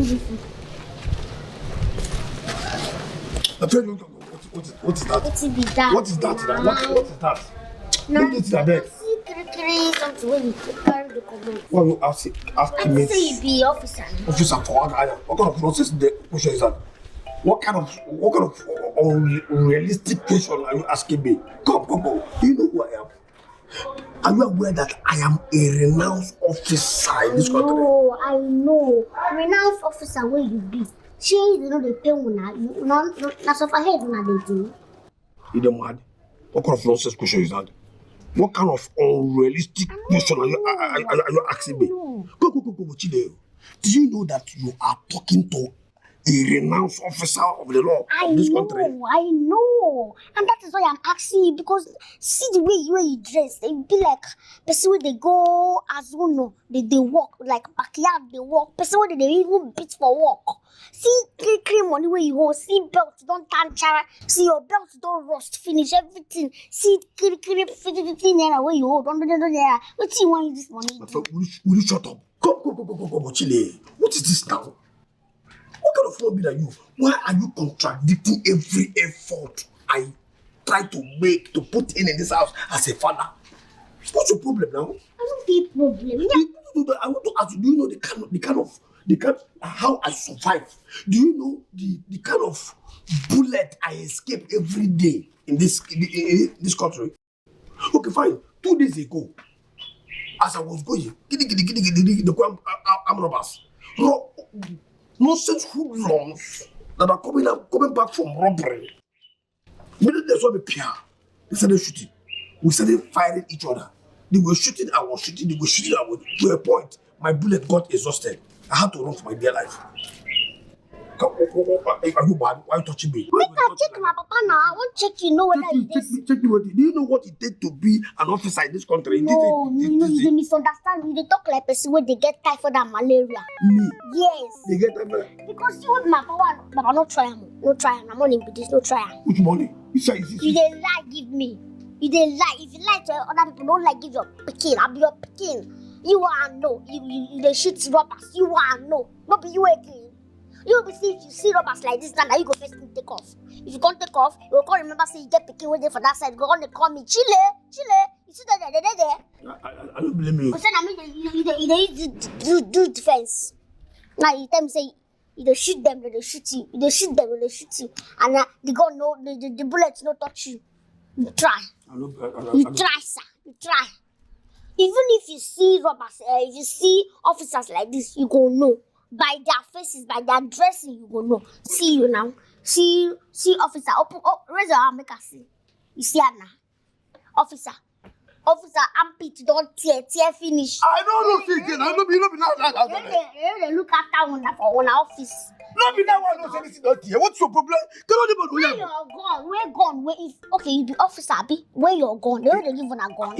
What is that? What is that? What is that? What is that? Now, What is that there? Something when you carry the command. Well, you ask me. Say you be officer. Officer for what kind of process the question is that? What kind of unrealistic question are you asking me? Come. Do you know who I am? Are you aware that I am a renounced officer in this country? No, I know. Renounced officer where you be. She you know the pay una. You know, that's of head una they do. You don't mad? What kind of nonsense question is that? What kind of unrealistic question are you asking me? Go, Chile. Do you know that you are talking to a renounced officer of the law of this country? I know. And that is why I'm asking you, because see the way you dress, they be like person where they go as you know, they walk like backyard, they walk, person where they even beat for walk. See cream money where you hold, see belt don't turn chara, see your belt don't rust, finish everything. See cream 50 naira where you hold, 100 naira. What do you want this money? Will you shut up? Go, Chile. What is this now? What kind of lobby are you? Why are you contradicting every effort I try to make to put in this house as a father? What's your problem now? I don't see problem. I want to ask you, do you know the kind of how I survive? Do you know the kind of bullet I escape every day in this country? Okay, fine. 2 days ago, as I was going, the armed robbers, nonsense hoodlums that are coming back from robbery. Immediately they saw me peer. They started shooting. We started firing each other. They were shooting, I was shooting, they were shooting, I was. To a point, my bullet got exhausted. I had to run for my dear life. Are you bad? Why are you touching me? Make I check my papa now. I want to check you know whether it is. Check me. Do you know what it takes to be an officer in this country? No, they misunderstand me. They talk like person where they get typhoid and malaria. Me? Yes. They get typhoid? Because you with my papa, Baba, no try am. No try am. I'm on with this, no try am. Which money? You dey lie give me. You dey lie. If you lie to other people, don't like give your pikin. I'll be your pikin. You are no. You dey shoot robbers. You are no. Not be you again. You will see if you see robbers like this, now you go first and take off. If you can't take off, you will come remember say you get picking waiting for that side. Go on and call me Chile. You see that there. I don't blame you. But then I mean, you do defense. Now you tell me say you shoot them, they shoot you. You shoot them, they shoot you. And the gun no, the bullets no touch you. You try. You try, sir. You try. Even if you see robbers, if you see officers like this, you go know. By their faces, by their dressing, you go know. See you now. See officer. Raise your arm, make us see. You see her now. Officer, armpit don't tear finish. I don't know, again. I don't be now. They look after one for one office. No, be now one knows anything not here. What's your problem? Where you're gone? Where gone? Where if okay, you be officer, be where you're gone? They already give on a gun.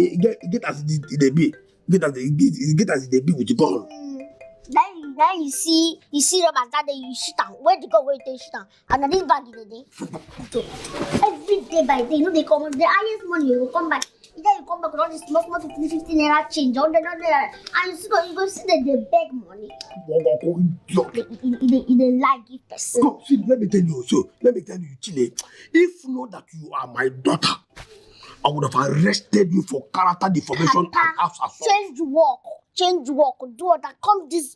Get as they be. Get as they be with the gun. Then you see robbers that day you shoot them. Where they go, where they shoot them. And then this bag is the day. Every day by day, you know they come the highest money you will come back. Either you come back with all this small 50 naira change, and you go see that they beg money. They lie give person. No, see, let me tell you, Chile. If not that you are my daughter, I would have arrested you for character deformation and house assault. Change work, do that.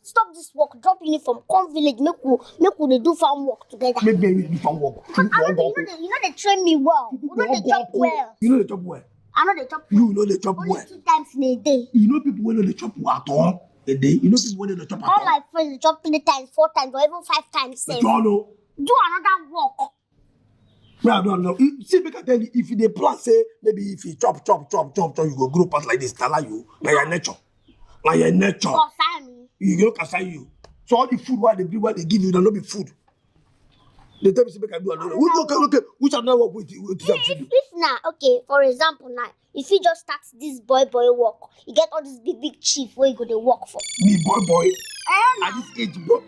Stop this work, drop uniform, come village, make we do farm work together. Maybe we do farm work. You know they train me well. You know they chop well. You know they chop well. I know they chop well. You know they chop well. Only 2 times in a day. You know people when they chop well at all a day. You know people when they chop at all. All my friends they chop 3 times, 4 times, or even 5 times. But you all know. Do another work. No, I don't know. See, make I tell you, if they plan say maybe if you chop, you go grow past like this, tell you, like your nature. Like your nature. You don't concern you. So all the food what they give you, they'll not be food. They tell me say make I do another. Okay. Which another work with if now, okay, for example now, if you just start this boy work, you get all this big chief where you go to work for. Me boy. At this age, bro.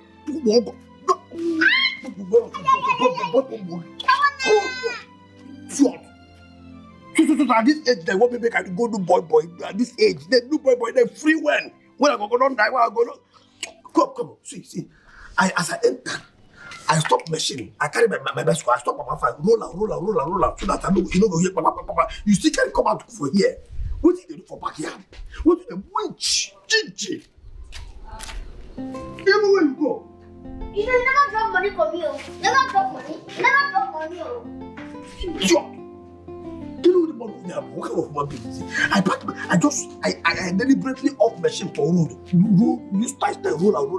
So at this age, they want me make I go do boy. At this age, they do boy, they free when I go don't die, when I go. Come, see. As I enter, I stop machine. I carry my bicycle. I stop my phone. Roll out. So that I know you know go here. Papa. You still can come out for here. What did they do for backyard? What did they winch? Gingy. Even when you go. You never drop money from you. Never drop money. Idiot. You know the money we have. What kind of human being is it? I deliberately off machine for road. You start to roll out.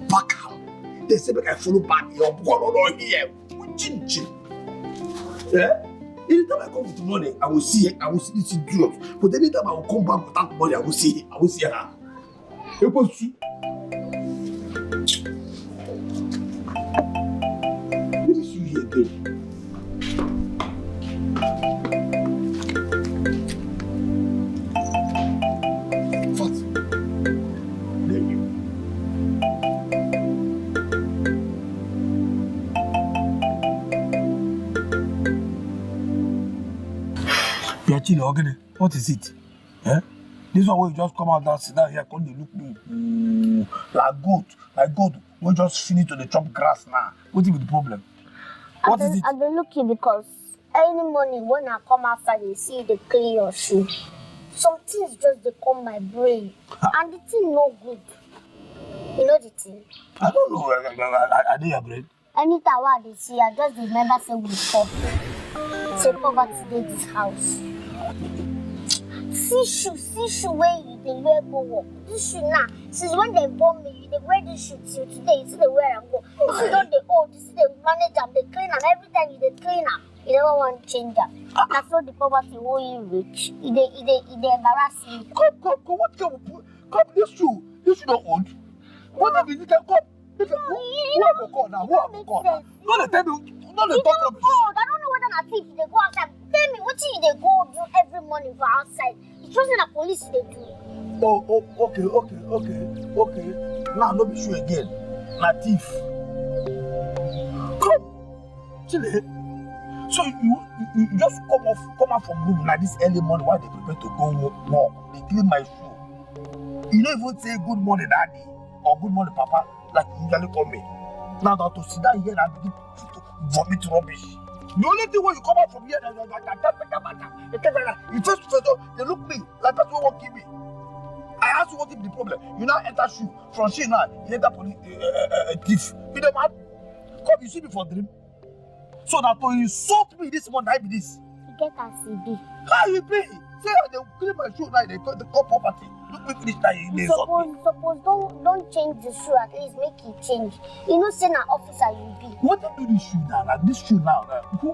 Back out. They say I follow back. You're going here. Gingy. Yeah. Anytime I come with money, I will see this idiot. But anytime I will come back without money, I will see her. It was you. What is you here again? What? There you. Piachile, what is it? Eh? This one will just come out and sit down here, come they look me like goat. We just finish to the chop grass now. What is the problem? What is it? I've been looking because any morning when I come outside, you see they clean your shoe. Some things just they come my brain, and the thing no good. You know the thing? I don't know. I did your brain. Anytime I they see, I just remember say we poor. Say poverty in this house. See shoe where you they wear go work. This shoe now, since when they born me, they wear this shoe till today. You see they wear and go. You see don't they old, you see they manage them, they clean them. Every time you they clean them, you never want to change them. That's what the poverty who you rich. They embarrass me. Come this shoe not old. What have you come? Who have you called now? No, they tell me. No, they talk rubbish. I don't know whether na thief they go outside. Tell me what you they go do every morning for outside. It's just the police they do. Oh, okay. Now no be sure again. Na thief. Come, Chile. So you just come out from room like this early morning while they prepare to go walk. They clean my shoe. You don't even say good morning, daddy, or good morning, papa, like you usually call me. Now that to sit down here and begin to vomit rubbish. The only thing when you come out from here, you first they look me like person who won't kill me. I ask you what is the problem. You now enter shoe from shoe now. You enter police thief. You know man, come you see me for dream. So that to insult me this morning, I be this. You get a CD. How you be? Say they clean my shoe now. They call property. Look me finish now. They suppose don't change the shoe. At least make it change. You know, say na officer you be. What you do this shoe now? Like this shoe now? Who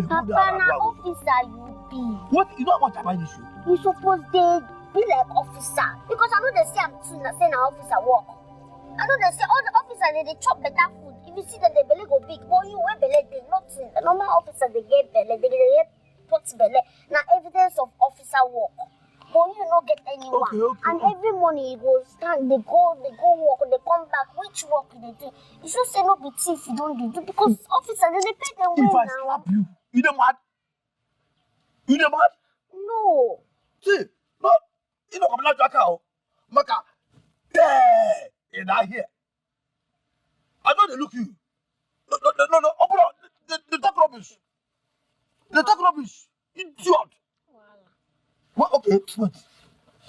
Papa, na officer you be. What you know what about this shoe? You suppose they be like officer because I know they say I'm too say na officer work. I know they say all the officers they chop better food. If you see that the belly go big, but you wear belly they nothing. The normal officer they get belly, they get pot belly. Now evidence of officer work. But you not get anyone. Okay. And every morning you go stand, they go work, they come back. Which work they do? You should say no be thief you don't do because officer they pay them well now. If I slap you, you the mad? You the mad? No. See, no, you know I'm not Jacka. Maka, there, in that here. I know they look you. No, open up. They talk rubbish. They talk rubbish. Idiot. Well, okay, wait.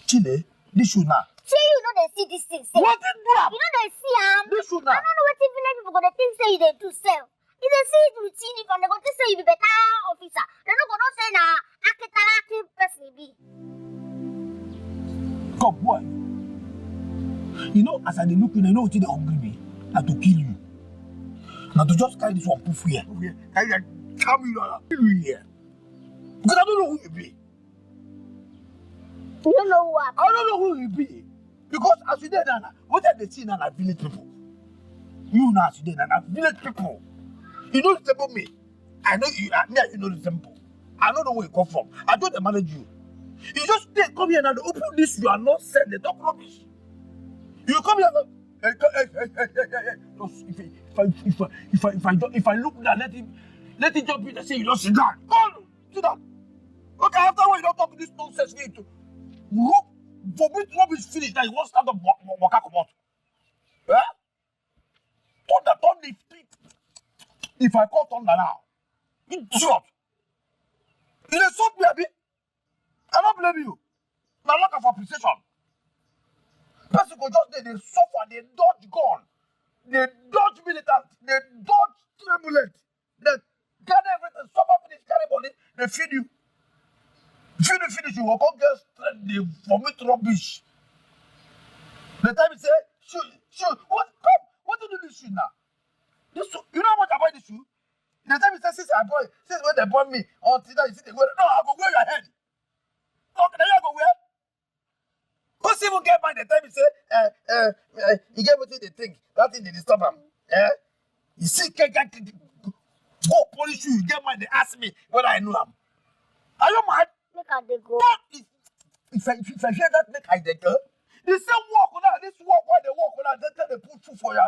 Chile, this shoe now. See, you know they see this thing. What did you do? You know they see this shoe now. I don't know what even people gonna think say they do sell. If they see it routine, if they go to say you be better officer, they don't go say na akitala person be. Come, boy. You know, as I look, you know what they hungry me? Now to kill you. Now to just carry this one poof here. Carry that, kill you here. Because I don't know who you be. You don't know what? I don't know who you be. Because as you did, Nana, what are they seeing Nana village people? You now as you did, Nana village people. You know the temple me. I know you, you know the temple. I don't know where you come from. I don't manage you. You just come here and open this, you are not sent, they talk rubbish. You come here and if I look there, let it jump in and say you don't sit down. Go on, sit down. Okay, after when you don't talk this nonsense, you need to vomit rubbish finish, now you won't stand up, walk out. Eh? Thunder, thunder. If I call thunder now, idiot. You insult me, Abi. I don't blame you. Now lack of appreciation. Person go just there, they suffer, they dodge gun, they dodge militant, they dodge turbulent, they gather everything, suffer finish, carry body, they feed you. Finish, you will come get strength, they vomit rubbish. The time you say, shoot, what do you do this shoe now? This shoe, you know how much I buy this shoe? The time you say, since when they born me, until now you see they wear, no, I go wear your head. No, then you go wear. Who's even get by the time you say, you get what they think, that thing they disturb him. You see, go police you, get mad, they ask me whether I know him. Are you mad? Make her they go. If I hear that, make I they go. The same walk now, this walk, why they walk now, they put food for your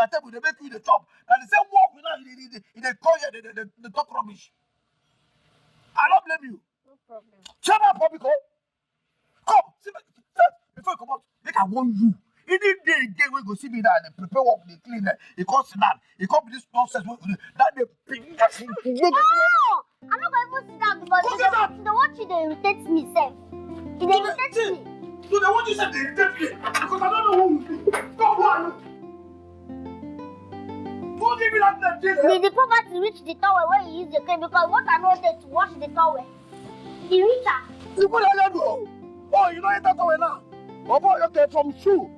table, they make you the top. And the same walk now, they call you, they talk rubbish. I don't blame you. No problem. Shut up, Popico. Come, see me, before you come out, make I warn you. Any day again, we go see me now, they prepare work, they clean it, he comes sit down, he come with this nonsense, that they bring that thing. No! I'm not going to sit down because the one she they irritate me, sir. She they irritate me. So the one you said they irritate me, because I don't know who you be. Come on! Who give me that thing? The poverty reach the tower where he use the clay because what I know there to wash the tower. He reach her. You put that do. Oh, you know enter tower now. Oh boy, okay, from shoe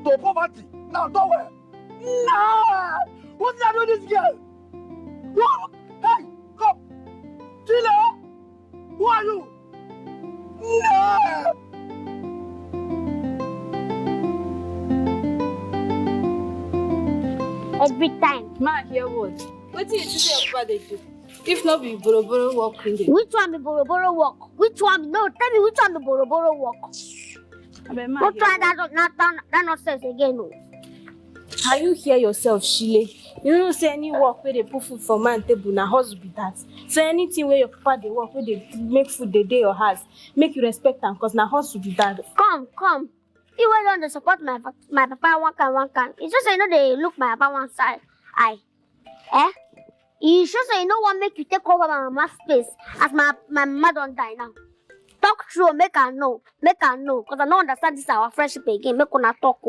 to poverty. Now tower. Nah! What's that with this girl? What? Hey, come. Chile! Who are you? Nah! Every time. Ma, hear what? What did you say about they do? If not be boroboro walk in there. Which one be boroboro walk? Which one? No, tell me which one be boroboro walk. Don't try that nonsense again. No. How you hear yourself, Shile? You don't say any work where they put food for man table na house be that. So anything where your papa they work where they make food they day your house, make you respect them because na house be that. Come. You went on to support my papa one can. It's just you know they look my papa one side. You sure say you know what make you take over my mama's space as my mama don't die now. Talk true, make her know, because I don't understand this our friendship again. Make her not talk.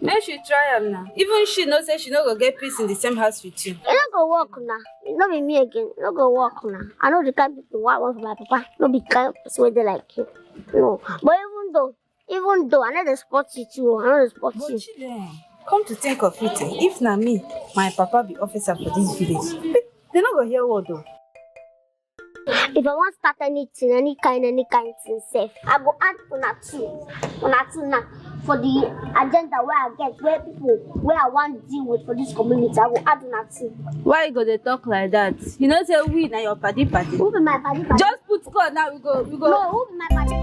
Make she try am now. Even she knows say she not gonna get peace in the same house with you. It not go work now. It not be me again. It not go work now. I know the kind of people what want for my papa. Not be kind of persuaded like you. No. But even though I know they support you too. I know they support you. Children, come to think of it, if na me, my papa be officer for this village, they not gonna hear what though. If I want to start anything, any kind thing safe, I go add una two now for the agenda where I get where I want to deal with for this community. I will add una two. Why you go to talk like that? You know say we na your party. Who be my party? Just put code now. We go. No, who be my party?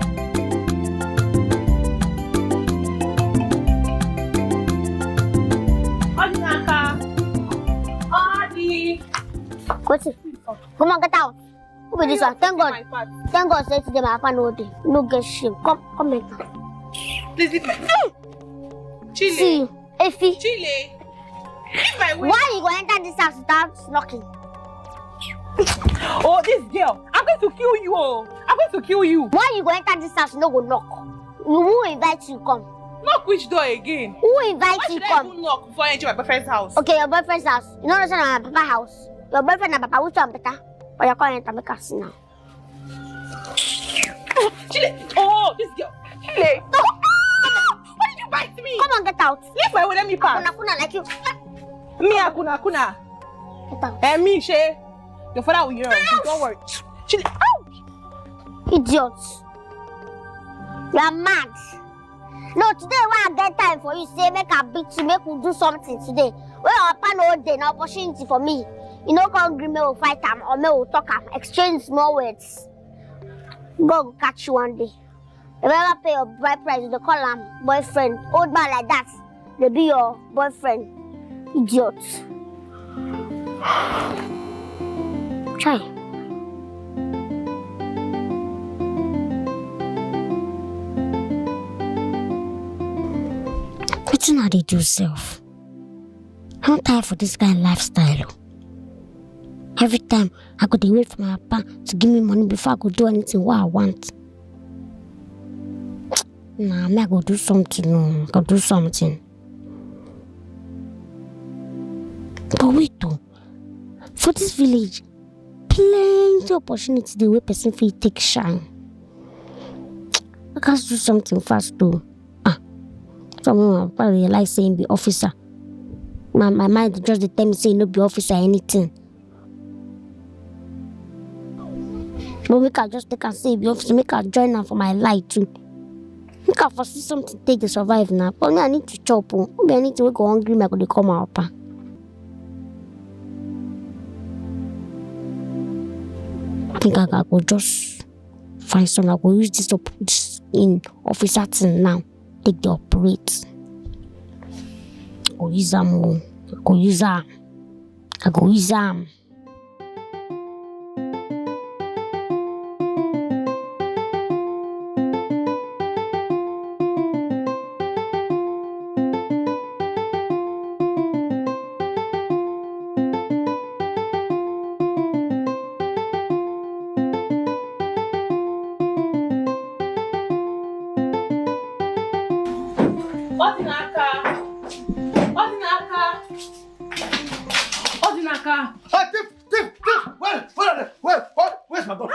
Adi. What's it? Come on, get out. Who be this one? Thank God say today my papa no day. No get shame. Come make her. Please leave my Chile. See, Effie. Chile. Leave my way. Why you go enter this house without knocking? Oh, this girl. I'm going to kill you. I'm going to kill you. Why you go enter this house no go knock? Who invite you come? Knock which door again? Who invite Why you should I come? even knock before I enter my boyfriend's house? Okay, your boyfriend's house. You know that's not my papa's house. Your boyfriend and papa, which one better? But you're calling enter make us see now. Chile. Oh, this girl. Chile. No. Why did you bite me? Come on, get out. Leave my way, let me pass. Kuna like you. Me, Akuna. Get out. And me, Shay. Your father will hear us. Don't worry. Chile. Ouch. Idiots. You are mad. No, today when I get time for you, say make a beat you, make we do something today. When our pan all day, no opportunity for me. You know, come agree me will fight them or me will talk them, exchange small words. God will catch you one day. If you ever pay your bride price, they call them boyfriend. Old man like that, they be your boyfriend. Idiots. Try. What do they do self? I'm tired for this kind of lifestyle. Every time I could wait for my papa to give me money before I could do anything what I want. Nah, I go do something. No, I go do something. But wait though, for this village, plenty opportunity the way person feel take shine. I can't do something fast though. Someone probably like saying be officer. My mind just tell me say no be officer anything. But make I just take and say be officer, make I join her for my life too. Make I foresee something take the survive now. But me I need to chop. Maybe I need to go hungry, I could come out. I think I will just find someone. I will use this in officer thing now. Take the operate. I go use them. I go use them.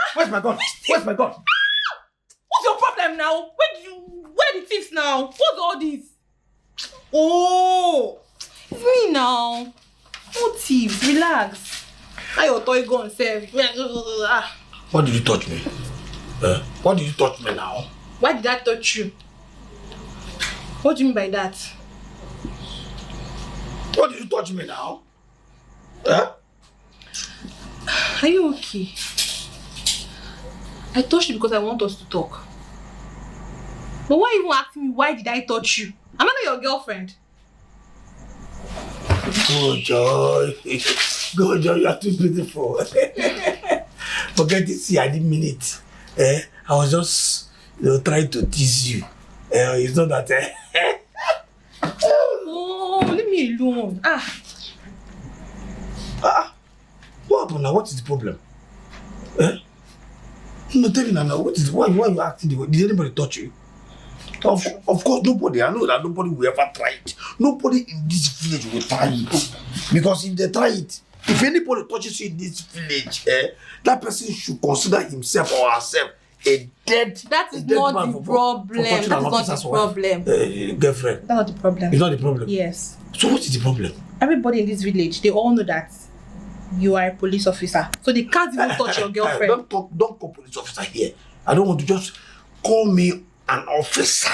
Where's my gun? What's your problem now? Where the thieves now? What's all this? Oh, it's me now. No thieves, relax. How your toy gun, sir? What did you touch me? What did you touch me now? Why did I touch you? What do you mean by that? What did you touch me now? Are you okay? I touched you because I want us to talk. But why even asking me why did I touch you? I'm not your girlfriend. Go Joy, you are too beautiful. Forget this, I didn't mean it. I was just trying to tease you. It's not that. Oh, leave me alone. What happened now? What is the problem? No, tell me now. Why are you acting the way? Did anybody touch you? Of course, nobody. I know that nobody will ever try it. Nobody in this village will try it. Because if they try it, if anybody touches you in this village, that person should consider himself or herself a dead. That is not the problem. That is not the problem. Girlfriend. That's not the problem. It's not the problem. Yes. So what is the problem? Everybody in this village, they all know that you are a police officer. So they can't even touch your girlfriend. Don't call police officer here. I don't want to just call me an officer.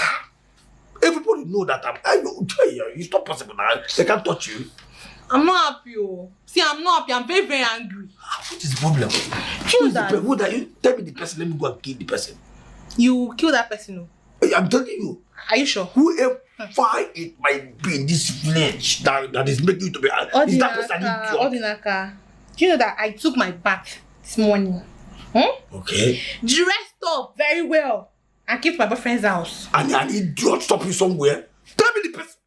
Everybody know that I know. It's not possible now. They can't touch you. I'm not happy. See, I'm not happy. I'm very, very angry. What is the problem? Kill that. Who that? You tell me the person. Let me go and kill the person. You kill that person. I'm telling you. Are you sure? Whoever it might be in this village that is making you to be is that person Odinaka. Do you know that I took my bath this morning? Okay. Dressed up very well and came to my boyfriend's house. And an idiot stop you somewhere? Tell me the person.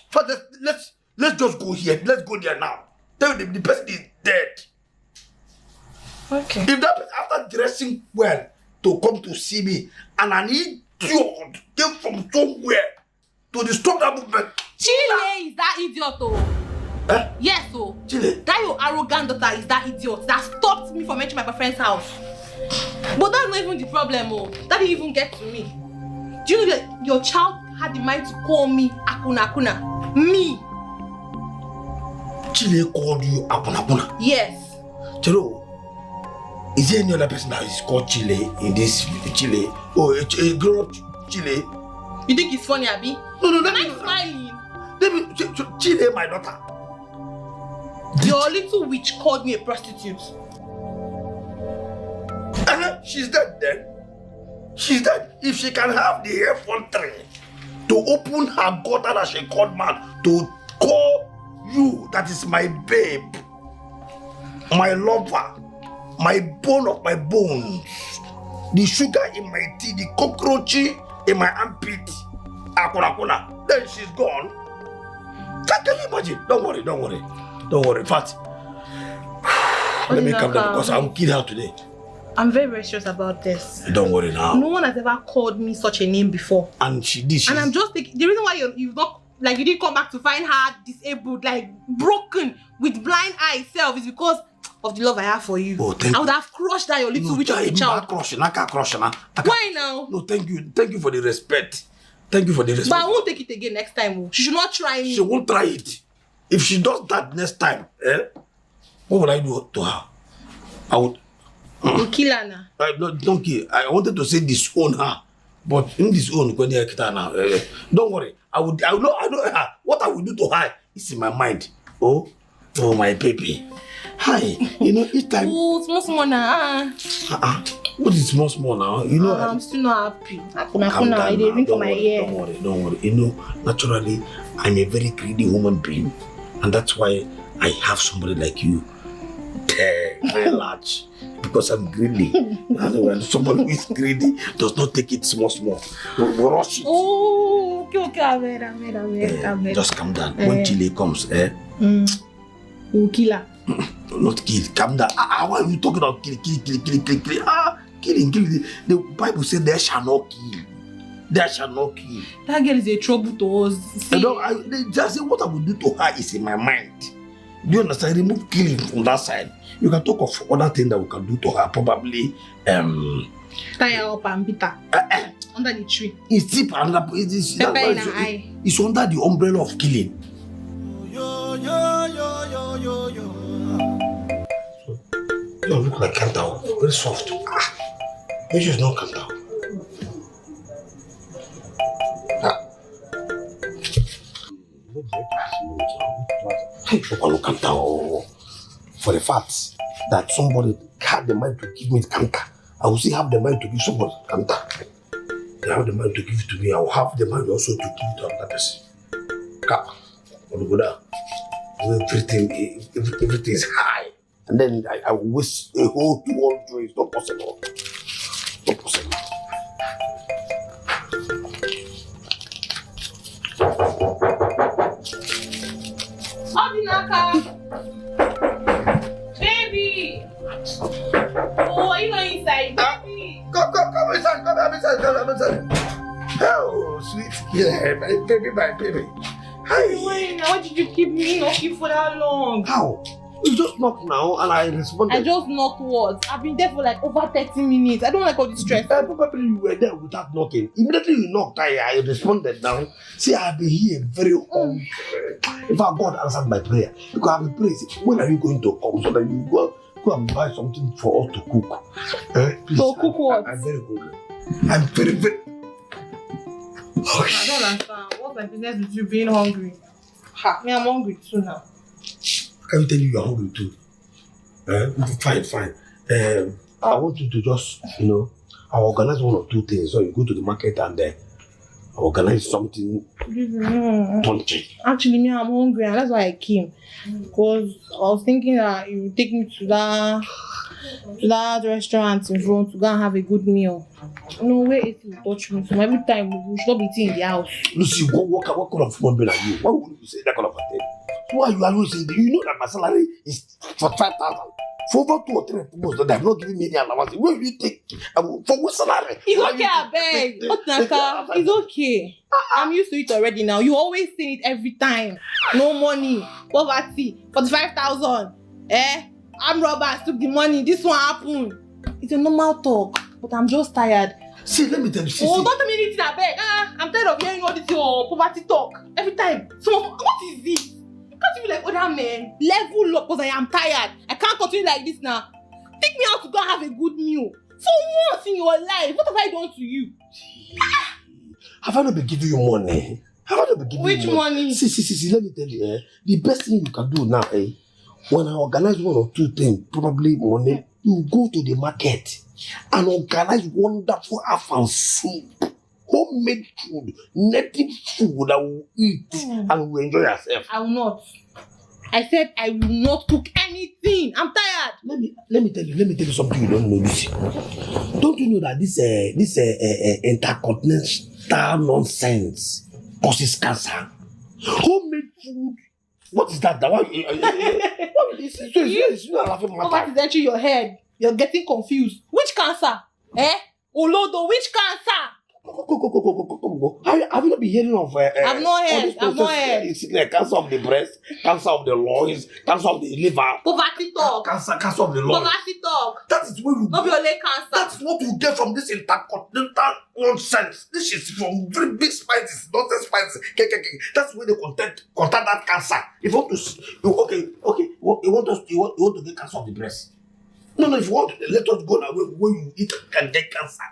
First, let's just go here. Let's go there now. Tell me the person is dead. Okay. If that person, after dressing well to come to see me, and an idiot came from somewhere to disturb that movement. Chile is that idiot Yes, Chile. That your arrogant daughter is that idiot that stopped me from entering my boyfriend's house. But that's not even the problem, That didn't even get to me. Do you know that your child had the mind to call me Akuna? Me. Chile called you Akuna? Yes. Chelo, is there any other person that is called Chile in this Chile? Oh, a grown up Chile. You think it's funny, Abby? No. Am I smiling? Chile, my daughter. Your little witch called me a prostitute. She's dead then. She's dead. If she can have the effrontery to open her gutter that she called man to call you, that is my babe, my lover, my bone of my bones, the sugar in my tea, the cockroach in my armpit, Akuna, then she's gone. That Can you imagine? Don't worry. In fact, let me calm down because I will kill her today. I'm very, very serious about this. Don't worry now. No one has ever called me such a name before. And she did. And I'm just thinking, the reason why you've not, like, you didn't come back to find her disabled, like, broken, with blind eye self is because of the love I have for you. Oh, thank you. I would have crushed that your little witch of a child. I can't crush her. Why now? No, thank you. Thank you for the respect. Thank you for the respect. But I won't take it again next time. She should not try me. She won't try it. If she does that next time, what will I do to her? I would... You kill her now. No, don't kill. I wanted to say disown her. But in disown, when they kill her now, don't worry. I know what I will do to her is in my mind. Oh, my baby. Hi, each time. Oh, small now. What is small now? I'm still not happy. I didn't ring for my ear. Don't worry. Naturally, I'm a very greedy human being, and that's why I have somebody like you. Very large. Because I'm greedy. And when somebody who is greedy does not take it small. We rush it. Oh, okay. I'm Just calm down. When Chile comes, we'll kill her. Not kill, calm down. Why are you talking about kill? Killing. The Bible says there shall not kill. There shall not kill. That girl is a trouble to us. Just say what I will do to her is in my mind. Do you understand? Remove killing from that side. You can talk of other things that we can do to her. Probably tie her up and beat her under the tree. It's deep under. It's under the umbrella of killing. You don't look like calm down. Very soft. You should not calm down. Calm down. For the fact that somebody had the mind to give me canker, I will still have the mind to give somebody canker. They have the mind to give it to me. I will have the mind also to give it to another person. Everything is high. And then I will waste a whole 200. It's not possible. Not possible. Baby! Oh, are you not inside? Baby! Come inside. Oh, sweet. Yeah, my baby. Hi. Why did you keep me knocking for that long? How? You just knocked now and I responded. I just knocked what? I've been there for like over 30 minutes. I don't like all this stress. Probably you were there without knocking. Immediately you knocked, I responded now. See, I've been here very hungry. In fact, God answered my prayer. Because I've been praying, when are you going to come so that you go and buy something for us to cook? Please, so cook what? I'm very hungry. I'm very... I don't understand. What's my business with you being hungry? Me, I'm hungry too now. Can you tell you you're hungry too? Fine. I want you to just, I'll organize one or two things. So you go to the market and organize something punchy. Actually, me, I'm hungry and that's why I came. Because I was thinking that you would take me to that restaurant in front to go and have a good meal. No way it will touch me. So every time we should not be eating in the house. Lucy, what kind of human being are you? Why would you say that kind of thing? Why are you saying that? You know that my salary is for 5,000. For over 2 or 3 months, they have not given me any allowance. Where will you take? For what salary? It's okay, I beg. It's okay. I'm used to it already now. You always say it every time. No money, poverty, 45,000. Armed robbers took the money. This one happened. It's a normal talk, but I'm just tired. See, let me tell you. Don't tell me anything, I beg. I'm tired of hearing all this your poverty talk every time. So, what is this? Can't you be like other men? Level up because I am tired. I can't continue like this now. Take me out to go and have a good meal. For once in your life, what have I done to you? Have I not been giving you money? Have I not been giving Which you money? See, let me tell you, the best thing you can do now, when I organize 1 or 2 things, probably money, you go to the market and organize wonderful afan soup. Homemade food, native food that will eat and will enjoy yourself. I will not. I said I will not cook anything. I'm tired. Let me tell you something you don't know, Lucy. Don't you know that this intercontinental nonsense causes cancer? Homemade food What is that? It's not laughing matter. What is entering your head? You're getting confused. Which cancer? Olodo, which cancer? Go. Have you not been hearing of? I've not heard. It's like cancer of the breast, cancer of the lungs, cancer of the liver. Poverty talk. Cancer of the lungs. Poverty talk. That is what you. Obio cancer. That's what you get from this intercontinental nonsense. This is from very big spices, nonsense spices. That's where they contact that cancer. If you want to, you want to get cancer of the breast. No, if you want, let us go now. When you eat, can get cancer.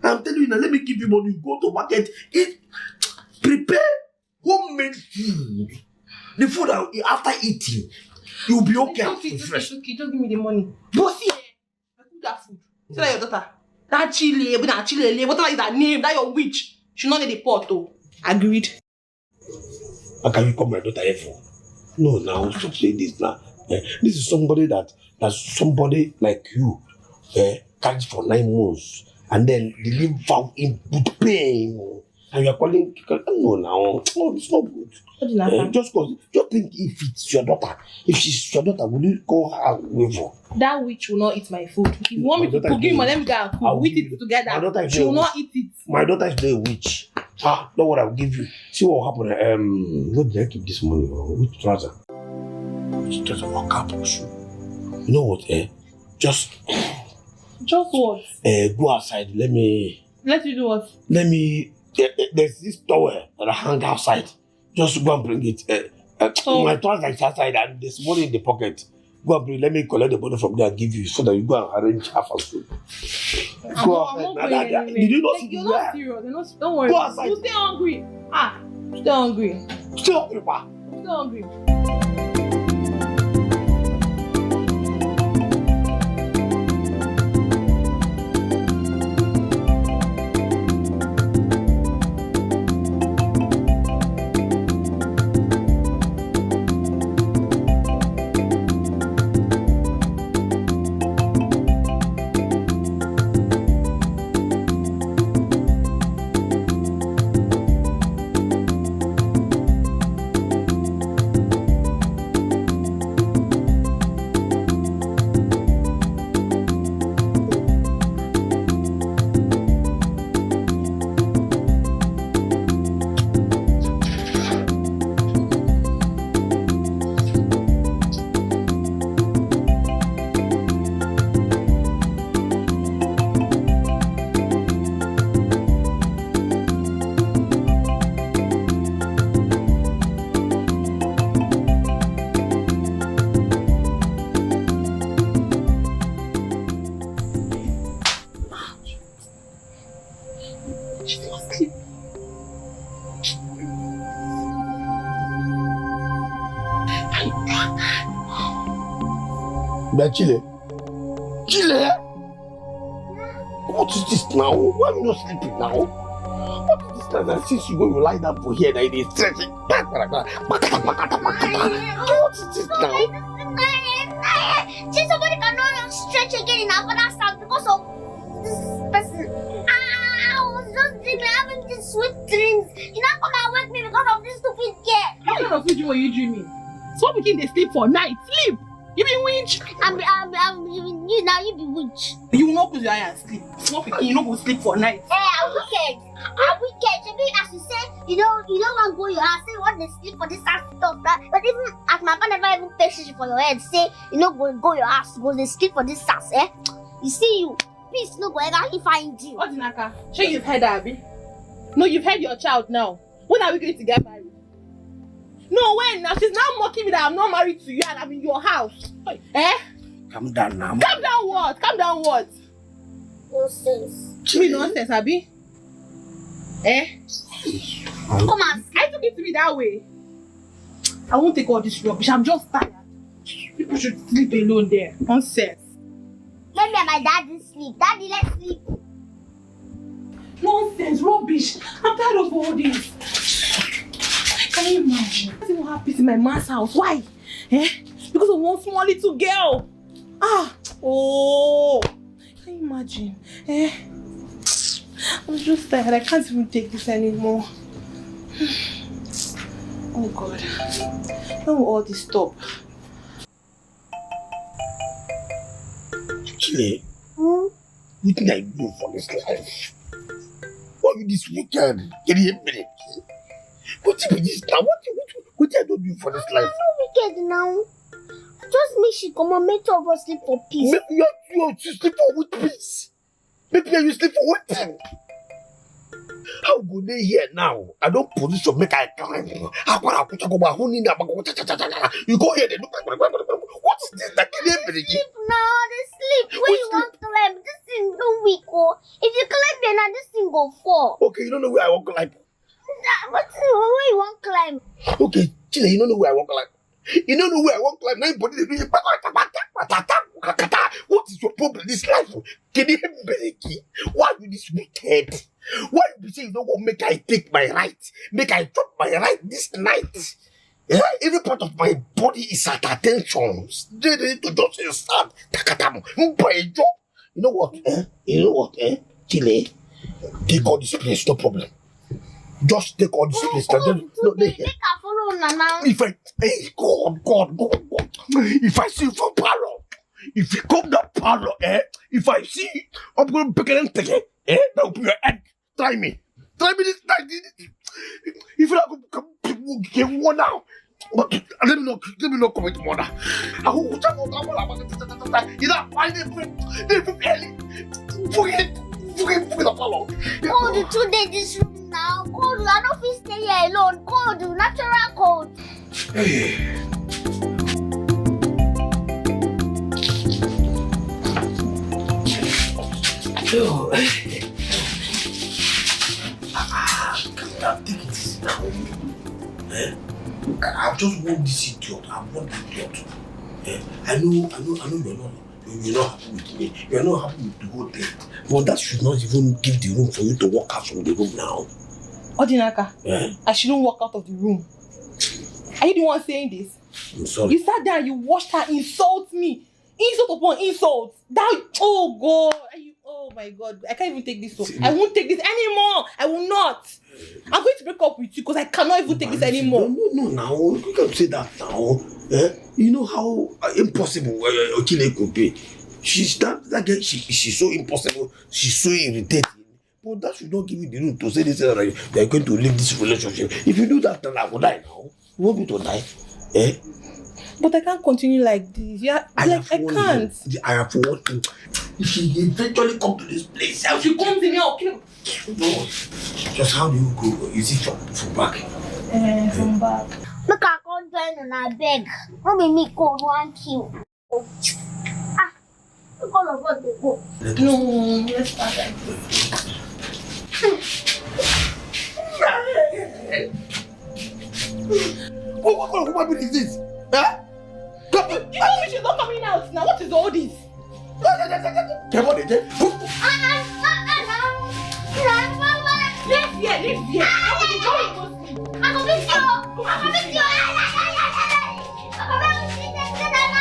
I'm telling you now, let me give you money. Go to market, eat, prepare homemade food. The food after eating, you'll be okay. It's okay. Just give me the money. Bossy, I cook that food. Tell that your daughter. That chile, whatever is that name, that your witch. She not need the pot though. Agreed. How can you call my daughter here for? No, now stop saying this now. This is somebody that somebody like you carried for 9 months. And then they live out in with pain. And you are calling, no, now. No, it's not good. Just think if it's your daughter. If she's your daughter, will you call her away for? That witch will not eat my food. If you want me to cook, give me let me go and cook. We eat it together. She will not eat it. My daughter is not a witch. Don't worry, I'll give you. See what will happen. What did I keep this money on? Which trouser? Which trouser or cap or shoe? You know what, Just what? Go outside. Let you do what? There's this towel that I hang outside. Just go and bring it. My trouser is outside and there's money in the pocket. Go and bring. Let me collect the money from there and give you so that you go and arrange half of food. Go outside. Did you not see you're not serious. Don't worry. Go outside. You stay hungry. Stay hungry. Stay hungry, pa. Stay hungry. Chile. What is this now? Why are you not sleeping now? What is this now? Since you go, you lie down for here, that it is stretching. What is this now? See, somebody cannot stretch again in our father's house because of this person. I was just dreaming, having these sweet dreams. You not come and wake me because of this stupid girl. What kind of food were you dreaming? So we can sleep for night. Sleep. You be winch. I'm you now. You be winch. You will not close your eye and sleep. You not go sleep for night. I'm wicked. Maybe as you say, you don't want to go your house. Say what they sleep for this house stuff. Right? But even as my father never even pay shit for your head, say you not go your house. Go they sleep for this house. You see you. Peace no go ever find you. What Naka? Sure you've heard Abby. No, you've had your child now. When are we going to get married? No, when? Now she's now mocking me that I'm not married to you and I'm in your house. Calm down now. Calm down what? Calm down what? Nonsense. Me nonsense, Abby? Come on. I took it to me that way. I won't take all this rubbish. I'm just tired. People should sleep alone there. Nonsense. Let me and my daddy sleep. Daddy, let's sleep. Nonsense, rubbish. I'm tired of all this. Can you imagine? I don't have peace in my man's house. Why? Because of one small little girl. Oh. Can you imagine? I'm just tired. I can't even take this anymore. Oh God. When will all this stop? Chile, what did I do for this life? Why are you this wicked? Can you help me? What is this now? What did I do for this life? I'm not wicked now. Just make she come on, make two of us sleep for peace. Maybe you sleep for what peace? Maybe you sleep for what thing? How go they here now? I don't position make I climb. You go here, they look like what is this? That can happen again? Sleep now, they sleep. When you want to climb, this thing don't weak. Oh. If you climb there now, this thing go fall. Okay, you don't know where I want to climb. Where you want to climb? Okay, Chile, you don't know where I want to climb. You don't know where I want to climb. Now body they do what is your problem this life? Can you help me? Why are you this wicked? Why you say you don't want make I take my right? Make I drop my right this night? Yeah, every part of my body is at attention. They need to just stand. You know what? You know what? Chile, take all this place, no problem. Just take all this place. No, if I, hey, God. If I see you from parlor, if you come that parlor, if I see you, I'm going to pick it and take it, that will be your head. Try me this night. If you don't come, get one now. But let me not commit murder. I will tell you know, find it early. Forget the parlor. Cold, 2 days this room now. Cold, I don't feel stay here alone. Cold, natural cold. Hey. Oh. Take it down. I just want this idiot. I want the idiot. I know you're not happy with me. You're not happy with the whole thing. But that should not even give the room for you to walk out from the room now. Odinaka, I shouldn't walk out of the room. Are you the one saying this? I'm sorry. You sat there and you watched her insult me. Insult upon insult. Oh God. Oh my God. I can't even take this. I won't take this anymore. I will not. I'm going to break up with you because I cannot even take this anymore. No, now. You can't say that now. You know how impossible Okile could be. She's that girl, she's so impossible. She's so irritating. But that should not give you the room to say this that they're going to leave this relationship. If you do that, then I will die now. You want me to die? But I can't continue like this. I can't. I have one thing. If she eventually come to this place, if she comes in here, I'll kill her. No. Just how do you go? Is it from back? From back. Look, I can't join on a beg. Maybe me cold one kill. Look all of us they go. No, let's start like What woman is this? Huh? You know me, she's not coming out now. What is all this? Come on, again. Leave here. I'm gonna miss you.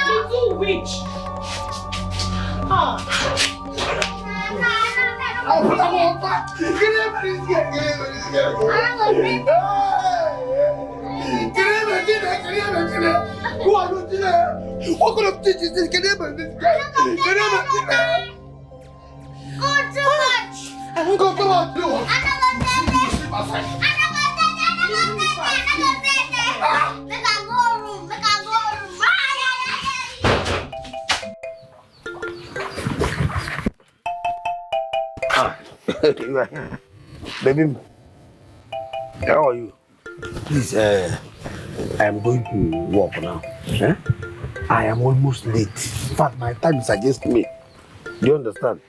Little witch. What kind of thing is this? Get too much. I won't go too much. No. Baby, how are you? Please, I am going to work now. I am almost late. In fact, my time is against me. Do you understand?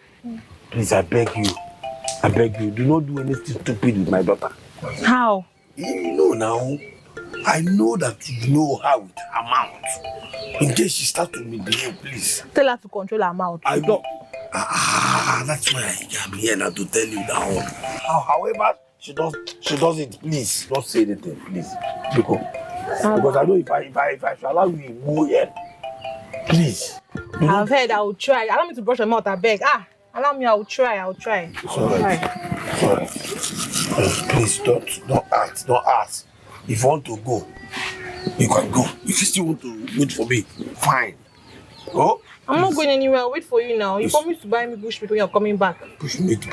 Please, I beg you, do not do anything stupid with my daughter. How? You know now, I know that you know how with her mouth. In case she starts to misbehave, please. Tell her to control her mouth. I know. That's why I am here now to tell you now. However, she does it, please. Don't say anything, please. Because I know if I shall allow you to go here, please. I've heard I will try. Allow me to brush your mouth, I beg. Allow me, I will try. Sorry. Please don't ask. If you want to go, you can go. If you still want to wait for me, fine. Oh? I'm not going anywhere. I'll wait for you now. You promised to buy me bushmeat when you're coming back. Bushmeat.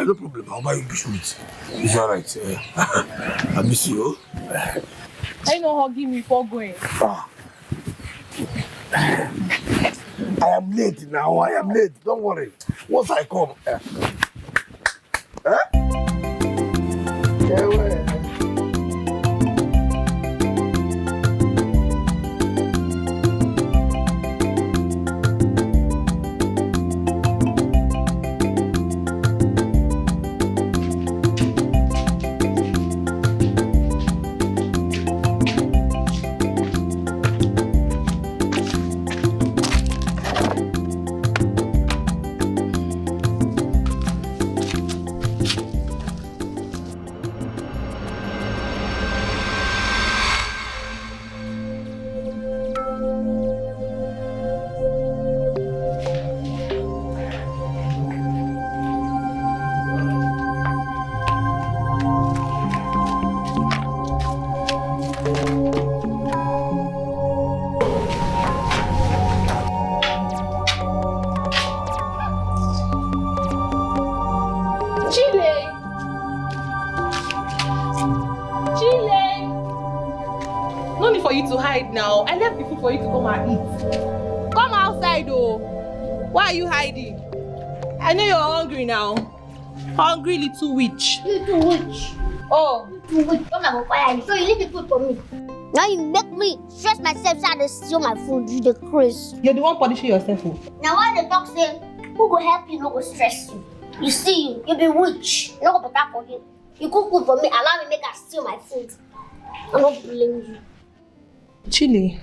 No problem. I'll buy you bushmeat. It's alright. I miss you. I know hugging me before going. I am late now. Don't worry. Once I come. Yeah, well. Now, I left the food for you to come and eat. Come outside, though. Why are you hiding? I know you're hungry now. Hungry little witch. Little witch. Oh. Little witch. Come and go fire. So you leave the food for me. Now you make me stress myself so I don't steal my food. You the Chris. You're the one punishing yourself. Now why the dog say, who go help you, no go stress you? You see, you be witch. No go prepare for you. You cook food for me, allow me make her steal my food. I'm not blaming you. Chile,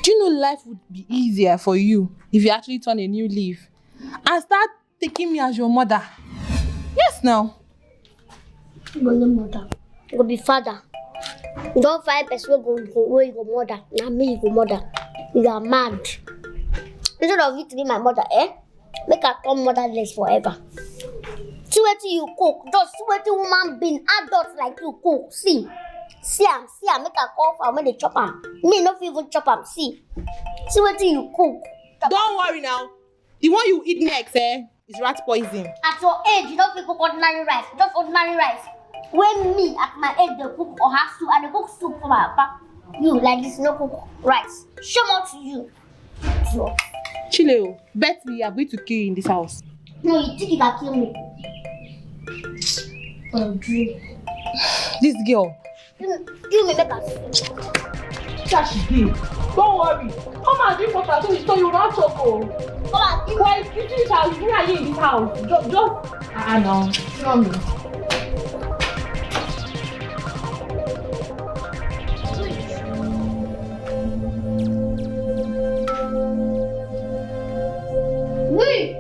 do you know life would be easier for you if you actually turn a new leaf and start taking me as your mother? Yes, now. You go no mother. You go be father. You don't find person where you go mother. Now me you go mother. You are mad. Instead of you to be my mother, make her come motherless forever. See what you cook. Just see what woman being adults like you cook. See, make her call for when they chop am. Me not even chop am. See what you cook. Don't worry now. The one you eat next, is rat poison. At your age, you don't cook ordinary rice. Just ordinary rice. When me at my age they cook or have soup, and they cook soup for my papa. You like this, no cook rice. Shame out to you. So. Chile, bet me I'm going to kill you in this house. No, you think you can kill me? This girl. Kill me, make us. Yeah, she did. Don't worry. Come and drink water so you will not choke. Come and drink. Why is this house? Where are you in this house? Just no. Show me. Wait.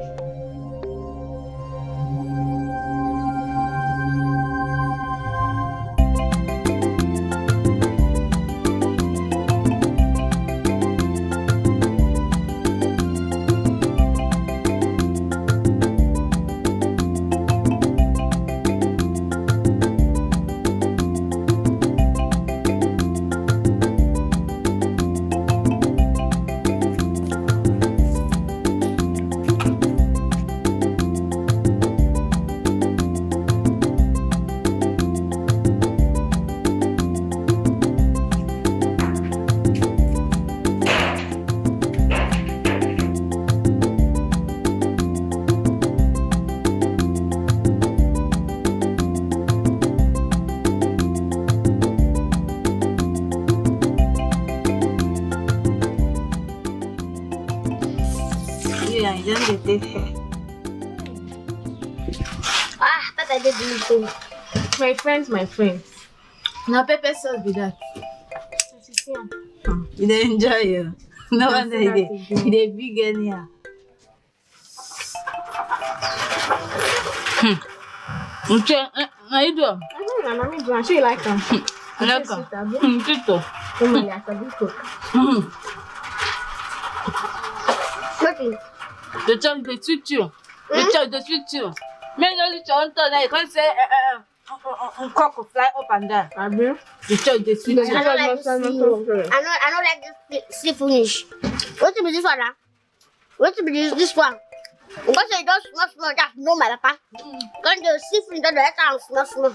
Pepper did do. My friends. Now pepper sauce be that. You dey enjoy you. No wonder you dey big anyhow. How you doing? Mommy do. I'm sure you like them. I like them. Tito. Nothing. The child they treat you. The child they treat you. Me no reach on to now. You can't say Cock will fly up and down. I mean, the church they sweet. I don't like this see. I don't like this see finish. What to be this one now? What to be this one? Because you don't smell just no my papa. When you see finish, that sounds smell.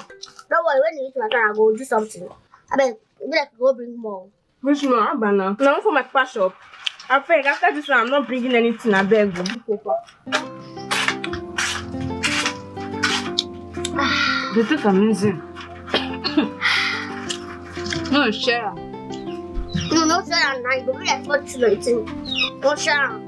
Don't worry, when you eat my turn, I go do something. I mean, maybe I go bring more. Which more, Abana? Now for my pass shop. I beg, after this one, I'm not bringing anything. I beg you. This is amazing. No, share. No share. I go get what you eating. No share.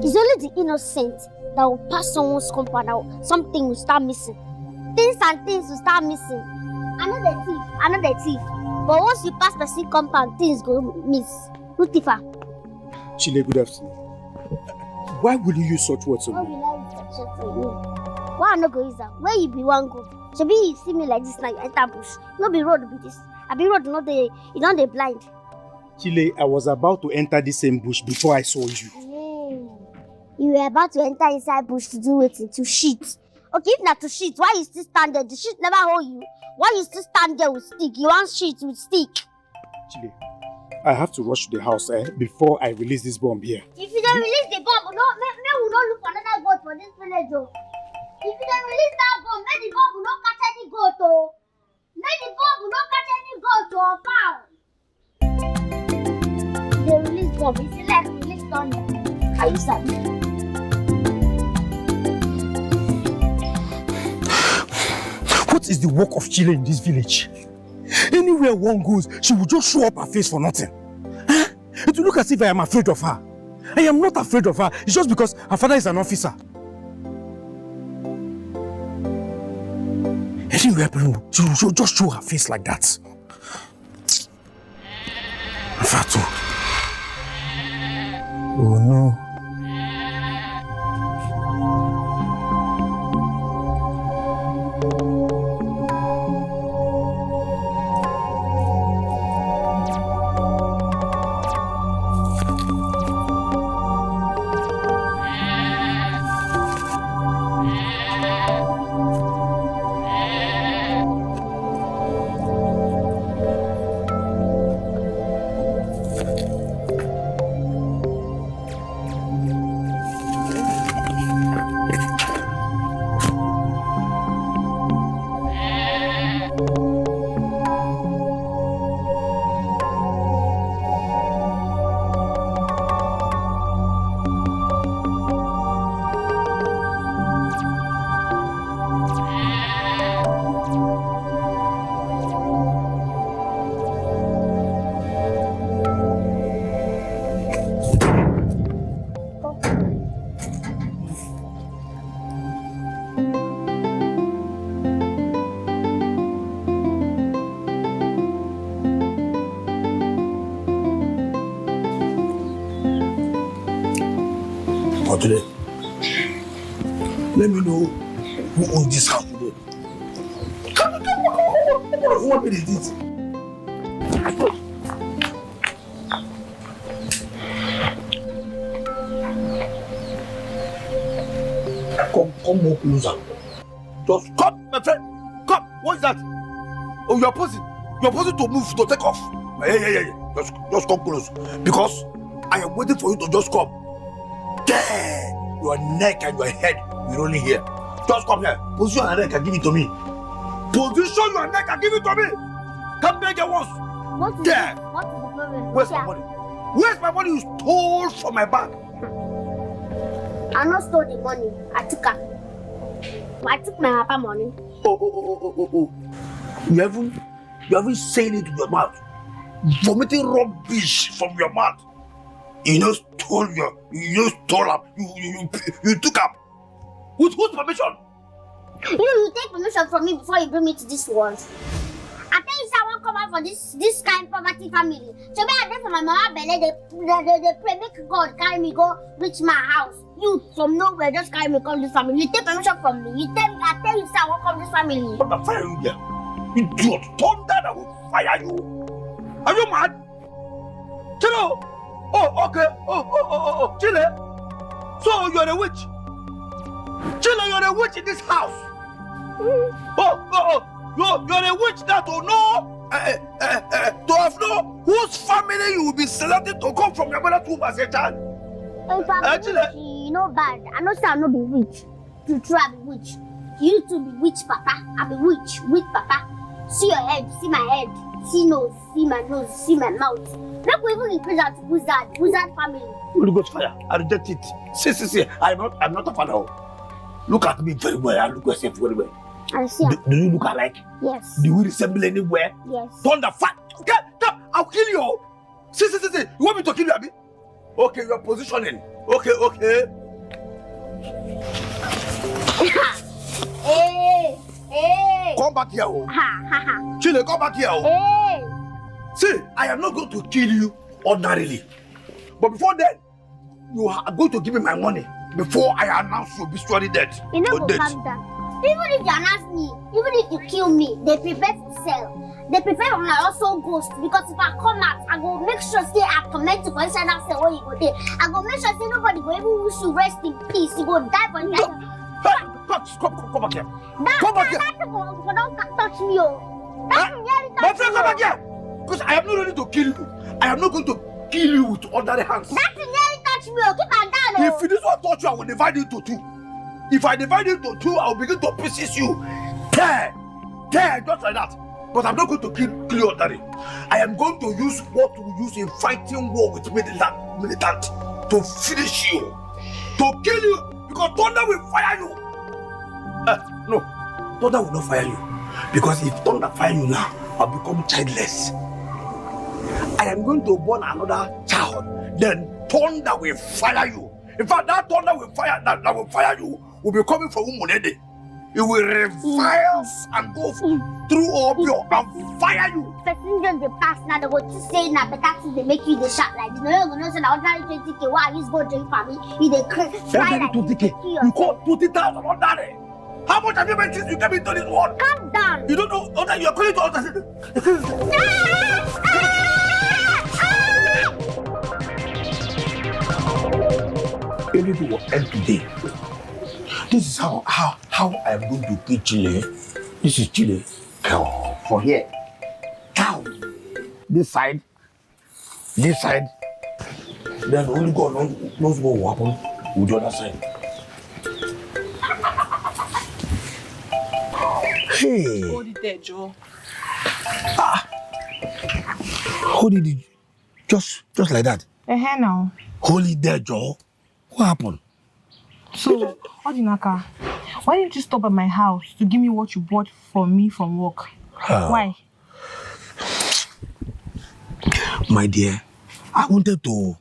It's only the innocent that will pass someone's compound that something will start missing. Things and things will start missing. Another thief. But once you pass the compound, things go miss. Who thief? Chile, good afternoon. Why would you use such words on me? Why I not go use that? Where you be one go? Maybe you see me like this now, you enter bush. No be road be this. I be road, not the you don't they blind. Chile, I was about to enter the same bush before I saw you. You were about to enter inside bush to do it, to shit. Okay, if not to shit, why you still stand there? The shit never hold you. Why you still stand there with stick? You want shit with stick. Chile, I have to rush to the house before I release this bomb here. If you don't release the bomb, no, me will not look for another goat for this village. Oh. If you don't release that bomb, then the bomb will not catch any goat. Oh. Then the bomb will not catch any goat or fowl. They release bomb, it's like release thunder. Are you sad? What is the work of Chile in this village? Anywhere one goes, she will just show up her face for nothing. Huh? It will look as if I am afraid of her. I am not afraid of her. It's just because her father is an officer. Anywhere she will just show her face like that. Fatu. Oh no. Today, let me know who owns this house today. What is this? Come more closer. Just come, my friend. Come. What is that? Oh, you're posing to move, to take off. Yeah. Just come close. Because I am waiting for you to just come. There! Your neck and your head will only here. Just come here. Position your neck and give it to me. Position your neck and give it to me. Come back at once. What is the problem? Where's my money? Where's my money you stole from my bag? I not stole the money. I took her. I took my papa money. Oh. You haven't said it to your mouth. Vomiting rubbish from your mouth. You just stole him. You took him. With whose permission? You take permission from me before you bring me to this world. I tell you I won't come out for this kind of poverty family. So me I dey for my mama belly, they pray make God carry me go reach my house. You from nowhere just carry me come this family. You take permission from me. I tell you say I won't come this family. What the fire you there? Idiot! Thunder that will fire you. Are you mad? Chilo! Oh, okay. Oh, Chile. So you're a witch. Chile, you're a witch in this house. You're a witch that to know, to have know whose family you will be selected to come from your mother's womb as a child. If I'm witch, you know bad. I know say I no be witch. You try be witch. You to be witch, papa. I be witch, papa. See your head, see my head, see nose, see my nose, see my mouth. Look, we even increase that wizard family. Holy Ghost fire, I reject it. See, I'm not a father. Look at me very well. I look yourself very well. I see. Do you look alike? Yes. Do we resemble anywhere? Yes. Thunder fire. Okay, come, I'll kill you. See. You want me to kill you, Abi? Okay, you're positioning. Okay. Hey. Come back here. Ha. Chile, come back here. Hey. See, I am not going to kill you ordinarily. But before then, you are going to give me my money before I announce your obituary death. You know, calm down. Even if you announce me, even if you kill me, they prepare to sell. They prepare for my also ghost because if I come out, I go make sure say I comment to inside that cell where you go there. I go make sure say nobody go even wish you rest in peace. You go die for inside. Come back here. Come back here. Don't touch me, oh. My friend, come back here. Because I am not ready to kill you. I am not going to kill you with ordinary hands. That's nearly touch me, oh. Keep on down, oh. If this one touch you, I will divide it into two. If I divide it into two, I will begin to pieces you. Tear, just like that. But I'm not going to kill you ordinary. I am going to use what we use in fighting war with militant to finish you, to kill you, because thunder will fire you. No, thunder will not fire you. Because if thunder fire you now, I'll become childless. I am going to born another child. Then thunder will fire you. In fact, that thunder will fire that will fire you will be coming from Umunede. It will revile and go through Obio and fire you. Person just the past now, they go to say now, but that's they make you the shot like this. No, you're going to say, ordinary 20K, why you go drink for me? You the ordinary 20K? You call 20,000 ordinary? How much have you made since you came into this world? Calm down. You don't know that you're calling to ordinary. Everything will end today. This is how I am going to kill Chile. This is Chile. Cow. For here. Cow. This side. Then only God knows what will happen with the other side. Hey. Hold it there, Joe. Hold it just like that. Now. Hold it there, Joe. What happened? So, Odinaka, why didn't you stop at my house to give me what you bought for me from work? Why? My dear, I wanted to,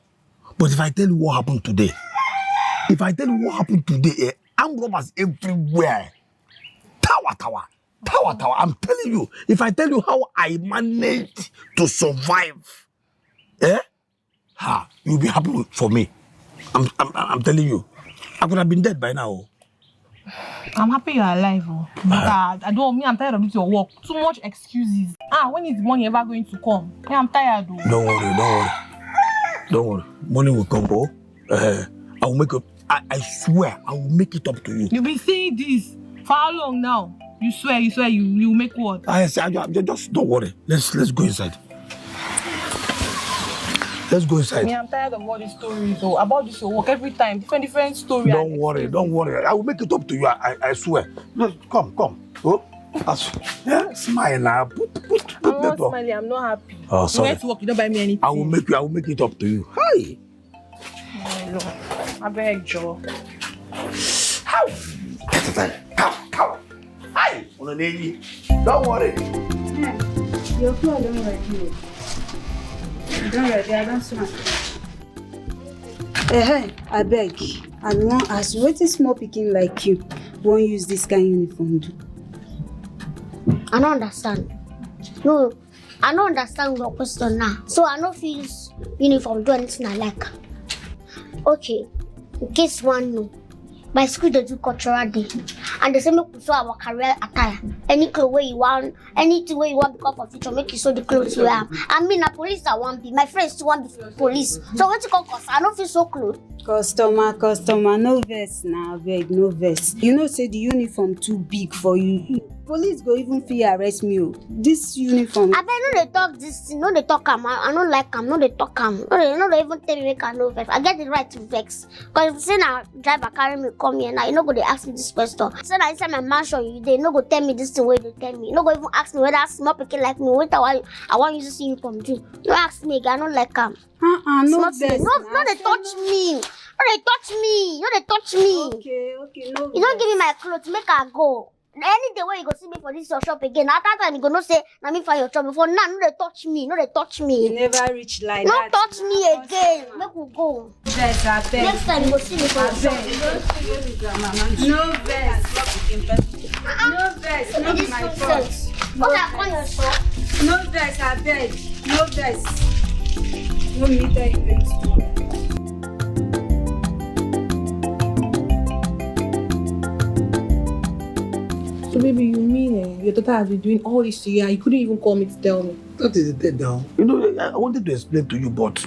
but if I tell you what happened today, armed robbers everywhere. Tower. I'm telling you, if I tell you how I managed to survive, you'll be happy for me. I'm telling you, I could have been dead by now. I'm happy you're alive, but I'm tired of this your work. Too much excuses. When is money ever going to come? I'm tired. Don't worry. Money will come, I will make it. I swear, I will make it up to you. You've been saying this for how long now? You swear, you make what? Just don't worry. Let's go inside. Let's go inside. I'm tired of all these stories about this your work every time. Different stories. Don't worry. I will make it up to you. I swear. Come. Oh, smile now. Put I'm not smiling. I'm not happy. Oh, sorry. You went to work. You don't buy me anything. I will make it up to you. Hi. I beg Joe. How? Come. Hi. Don't worry. Your phone don't ready. Don't ready. I don't smile. I beg. I want as waiting small picking like you won't use this kind of uniform. I don't understand. No, I don't understand your question now. So I don't feel uniform do anything I like. Okay, in case one no. My school they do cultural day. And they say make we sew our career attire. Any clothes where you want, anything where you want because of future, make you sew the clothes you have. I mean a police I want be. My friends too want be police. So what you call cause I don't feel so clothes. Customer, no vest now, beg, no vest. You know, say the uniform too big for you. Police go even feel arrest me. This uniform. I bet no they talk this thing, no they talk I don't like no they talk no they even tell me make I no vex. I get the right to vex. Cause if say now driver carry me come here now, you no go they ask me this question. Say now inside my mansion they no go tell me this thing way they tell me. You no go even ask me whether small pikin like me, wait I want you to see uniform too. No ask me again, I don't like No vest. No they touch me. No they touch me. No they touch me. Okay, no. You don't give me my clothes, make her go. Any day when you go see me for this your shop again, at that time you go no say, na me find your trouble. For now, no they touch me, no they touch me. You never reach like No that. touch me again. Make we go. Vest, I beg. Next time you go see me for your shop. No vest. No vest. No be my fault. What I call your shop? No vest, I beg. No vest. No me tell you vest. So baby, you mean your daughter has been doing all this to you and you couldn't even call me to tell me? That is the thing now. You know, I wanted to explain to you, but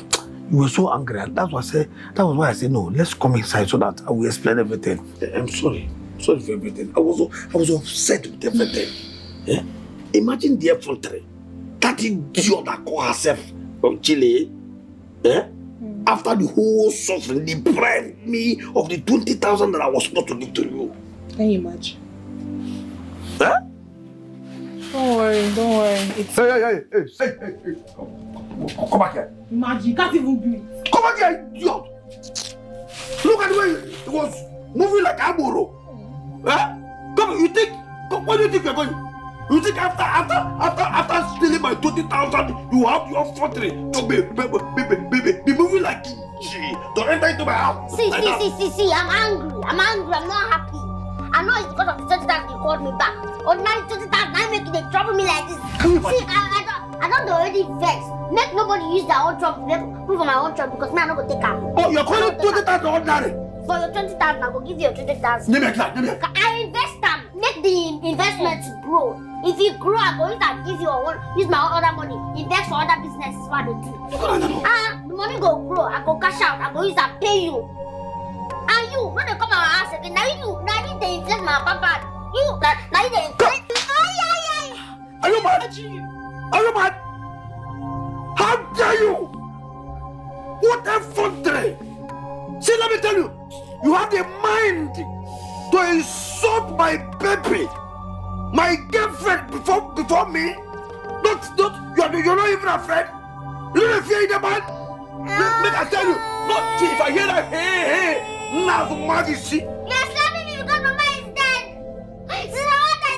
you were so angry, and that was why I said no. Let's come inside so that I will explain everything. I'm sorry for everything. I was upset with everything. Yeah? Imagine the effrontery. That idiot that called herself from Chile. Yeah? After the whole suffering, deprived me of the 20,000 that I was supposed to give to you. Can you imagine? Huh? Don't worry. It's Hey. Come back here. imagine, you can't even do it. Come back here, idiot. Look at the way it was moving like Amoro. Huh? What do you think you're going? You think after stealing my 20,000, you have your fortune to be moving like to enter into my house? See, I'm angry. I'm not happy. I know it's because of the 20,000 you called me back. Ordinary 20,000, now making they trouble me like this. See, I don't already vex. Make nobody use their own trouble. Prove for my own trouble because me I not go take am. Oh, you're calling 20,000 ordinary? For your 20,000, I will give you your 20,000. Give me a clap. I invest them. Make the investment grow. If you grow, I'm going to give you use my other money. Invest for other businesses. What they do. The money go grow. I go cash out. I go use that pay you. And you, when they come our house again, now you they invest my papa. You, now you they invest. Are you mad? Are you mad? How dare you? What effrontery! See, let me tell you, you have the mind to insult my baby, my girlfriend before me. You're not even afraid. You don't fear the man. Make I tell you, no. See, if I hear that, hey, now the man is sick. You're slapping me because mama is dead. Since I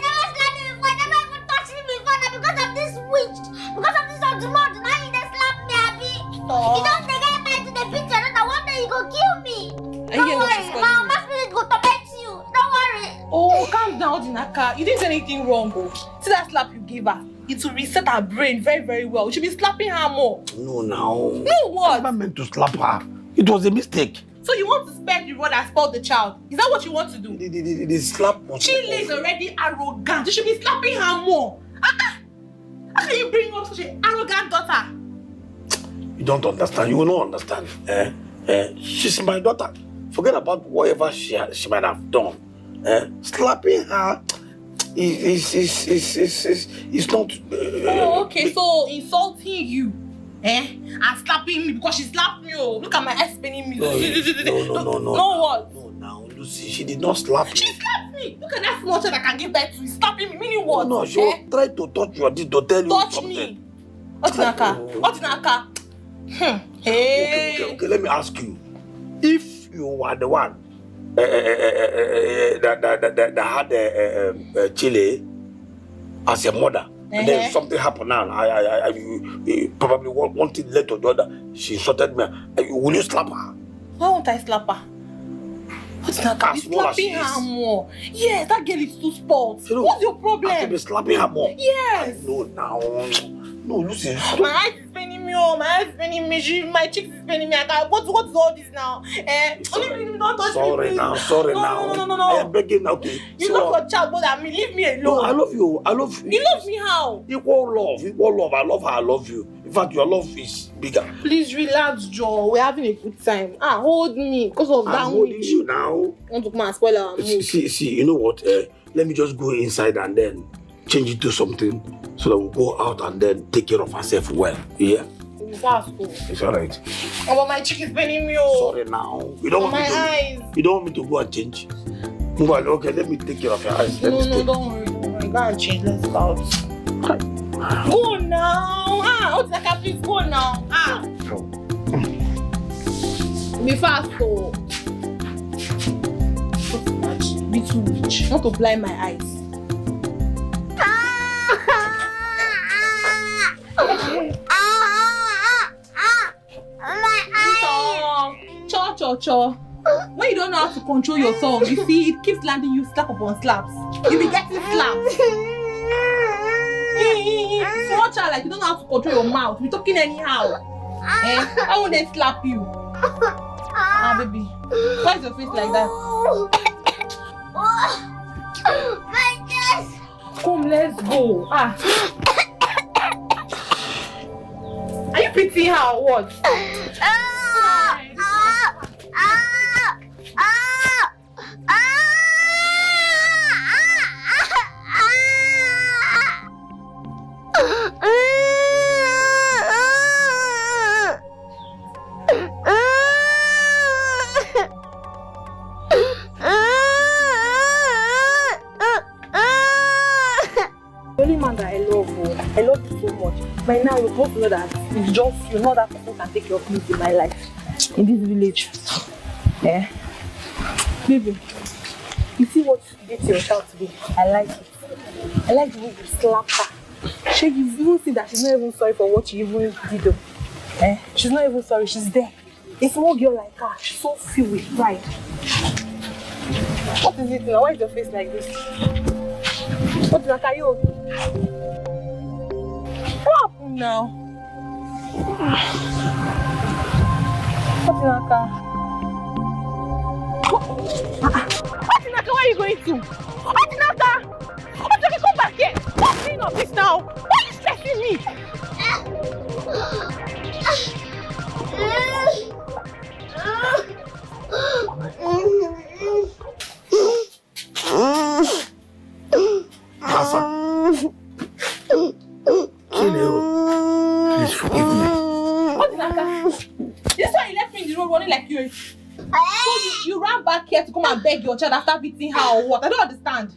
never slapped me before, never even touched me before. Now because of this witch, because of this Odumod, now you just slap me, Abby. You don't take any mind to the picture. Not one day you go kill me. Don't worry, my mama spirit go torment you. Don't worry. Oh, calm down, Dinaka. You didn't do anything wrong, oh. See that slap you gave her? It will reset her brain very, very well. You should be slapping her more. No, now. No, what? I never meant to slap her. It was a mistake. So you want to spare the rod that spoiled the child? Is that what you want to do? The slap was... She is already arrogant. You should be slapping her more. How can you bring up such an arrogant daughter? You don't understand. You will not understand. She's my daughter. Forget about whatever she might have done. Slapping her is not... oh, okay. So insulting you. And slapping me because she slapped me. Oh, look at my eyes spinning me. No. No what? No, now, Lucy, she did not slap me. She slapped me. Look at that small child I can give birth to. Slapping me, meaning what? No, she was trying to touch you. I did to tell you touch something. me. Otinaka. Hey. Okay, let me ask you. If you were the one that had Chile as a mother, and then something happened now, you probably wanted to let your daughter, she insulted me. Will you slap her? Why won't I slap her? Otinaka, you're slapping her more. Yes, that girl is too spoiled. What's your problem? I should be slapping her more. Yes. No, now. No, Lucy. My eyes is paining me, oh, my eyes is paining me, my cheeks is paining me. I can't. What's all this now? Only don't touch Sorry me, now, sorry now. No. I am begging now. You love your child more than me. Leave me alone. No, I love you. I love you. You love me how? Equal love. I love her. I love you. In fact, your love is bigger. Please relax, Joe. We're having a good time. Hold me because of that. I'm holding you now. Want to come and spoil our mood? See. You know what? Let me just go inside and then change it to something so that we'll go out and then take care of ourselves well. Yeah. It's alright. Oh, but my cheek is paining me. Oh. Sorry now. You don't want my me to. Eyes. You don't want me to go and change. Move on. Okay, let me take care of your eyes. No, don't worry. I gotta change. Let's go out. Go now. Otinaka, please go now. Be fast, oh. Be too rich. Not to blind my eyes. Cho. When you don't know how to control your tongue, you see it keeps landing you slap upon slaps. You be getting slapped. Small child, like you don't know how to control your mouth. You be talking anyhow. How would they slap you? Baby, why is your face like that? My chest. Come, let's go. Are you pitying her or what? I love you so much. By now, you both know that it's just you know that person can take your place in my life. In this village. Yeah. Baby, you see what you did to your child today? I like it. I like the way you slapped her. You even see that she's not even sorry for what you even did. She's not even sorry, she's there. A small girl like her, she's so filled with pride. What is it now? Why is your face like this? What is that? Are you okay? What happened now? What is that? Where are you going to? What is that? Come back here. What's going on this now? Why are you stressing me? Please forgive me. What is that? This is why you left me in the road running like you. So you ran back here to come and beg your child after beating her or what? I don't understand.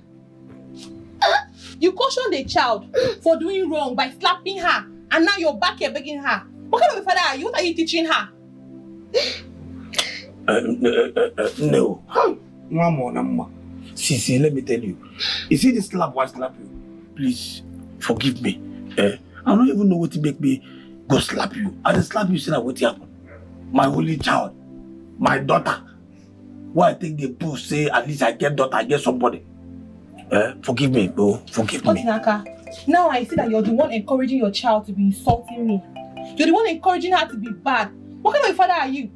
You cautioned the child for doing wrong by slapping her, and now you're back here begging her. What kind of a father are you? What are you teaching her? No. Mama. See, let me tell you. You see this slap, why slap you? Please, forgive me. I don't even know what to make me go slap you. I just slap you, say that what happened. My only child, my daughter. Why I think they both say, at least I get daughter, I get somebody. Forgive me, bro. Forgive me. Otinaka, now I see that you're the one encouraging your child to be insulting me. You're the one encouraging her to be bad. What kind of a father are you?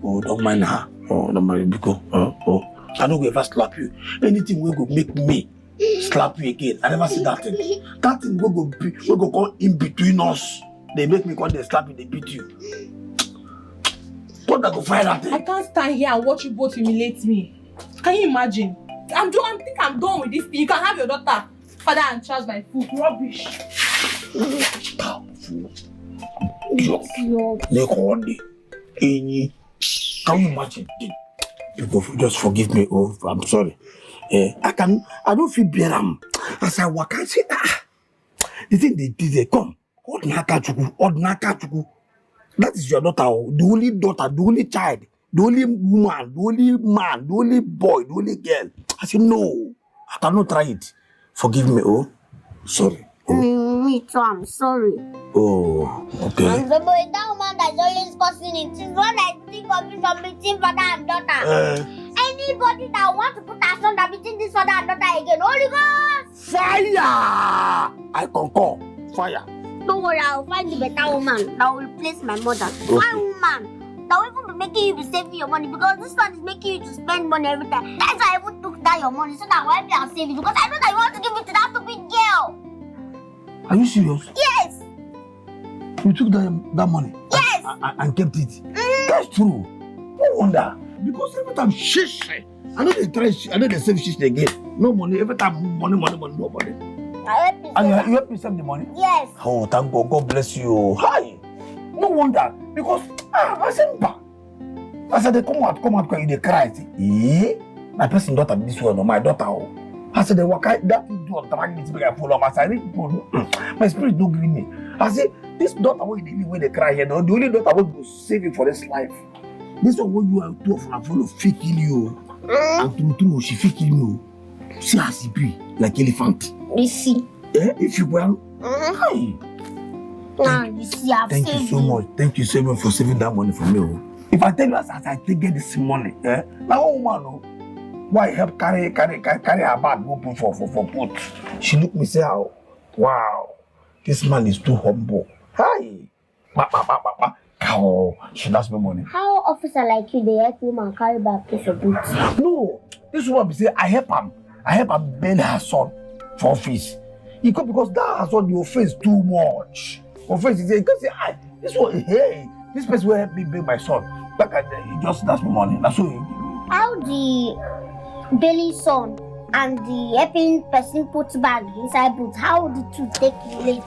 Oh, don't mind her. Oh, don't mind because I don't ever slap you. Anything will go make me slap you again. I never see that thing. That thing will go come in between us. They make me come, they slap you, they beat you. What I go find that thing? I can't stand here and watch you both humiliate me. Can you imagine? I think I'm done with this thing. You can have your daughter, father and child my food. Rubbish. Can you imagine? You just forgive me. Oh, I'm sorry. I don't feel better. As I walk, I say, the thing they did, they come. Odnaka chuku. That is your daughter, the only daughter, the only child, the only woman, the only man, the only boy, the only girl. I said, no, I cannot try it. Forgive me, oh. Sorry. Oh. Me too, I'm sorry. Oh, okay. I'm the boy, that woman that's always causing it. She's one I think of it from between father and daughter. Anybody that wants to put her son between this father and daughter again, Holy Ghost! Fire! I concur. Fire. Don't worry, I'll find the better woman that will replace my mother. One woman that will even be making you be saving your money because this one is making you to spend money every time. That's why I even took down your money so that I'll be able to save it because I know that you want to give it to that stupid girl. Are you serious? Yes. You took that money? Yes. And kept it? That's true. No wonder. Because every time shish, I know they save shish again. No money. Every time money, no money. And you help me save the money? Yes. Oh, thank God. God bless you. Hi. No wonder. Because I said, I said, they come out, they cry. My person daughter this one, or my daughter. I said, that idiot drag me to make I follow. I said, my spirit don't give me. I said, this daughter when they cry here, the only daughter will save you for this life. This one when you are too often follow fake kill you. And true, she fake kill you. See how she be like elephant. You see. If you well. Hi. You see, Thank you so much. Thank you so much for saving that money for me. If I tell you as I take get this money, now woman, why help carry her bag go put for put? She look me say, oh, wow, this man is too humble. Hi. Oh, she lost my money. How officer like you, they help woman carry back to for boots? No, this woman be say I help him bail her son for office. He come because that her son the offense too much. Offense is because say this one, hey, this person will help me bail my son. Like he just lost my money. That's so. How the bailing son and the helping person put bag inside boots? How the two take relate?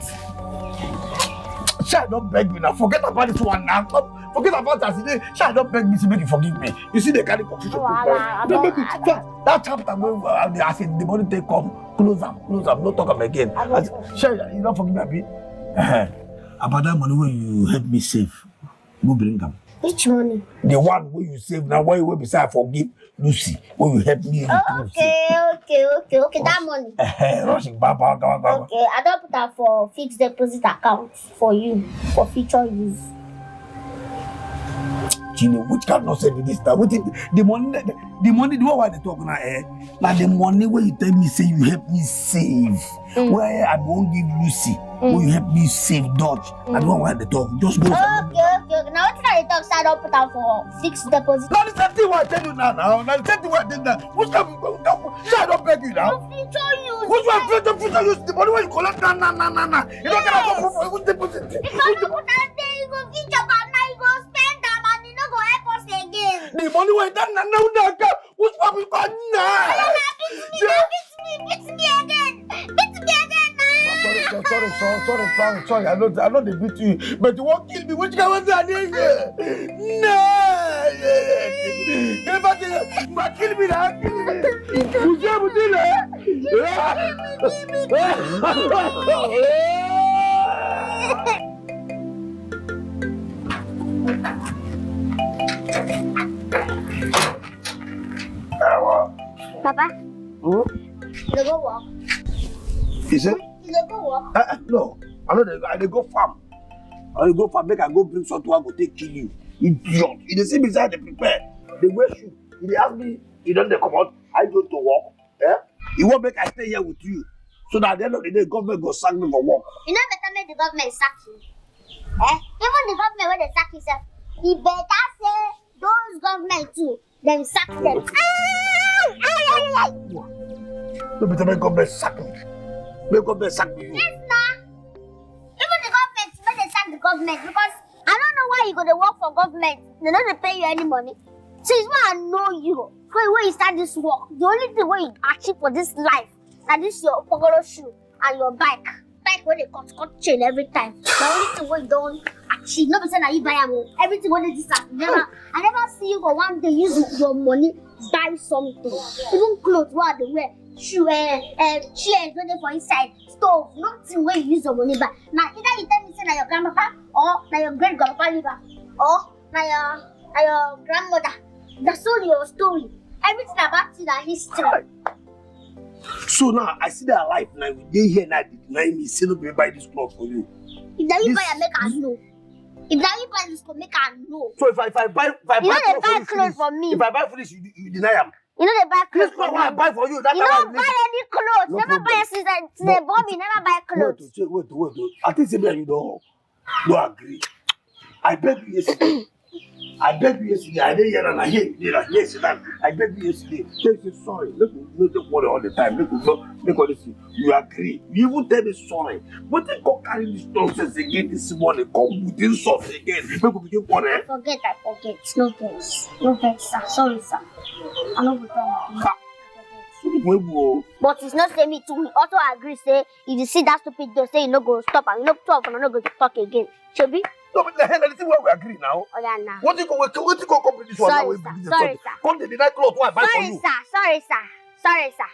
Shall don't beg me now. Forget about this one now. Forget about that today. Shall don't beg me to make you forgive me. You see the kind of confusion. That chapter where I said the money take come, close up, no talk about again. Shall you don't forgive me a bit? About that money where you help me save, go bring them. Which money? The one where you save now, where you will beside forgive Lucy, where you help me. Okay. That money. Rushing, Baba. Okay, I don't put that for fixed deposit account for you for future use. Chile, which cannot say this time? The money, the one why they talk now, now the money where you tell me say you help me save, where I won't give Lucy, where you help me save Dodge, I don't want they talk. Just go. Okay. Now what did I talk? So I don't put that for fixed deposit. Now the same thing what I tell you now. Now the same thing what I tell you now. Which can I don't beg you now? For future use. Which one future use? The money where you collect nah. You don't get a for deposit. Because you put that there, you go future, but now you go spend that money, you no go help us again. The money where that now. Which one we got now? Beat me again now. Sorry. I know they beat you, but you won't kill me. Which guy was that? No. Kill me now. Papa, you go walk. You say? You go walk. No, I know they go farm. Make I go bring something I go take kill you. Idiot. You dey see beside they prepare. They wear shoe. They ask me, you don't come out. I go to work. You won't make I stay here with you. So that at the end of the day, government go sack me for work. You know better make the government sack you. Even the government when they sack yourself, he better say those government too, them sack them. No better make government sack me. Make government sack me. Yes, nah. Even the government, when they sack the government, because I don't know why you go to work for government. They don't pay you any money. Since when I know you, when you start this work, the only thing when you achieve for this life, that this your pogoro shoe and your bike where they cut chain every time. The only thing when you don't achieve, not saying that you buy everything when they just I never see you for one day use your money buy something. Even clothes what they wear, shoe, chairs when they for inside, stove, nothing where you use your money buy. Now either you tell me say na your grandpapa or na your great grandpapa liver or na your grandmother. That's all your story. Everything about it is history. So now I see that life now. They here now deny me. Say no, buy this cloth for you. If that you buy, make us know. If that you buy this cloth, make us know. So if I buy clothes for me. If I buy for this, you deny them. You know they buy clothes. This clothes I buy for you. That You don't buy any clothes. No Never problem. buy since they born me. Never buy clothes. Wait. I think maybe you don't agree. I beg you yesterday. I didn't hear and I hear you. Yes, I beg you yesterday. Tell you sorry. Make the worry all the time. Make all this. You agree. You even tell me sorry. But then go carry this nonsense again this morning. Come with this sauce again. Make we begin quarrel. I forget. No thanks, sir. Sorry, sir. I know we don't. But it's not say me too. We also agree. Say if you see that stupid girl, say you no go stop and you no talk and you no go talk again. Should be? No, but the hell, let's see where we agree now. Oh yeah, now. What you go complete this one now? Sorry, sir. Come the night clothes what I buy for you. Sorry, sir.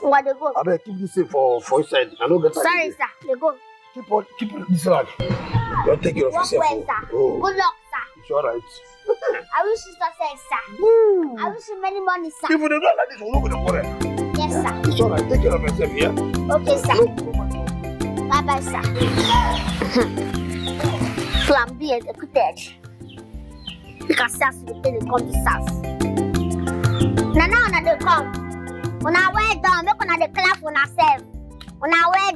Where they go? I better keep this safe for inside. I don't get tired. Sorry, sir. They go. Keep this rag. Don't take care of Walk yourself. well, sir. Oh. Good luck, sir. It's alright. I wish you success, sir. I wish you many money, sir. If you don't like this, we'll go to quarrel. Yes, sir. It's alright. Take care of yourself, yeah? Okay, sir. Bye-bye, sir. Plan B executed. Because that's the thing they come to serve. Now they come. When I well done, make una dey clap for yourself. When I well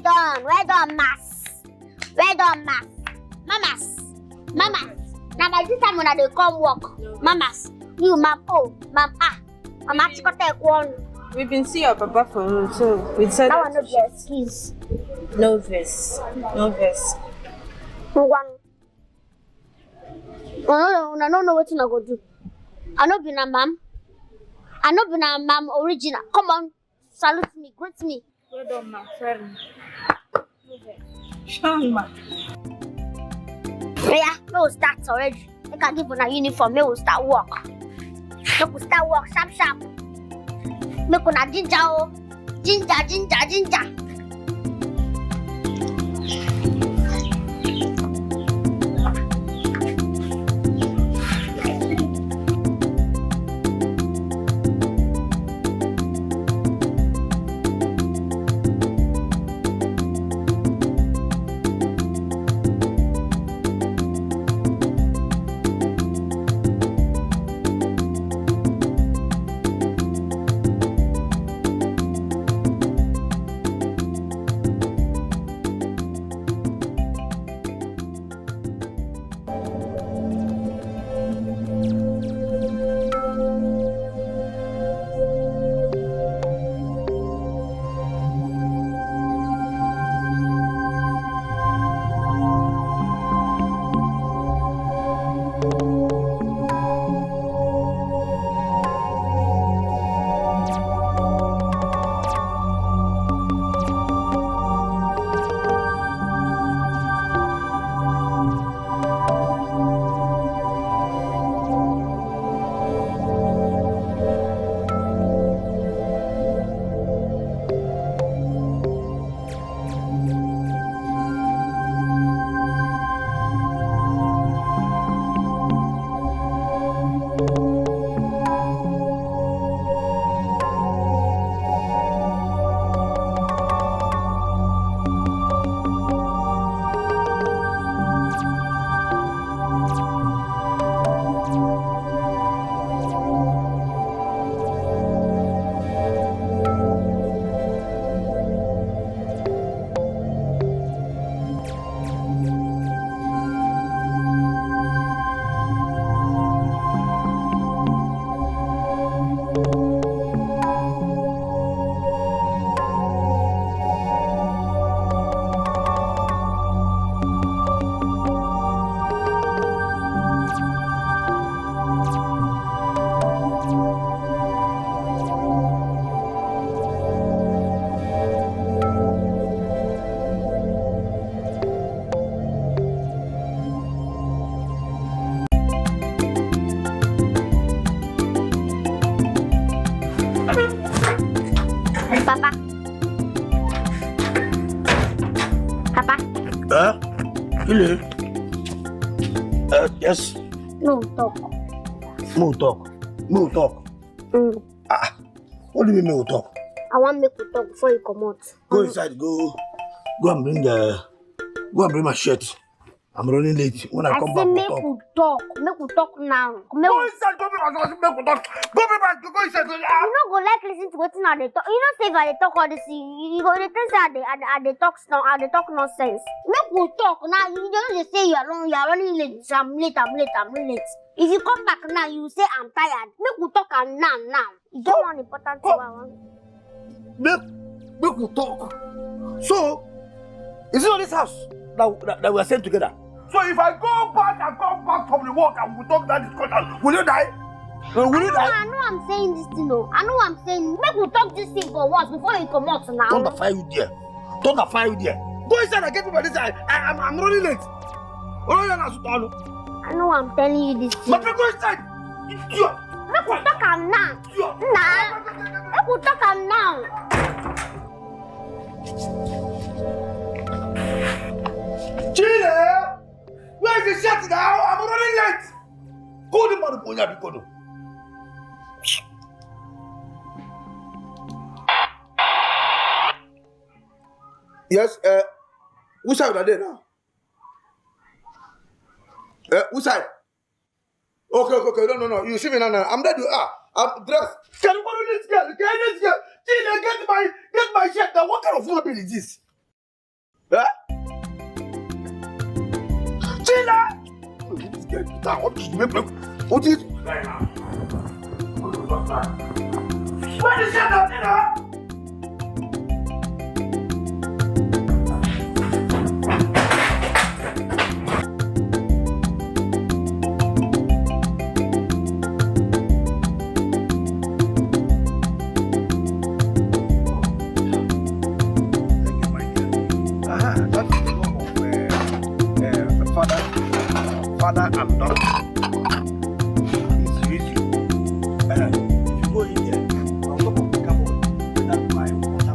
done, mass. Well done, mass. Mamas. Now by this time when they come work, mamas, you, ma'am, ma'am, mama, take one. We've been seeing your papa for so we said That one no be excuse. no verse. One. I don't know what I go do. I know be na ma'am. I know be na ma'am original. Come on, salute me, greet me. Well done, ma. Sorry. Sean, ma. Yeah, we will start already. I can give una uniform. We will start work. Sharp. Make una ginger. Papa. Really? Yes. No, talk. No talk. What do you mean no talk? I want make you talk before you come out. Go inside. Go and bring my shirt I'm running late. When I come back, make we talk. Make we talk now. Make Go we... inside, go back. Go inside. You no go like listen to wetin I dey talk. You know say if I dey talk all this, you go dey think say I dey talk nonsense. Make we talk now. You don't just say you are running late. So I'm late. If you come back now, you say I'm tired. Make we talk and now. You don't want important thing I want. Make we talk. So, is it on this house that we are staying together? So if I go back and come back from the work and we talk that discussion, will you die? I know I'm saying this thing, no. I know I'm saying, make we talk this thing for once before you come out now. Don't fire you there. Go inside and get me by this side. I'm running late. I know I'm telling you this thing. But go inside. Idiot. Make we talk am now. Make we talk am now. Chile! Where is the shirt now? I'm running late. Go to Maruponya Bikono. Yes, which side are they now? Which side? Okay. No. You see me now. I'm ready. I'm dressed. Can you borrow this girl? Chile, get my shirt. Now, what kind of woman is this? Huh? Chile! This girl, what is? What is that? Father and daughter. It's easy. If you go in here, on top of the cupboard, that's my water.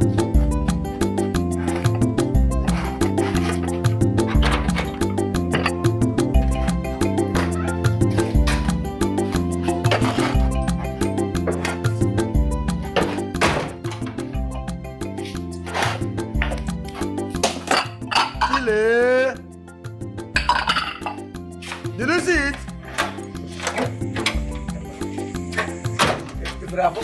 Chile. Did you see it? Bravo.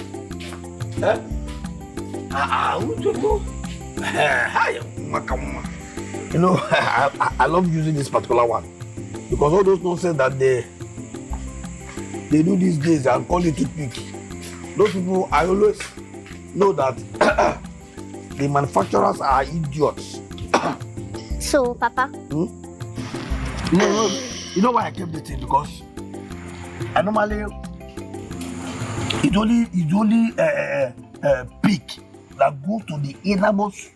You know, I love using this particular one because all those nonsense that they do these days and call it toothpick. Those people, I always know that the manufacturers are idiots. So, Papa? No. You know why I kept this thing? Because I normally it only pick that go to the innermost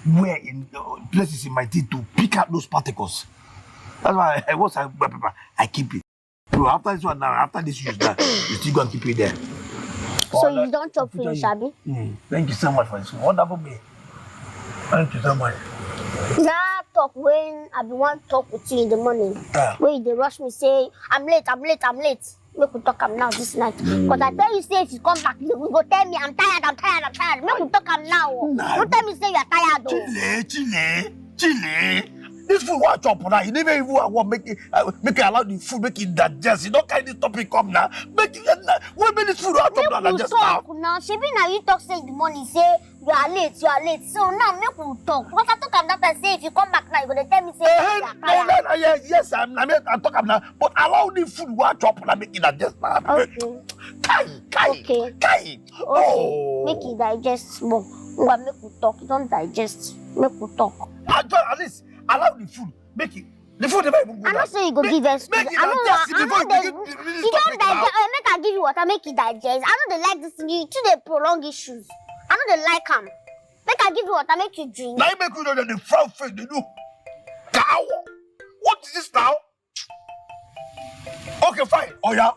where in places in my teeth to pick up those particles. That's why I keep it. So after this one now, after this use that, you still gonna keep it there. So you don't chop for you, Shabi? Thank you so much for this wonderful day. Thank you so much. That talk when I be want to talk with you in the morning. When they rush me say I'm late. Make we talk am now this night. Because I tell you say if you come back, you go tell me I'm tired. Make we talk am now. Don't tell me say you are tired though. Chile. This food what chop now. You never even want make it allow the food make it digest. You don't carry this topic come now. Make this food what chop now digest now. Now, Shebi now you talk say in the morning say you are late. So now make we talk. Because I talk am that I say if you come back now you gonna tell me say you are tired. Yes, I'm talk am now. But allow the food what chop now make it digest now. Okay. Oh. Make it digest small. Make we talk. You don't digest. Make we talk. At least allow the food. Make it. The food never even go down. I don't say you go give us. Make it digest before you don't digest. Make I give you water. Make it digest. I know they like this thing. You too they prolong issues. I know they like them. Make I give you water. Make you drink. Now you make you know that the front face they do. Cow. What is this now? Okay, fine. Oh yeah.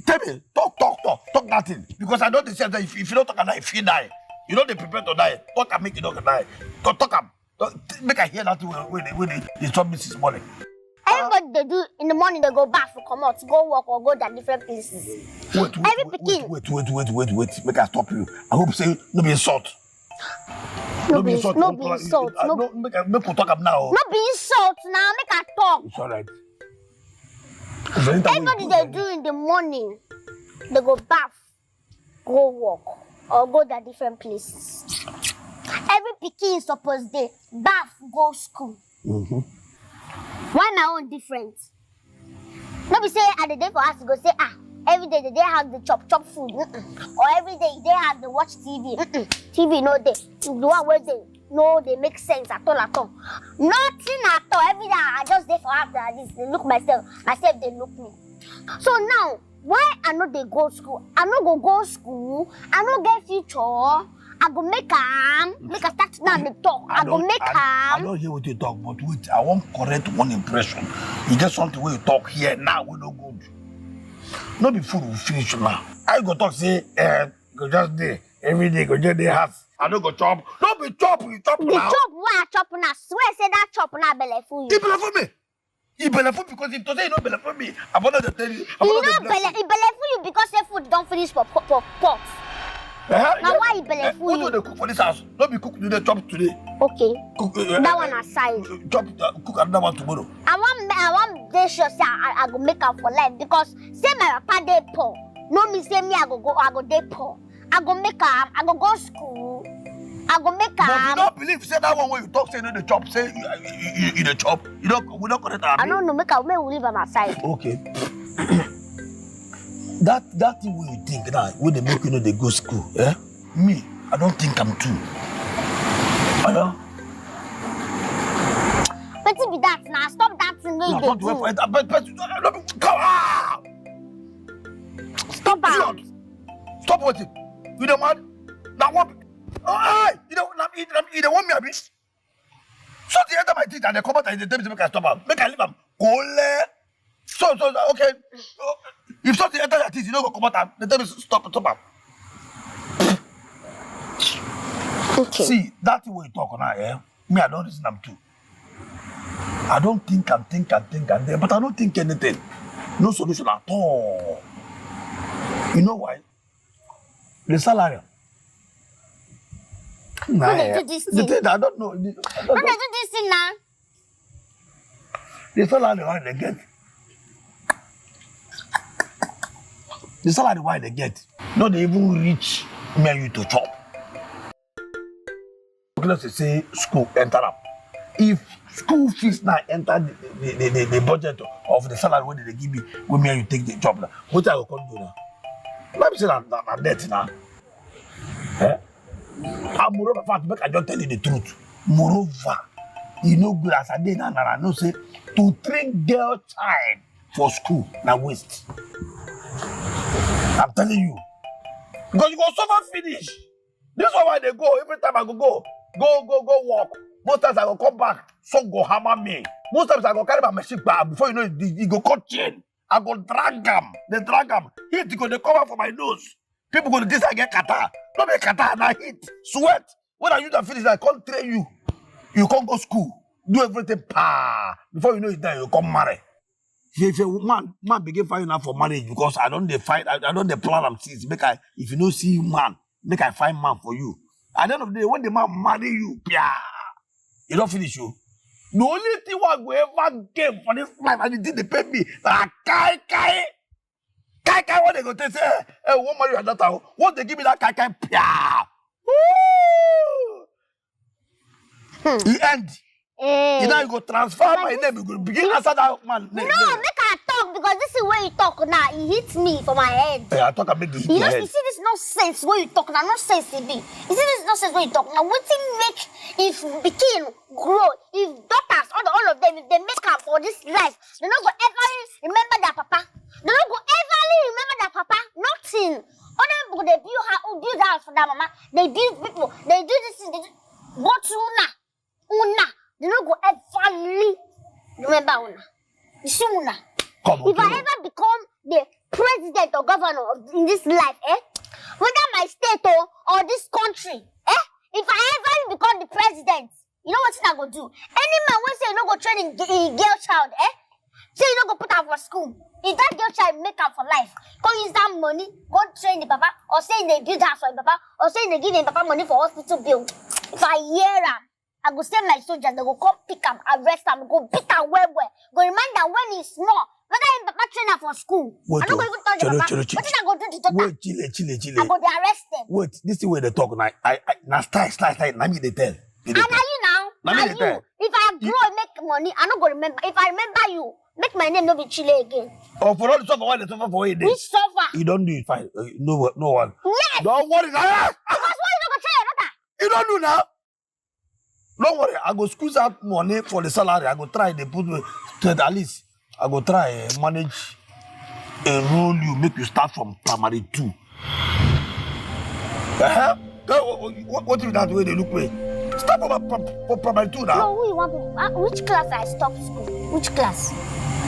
Tell me. Talk nothing. Because I know they said that if you don't talk about if you die, you know they prepare to die. What can make you not die? Talk am. Make I hear that when they told me this morning. Everybody they do in the morning they go back to come out, go work or go to different places. Wait. Make I stop you. I hope say no be insult. No be insult. No be insult. No, make we talk up now. no be insult now. Make I talk. It's alright. Everybody they do in the morning, they go bath, go walk, or go to different places. Every pikin is supposed to bath, go school. Why my own different? No be say at the day for us to go say every day they have the chop food, or every day they have the watch TV. TV no day. The one where they make sense at all. Nothing at all. Every day I just there for after this. They look myself they look me. So now why I know they go school? I no go school. I no get future. I go make a start now the talk. I don't hear what you talk, but wait, I want correct one impression. You get something where you talk here now, we no good. No be food will finish now. I go talk say, go just there every day, go just there house. I don't go chop. Don't be chop, you chop now. The chop why I chop now? Swear say that chop now belly full you. He belly for me. He belly for because if to say he no belly for me, I'm gonna tell you. He belly for you because the food don't finish for pot. Now why he belly for you? What do they cook for this house? Don't be cook today, chop today. Okay. Cook, that one aside. Chop, cook another one tomorrow. I want make sure say I go make up for life because say my papa dey poor. No me say me I go dey poor. I go make up. I go school. I go make up. But you don't believe say that one when you talk say you know the chop say you the chop. You don't we don't correct that. I don't know make up. May we leave on my side. Okay. that thing when you think now when they make you know they go school, me I don't think I'm too. I know. But it be that now. Stop that thing when you do. Come on. Stop that. Stop what it. You don't want. Now what? Oh, hey! You don't want me a bit. So they enter my teeth and they come out and they tell me to make I stop am. Make I leave am. Ole. So okay. If something enter your teeth, you don't go come out and they tell me to stop am. Okay. See, that thing when you talk now, me I don't listen am too. I don't think and then, but I don't think anything. No solution at all. You know why? The salary. Nah, they do this thing. I don't know. When they do this thing now? The salary why they get. The salary why they get. Not they even reach me and you to chop. Let's say school enter up. If school fees now enter the budget of the salary when they give me, when me and you take the job now, what I will come do now? Let me say that debt now. And moreover, fact, make I just tell you the truth. Moreover, you know good as I did now, I know say to train girl child for school now waste. I'm telling you. Because you go suffer finish. This is why they go. Every time I go walk. Most times I go come back, some go hammer me. Most times I go carry my machine back before you know it go cut chain. I go drag them. They drag them. Heat go they cover for my nose. People go to this I get kata. Not be kata and I heat. Sweat. When I use that finish, I can't train you. You can't go school. Do everything before you know it then you come marry. If a man begin fighting out for marriage because I don't fight, I don't plan am since. If you don't see man, make I find man for you. At the end of the day, when the man marry you, you don't finish you. The only thing I go ever get for this life and the thing they pay me, kai, what they go to say, hey, what marry your daughter? What they give me that kai, woo! He end. You know you go transfer my name, you go begin answer that man name. No, make I talk because this is where you talk now. It hits me for my head. Yeah, I talk about this. You know, you see this nonsense where you talk now, nonsense it be. You see this nonsense where you talk now. What thing make if begin grow, if daughters, all of them, if they make up for this life, they don't go ever remember their papa. They don't go ever remember their papa. Nothing. Other people they build house for their mama. They build people. They do this thing. They do. Go to una. They don't go ever remember una. You see una. If I ever become the president or governor in this life, whether my state or this country, if I ever become the president, you know what I go do? Any man will say you don't go train in girl child, say you don't go put her for school. If that girl child make up for life, go use that money, go train the papa, or say they build house for the papa, or say they give the papa money for hospital bill. If I hear am, I go send my soldiers, they go come pick am, arrest am, go beat am well. Go remind am when he's small. Whether him papa train am for school. Wait, I no go even touch the papa. What did I go do to daughter? Wait, chile. I go dey arrest them. Wait, this is where they talk now. Now style. Now me they tell. And are you now? Now me Are they you? tell. If I grow and make money, I no go remember. If I remember you, make my name no be Chile again. Oh, for all the suffer, why they suffer for 8 days? Which suffer? You don't do it fine. No one. Yes. Don't worry. Because why you no go train your daughter? You don't do now. Don't worry. I go squeeze out money for the salary. I go try. They put me to at least. I go try manage enroll you, make you start from primary 2. What if that way they look way? Start from primary 2 now. No, who you want to? Which class I stop school? Which class?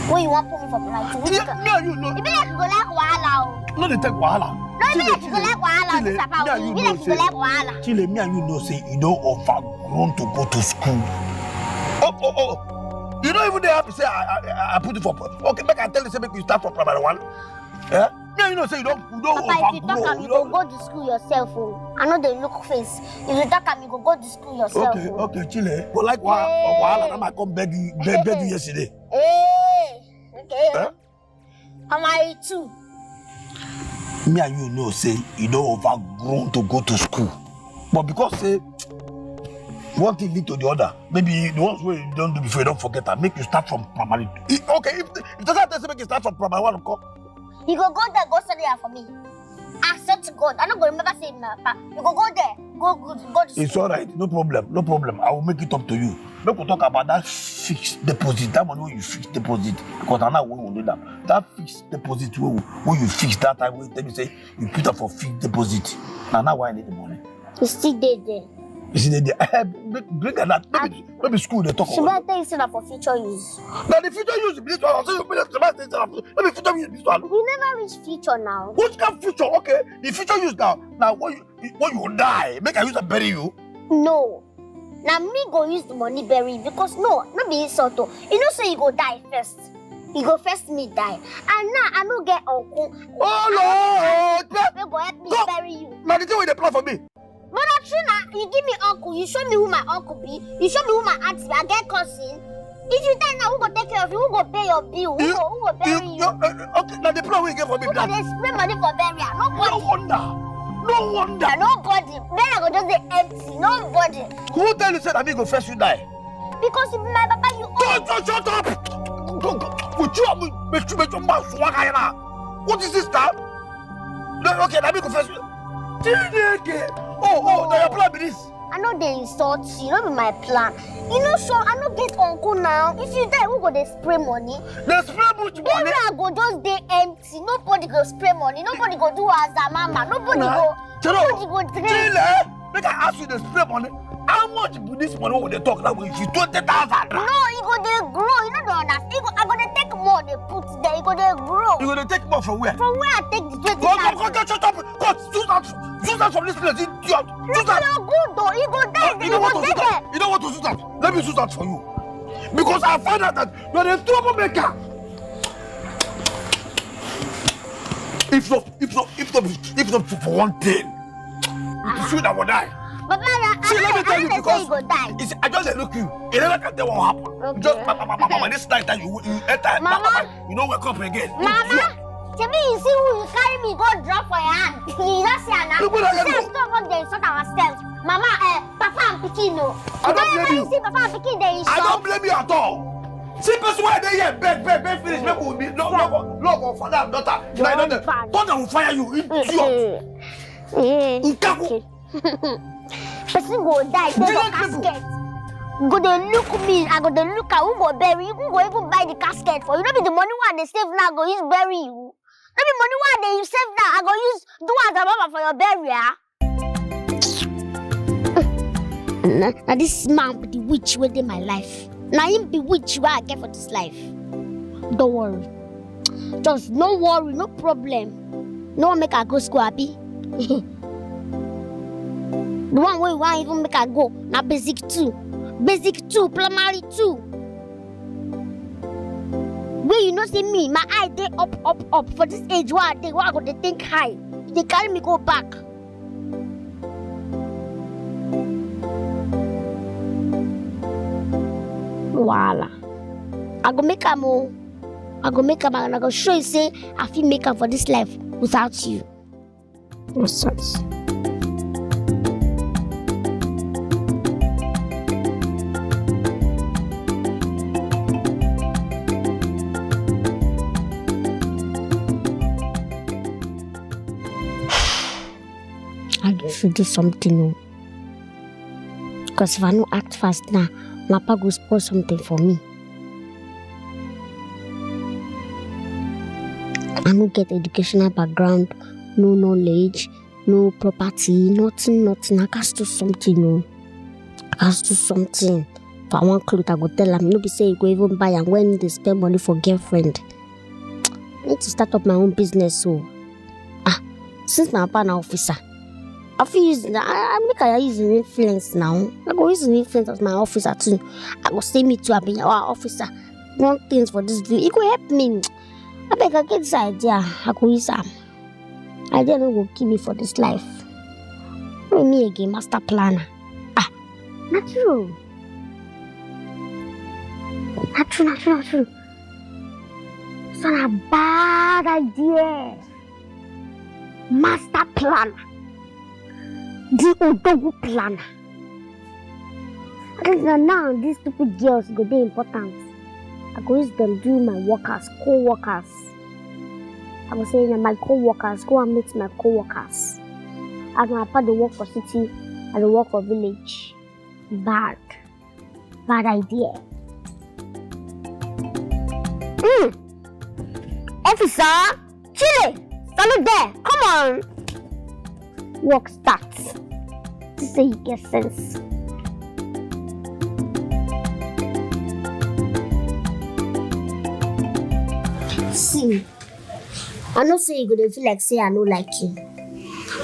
Who you want to put me for primary 2? Which class? Yeah, you know. It be like you go like wahala. No, they take wahala. No, it be like you go like wahala. This about you. It be like you go like wahala. Chile, me and you know say you don't overgrown to go to school. Oh. You don't even have to say I put it for. Okay, make I tell you say make you start from primary 1. Yeah? Me, you know say you don't Papa, if you talk am, you go to school yourself. Oh. I know they look face. If you talk am, you go to school yourself. Okay, Chile. But like wahala, I might come beg you yesterday. Hey, okay. Huh? Primary 2. Me and you know say you don't overgrown to go to school. But because say one thing lead to the other. Maybe the ones where you don't do before you don't forget that. Make you start from primary 2. Okay, if doesn't say make you start from primary 1, come. You go there, go study there for me. I said to God, I'm not going to remember saying that. You go there, go to school. It's all right, no problem. I will make it up to you. Make we talk about that fixed deposit. That money when you fix deposit. Because I know when we do that. That fixed deposit when you fix that time, when you say you put up for fixed deposit. Now why I need the money? You still there. You see, bring that. Maybe school they talk about. Should I tell you that for future use? Now the future use this one. Maybe future use this one. We never reach future now. What kind of future? Okay, the future use now. Now when you die, make I use and bury you. No. Now me go use the money bury because no be insult. You know say you go die first. You go first me die. And now I no get uncle. Oh Lord! We go help me bury you. Now the thing with the plan for me. But actually, you give me uncle, you show me who my uncle be, you show me who my auntie be, I get cousin. If you die now, who go take care of you? Who go pay your bill? Who go bury you? Okay, now the plan we get for me. Who go dey spray money for burial? Nobody. No wonder. Nobody. Then I go just dey empty. Nobody. Who tell you said that me go first you die? Because if my papa you own. Shut up! What is this now? Okay, now me go first. Oh, now your plan be this. I know they insult you, not be my plan. You know, sure, I no get uncle now. If you die, who go dey spray money? They spray much money? Burial go just dey empty. Nobody go spray money. Nobody go do as a mama. Nobody go drink. Chile, make I ask you the spray money. How much would this money when they talk that way? If you 20,000. No, you go dey grow. You know the understand. I go dey take more. They put there. You go dey grow. You go dey take more from where? From where I take the 20,000. Go, shut up. Go, use that from this place. Use that. No good though. You go die. You don't want to use that. You don't want to use that. Let me use that for you. Because I find out that you are a troublemaker. If not for one thing, you feel that will die. But let me tell you because you go die. I just look you. You never can tell what happened. Okay. Just mama, this night that you enter, Mama, you don't wake up again. Mama, tell me you see who you carry me go drop for your hand. You don't see her now. Look what I Let's stop up there and sort ourselves. Mama, Papa and Pikin, no. I don't blame you. See Papa and Pikin there. I don't blame you at all. See, person why they here beg finish. Maybe will be love of father and daughter. Daughter will fire you. Person go die, they go casket. Go dey look me, I go dey look at who go bury you. Who go even buy the casket for you? No be the money one they save now, go use bury you. No be money one they save now, I go use do as a mama for your burial. Now this man be the witch within my life. Now him be witch where I get for this life. Don't worry. Just no worry, no problem. No one make I go school happy. The one where you want even make I go, now basic 2, primary 2. Where you know see me, my eye they up for this age. Why I go they think high? They carry me go back. wahala. I go make am o. I go make am and I go show you say I fit make am for this life without you. Nonsense. I should do something. Because if I don't act fast now, my papa will spoil something for me. I don't get educational background, no knowledge, no property, nothing. I can't do something. I can't do something. If I want clothes, I go tell them. No be say you go even buy and when they spend money for girlfriend. I need to start up my own business. So, since my papa na officer, I feel using I use an influence now. I go use an influence as my officer too. I go say me too. I be our officer. Want things for this video. It go help me. I beg I get this idea. I go use them. Idea no go kill me for this life. No me again, master planner. Not true. Not true. It's not a bad idea. Master planner. The Odogu planner. At least now these stupid girls go be important. I go use them do my workers, co-workers. I go say my co-workers, go and meet my co-workers. As my papa they work for city, I they work for village. Bad idea. Officer, Chile, stand there. Come on. Work starts. To say you get sense. See, I know say you gonna feel like say I don't like you.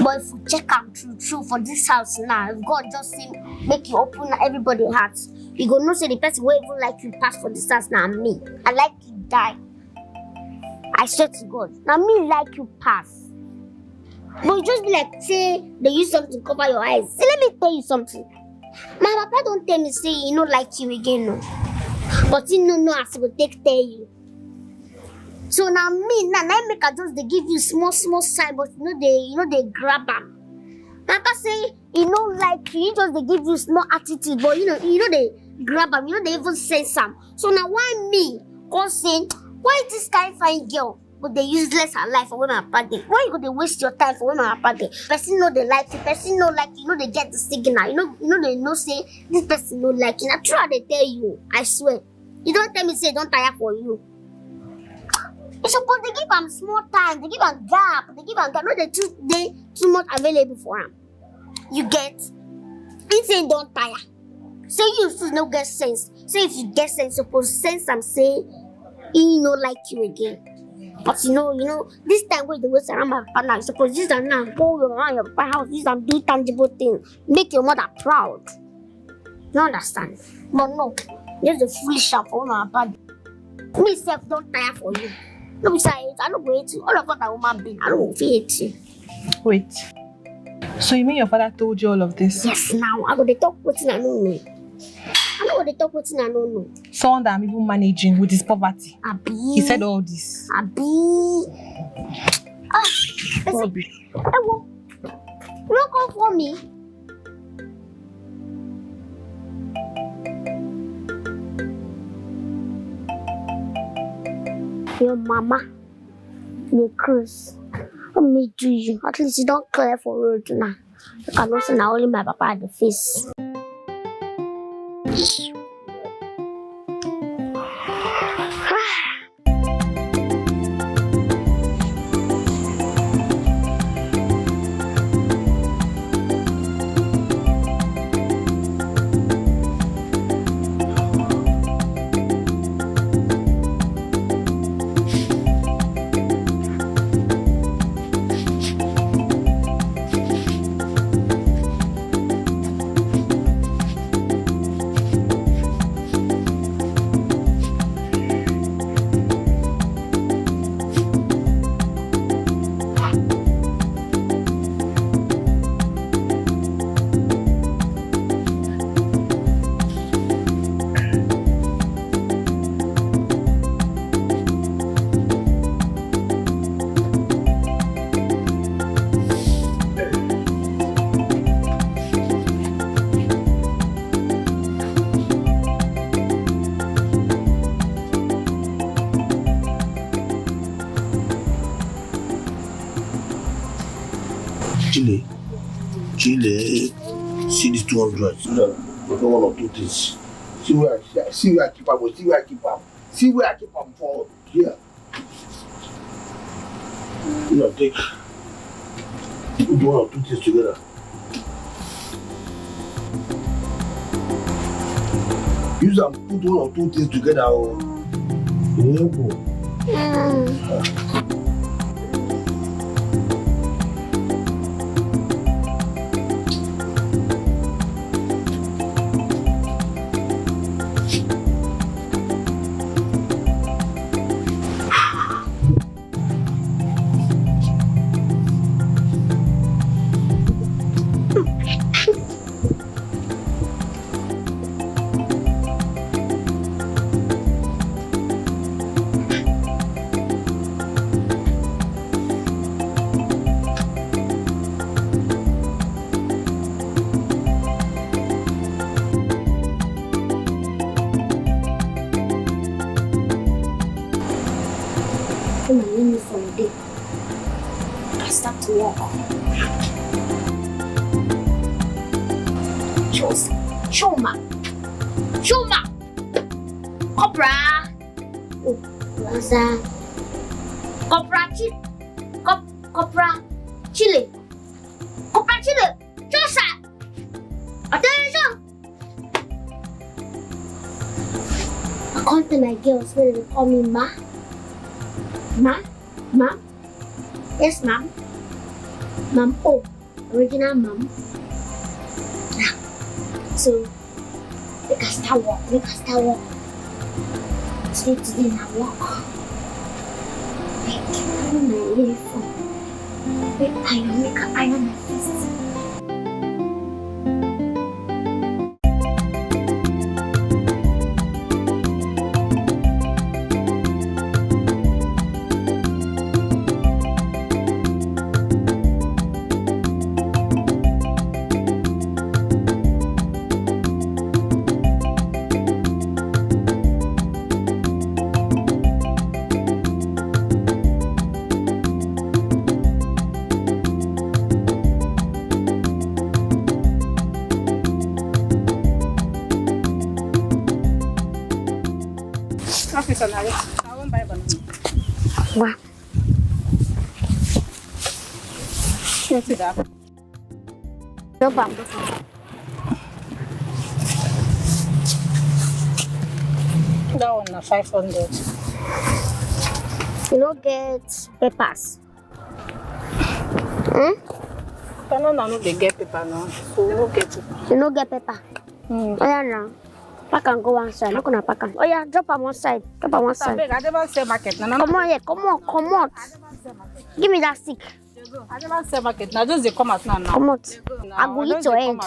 But if you check out true for this house now, if God just say make you open everybody's hearts, you gonna know say the person who even like you pass for this house now me. I like you die. I swear to God. Now me like you pass. But you just be like, say, they use something to cover your eyes. See, let me tell you something. My papa don't tell me, say, he don't like you again, no. But he don't know as he will take tell you. So now me, now make I just they give you small sign, but they grab them. Papa say, he don't like you, he just they give you small attitude, but they grab them, they even say some. So now why me, cause saying, why this guy fine girl? But they useless her life for women are party. Why you go to waste your time for women are party? Person know they like you, person know like you, they get the signal. They know say this person know like you. Now try they tell you, I swear. You don't tell me say don't tire for you. You suppose they give them small time, they give them gap, no they too much available for them. You get? He say don't tire. Say you still no get sense. Say if you get sense, suppose sense and say he no like you again. But this time when they waste around my partner, you suppose use them now, go around your house, use them, do tangible things, make your mother proud. You understand? But no, there's a foolish shop for my body. Me self don't tire for you. No, besides, I don't wait. All of us are human beings. I don't hate you. Wait. So you mean your father told you all of this? Yes, now I go to talk with you. I don't know. I know what they talk with you. I don't know. Someone that I'm even managing with his poverty. Abi. He said all this. Abi. Listen. Hey, well, you don't come for me. Your mama, the cruise. Let me do you. At least you don't clear for road now. You cannot see now only my papa at the face. Chile, see this 200. No, one or two things. See where I keep up. See where I keep up. See where I keep up for here. You know, take one or two things together. Use and put one or two things together. Shoma! Copra! Oh, what's that? Copra Chile! Copra Chile! Copra Chile! Josa! Attention! I can't tell my girls when they call me Ma. Ma? Yes, ma'am. Ma'am, oh, original ma'am. So, make us start walk. Stay today and walk. Wait, put my uniform. Wait, make an iron my face. I won't buy banana. Wow. What's it up? No problem. That one na 500. You don't get papers. No, they get paper now. So we don't get it. You don't get paper. Oh yeah, now. Pack and go one side. Look on a pack and. Oh yeah, drop on one side. I never sell market. Come on here. Come on. Give me that stick. I never sell market. Now just they come out now. Come out. I go eat your head.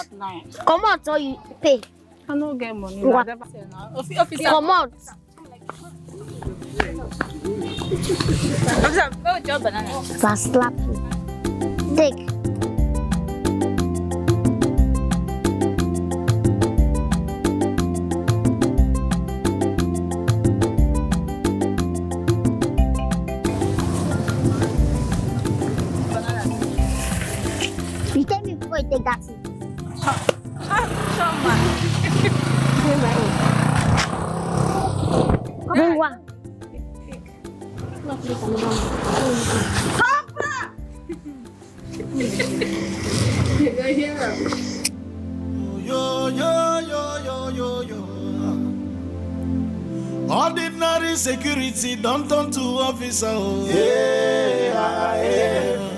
Come out so you pay. I don't get money. What? Come out. I'll slap you. Take. You tell me before you take that thing. Bring one. Yo. Ordinary security don't turn to officer.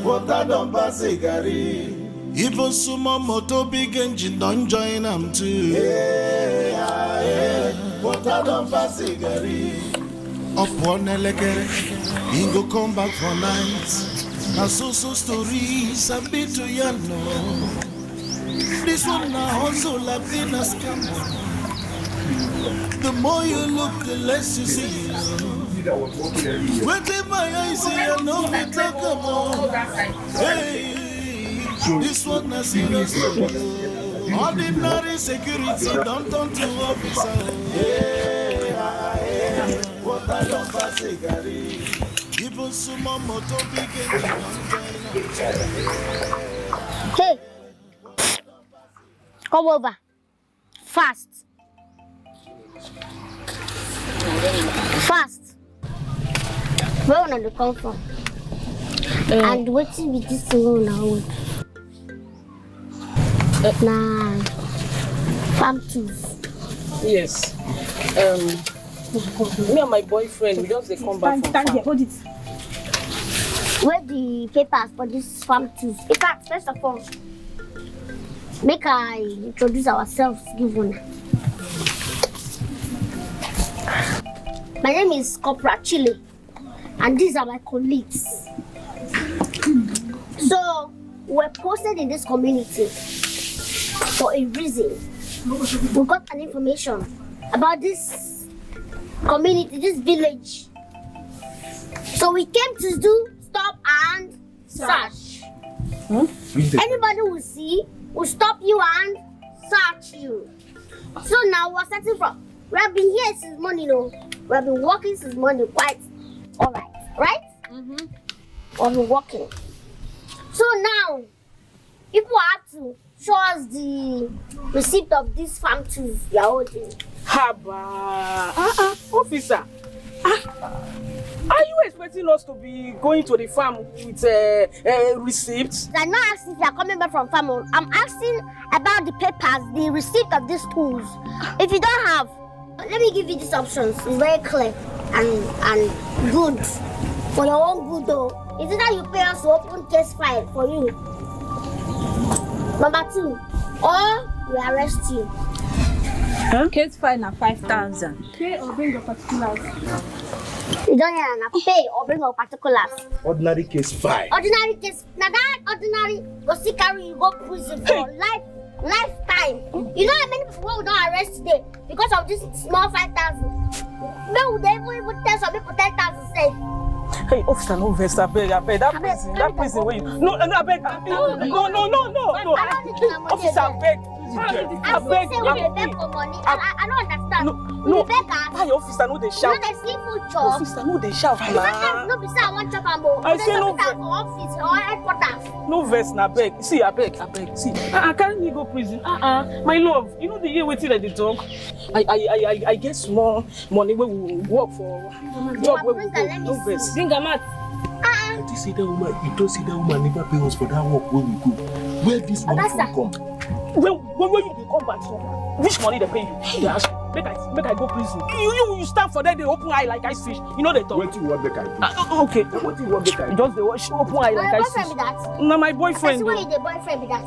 Water don't pass a gari. Even sumo moto big engine don't join them too. Water don't pass a gari. Up one elekere, he go come back for night. Na so stories a bit to you know. This one na hustle like been a scam. The more you look, the less you see. Within my eyes, I know we talk about. Hey, this one na serious. Ordinary security don't turn to officer. What I don't pass a gari. Even sumo moto big engine. Hey, Come over. Fast. Fast. Where will they come from? And what will be this thing now? Nah. Farm tools. Yes. Me and my boyfriend, we just come back from farm. Hold it. Where the papers for this farm tools? In fact, first of all, make I introduce ourselves, give one. My name is Corporal Chile, and these are my colleagues. So, we're posted in this community for a reason. We got an information about this community, this village. So we came to do stop and search. Anybody will see, will stop you and search you. So now we're starting from. We have been here since morning, We have been working since morning, quite alright, right? We've been working. So now, people have to show us the receipt of this farm tools you are holding. Haba. Officer. Are you expecting us to be going to the farm with receipts? I'm not asking if you are coming back from farm. I'm asking about the papers, the receipt of these tools. If you don't have, let me give you these options. It's very clear and good. For your own good though. Is it that you pay us to open case file for you? Number 2, or we arrest you. Case fine at 5,000. Pay or bring your particulars. You don't hear na pay or bring your particulars. Ordinary case file. Ordinary case. Now that ordinary go see carry you go prison for lifetime. You know how many people we don't arrest today because of this small 5,000? No, they even tell some people 10,000 safe. Hey, officer, no vex, I beg. That prison where you... No, I beg. No. Officer, I beg. I beg for money. I don't understand. No. Beggar. Why officer no dey shout? You know they sleep food chop. Officer no dey shout. Sometimes no be say I want chop am o. I say no vex. For office or headquarters. No vex, na beg. See, I beg. See, carry me go prison. My love, you know the year wetin I dey talk. I get small money wey we work for job wey we go. No vex. Bring am out. You don't see that woman never pay us for that work where we go. Where this money from come? When you dey come back from, which money they pay you? They ask, make I go prison. You stand for them, they open eye like ice fish. You know they talk. What you want make I do? Okay. What you want make I do? Just they watch open eye like ice fish. Your boyfriend be that? No, my boyfriend. That's why the boyfriend be that.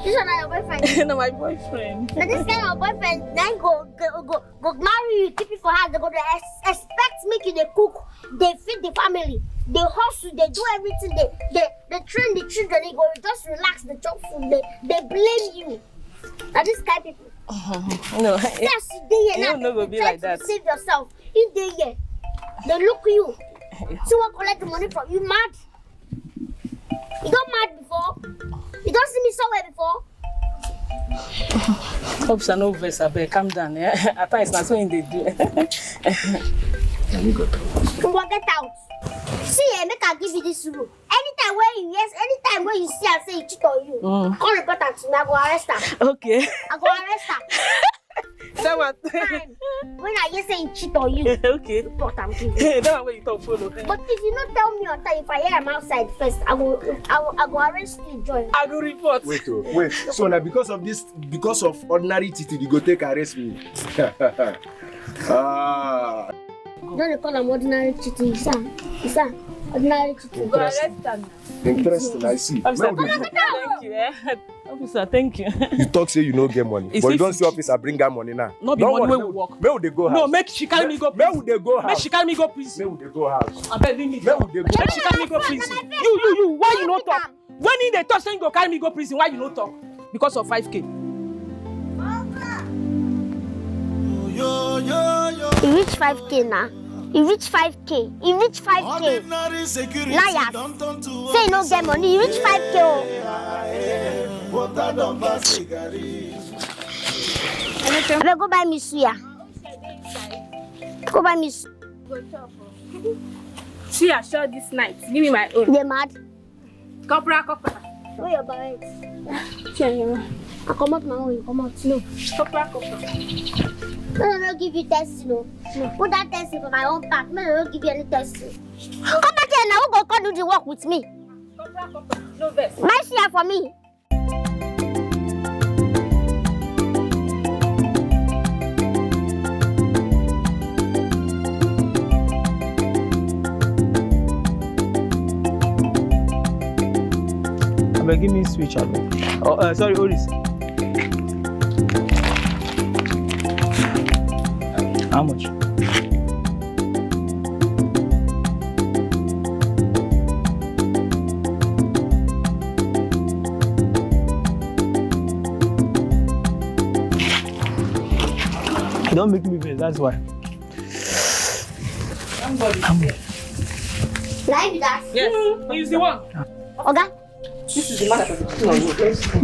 This one na your boyfriend. No, my boyfriend. Now this kind of boyfriend then go marry you, keep you for house. They go to expect make you they cook, they feed the family, they hustle, they do everything. They train the children. They go just relax, they chop food. They blame you. Now this kind of people. No. Yes, you dey here now. Go be like that. Save yourself. You dey here. They look you. See what collect the money from you. Mad? You don't mad before? You don't see me somewhere before? Officer, no vex, abeg, calm down. At times, that's what they do. Well, get out. See, make I give you this rule. Anytime when you see and say he cheat on you, come report am to me. I go arrest am. Okay. I go arrest am. That one. When I hear say he cheat on you, Okay. report am. That one where you talk follow. But if you not tell me on time, if I hear him outside first, I go arrest you, join. I go report. Wait. So now because of ordinary cheating, you go take arrest me. Don't call him ordinary cheating, sir. Ordinary cheating. Go arrest am. Interesting, I see. Officer, thank you. Officer, thank you. You talk say you no get money, It's but you don't if- see officer bring that money now. Not the Don't money worry, wey we work. Where would they go house? No, make she carry me go Where prison. would they go Make house? she carry me go prison. Where would they go house? Abeg, leave me. Where would they go Make she carry me go prison. You, why you no talk? When in dey talk say you go carry me go prison, why you no talk? Because of 5K. He reached 5K now. He reached 5K. Liars. Say he no get money. He reached 5K. I go buy me suya. Go buy me. See, I shot this night. Give me my own. They mad. Corporal. Where your barrette? Yeah. I come out my own, you come out. No. Copper. I don't give you test, no. Put that test for my own part. I don't give you any test. Come back here now. Who go do the work with me? Copper. No vest. My share for me. But give me switch, oh, sorry, Oris. How much? Don't make me vex, that's why. I'm good. Now you that. Yes, he's the one. Okay. This is the man that was cheating on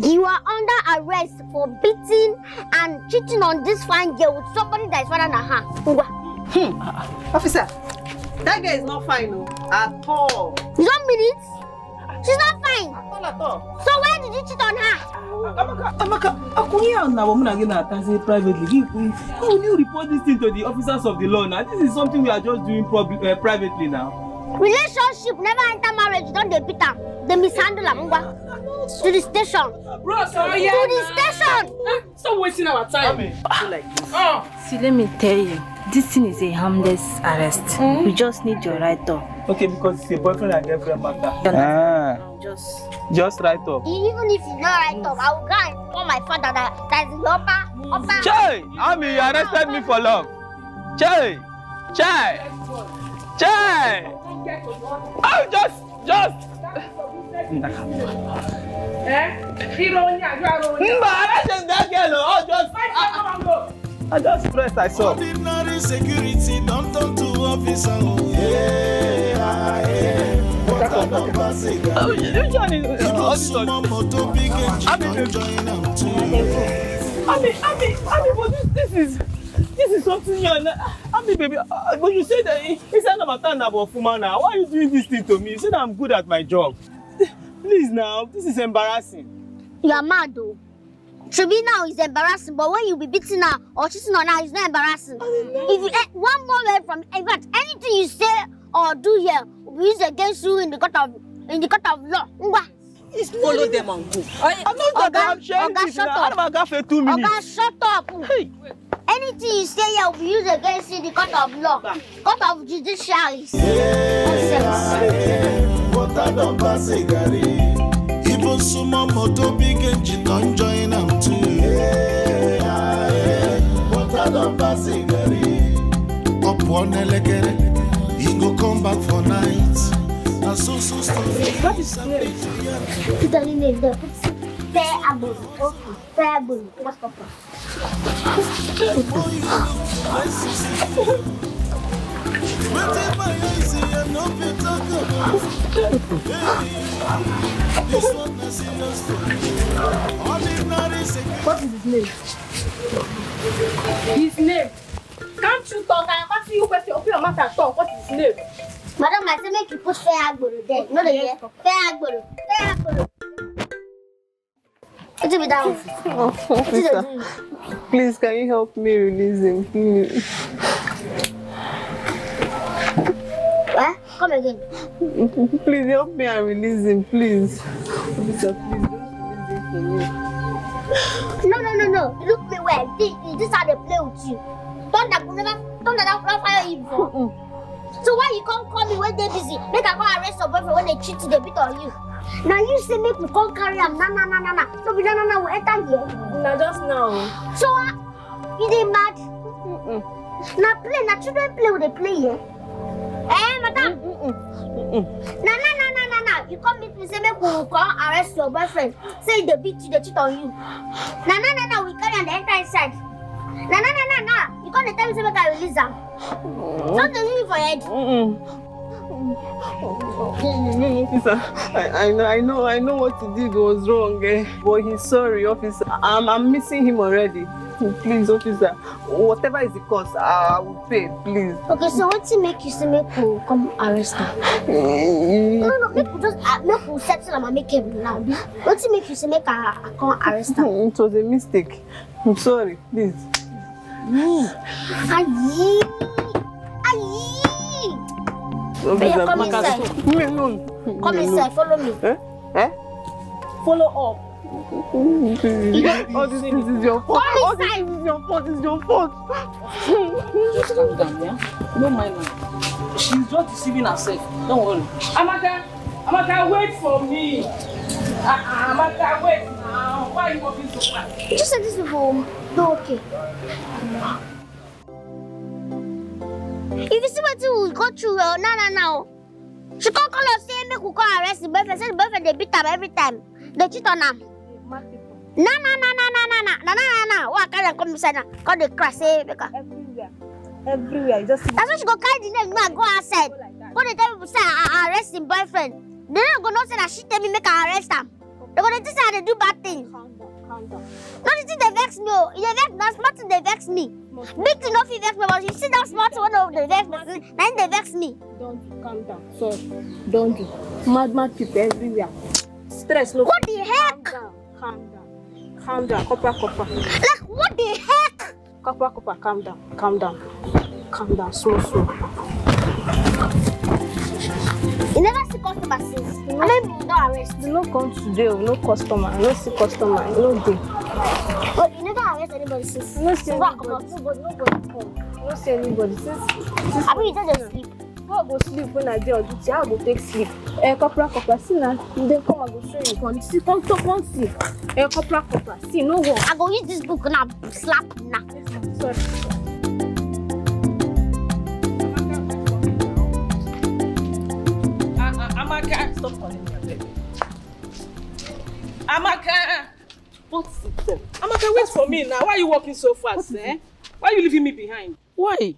you. You are under arrest for beating and cheating on this fine girl with somebody that is father than her. Officer, that girl is not fine at all. You don't mean it? She's not fine. At all. So why did you cheat on her? Amaka, Akunya and Nabomuna again at privately. Who will you report this thing to the officers of the law now? This is something we are just doing privately now. Relationship never enter marriage. Don't they beat her? They mishandle her. To the station. Bro, sorry. To the station. Stop wasting our time. See, let me tell you, this thing is a harmless arrest. We just need your write-up. Okay, because it's a boyfriend and girlfriend matter. Just write up. Even if you not right up, I will go and call my father that is upper. Chai! Ami, you arrested me for love. Chai! Oh, just. That girl, I just pressed, I saw. Ordinary security don't turn to officer. This is something you're not. Baby, but you said that it's not about Fuma now. Why are you doing this thing to me? You said I'm good at my job. Please now, this is embarrassing. You are mad though. To me now is embarrassing, but when you be beating her or cheating on her, it's not embarrassing. If you one more word from anything you say or do here will be used against you in the court of law. Follow them and go. I'm not that I'm sharing this now. I'm not going to 2 minutes. Oga, shut up. Hey. Anything you say here will be used against you in the court of law, court of judiciary. Even sumo moto big engine don't join them too. What I don't pass up one elegere, he go come back for nights. And so what is it? Put the name there. Fairable. What's up? What is his name? His name? Can't you talk? I am asking you a question. Open your mouth and talk. What is his name? Madam, I say make you put Fairable there. No, there. Fairable. What do you down? Please, can you help me release him, please? What? Come again. Please help me and release him, please. Officer, please don't release him for me. No. You look me well. This is how they play with you. Don't that fire you before. So why you can't call me when they're busy? Make I go arrest your boyfriend when they cheat to the beat on you. Now you say make me come carry him. Nah. So we don't will enter here. Now just now. So you dey mad? Now play. Now children play with the play here. Madam. Nah. You come meet me say make we come arrest your boyfriend. Say they beat you, they cheat on you. Nah. We carry and enter inside. Nah. You can't tell me say make I release him. Don't leave me for your head. Officer, I know what he did was wrong, but he's sorry, officer. I'm missing him already. Please, officer. Whatever is the cost, I will pay, please. Okay, so what's it make you say make you come arrest her? No, make you just make you settle and make him now. What's it make you say make her come arrest her? It was a mistake. I'm sorry, please. Aye. Officer, come inside. No. Come inside, follow me. Eh? Follow up. All this is your fault. All this is your fault. It's your fault. Just calm down, yeah? Don't mind her. She's just deceiving herself. Don't worry. Amaka, wait for me. Amaka, wait now. Why are you walking so fast? Just said this before. No, okay. If you see what you go through, no. She can't call us saying make we call arrest the boyfriend. Say the boyfriend they beat her every time. They cheat on her. No. What can I come inside now? Call the crash, say Everywhere. Just that's why she go carry the neck, go outside. Go the tell people say I arrest the boyfriend. They don't go know say that she tell me make I arrest them. They go they say they do bad things. calm down. Not the thing they vex me. They vex that small thing they vex me. Big thing not vex me, but you see that small thing one of the vex me, then they vex me. Don't calm down. Sorry. Don't do. Mad people everywhere. Stress no. What the heck? Calm down. Copper. Like what the heck? Copper, calm down. Slow. You never see customer since. How many people don't arrest? You no come today, no customer. No see customer, no day. But you never arrest anybody since. No see Nobody come. No see anybody since. I mean, you just sleep. I go sleep when I dey on duty. I go take sleep. Copper, see now. Then come I go show you. Come see. Copper. See, no work. I go use this book now, slap now. Sorry. Amaka, stop calling me. Amaka! What's it? Amaka, wait for me now. Why are you walking so fast, eh? Why are you leaving me behind? Why?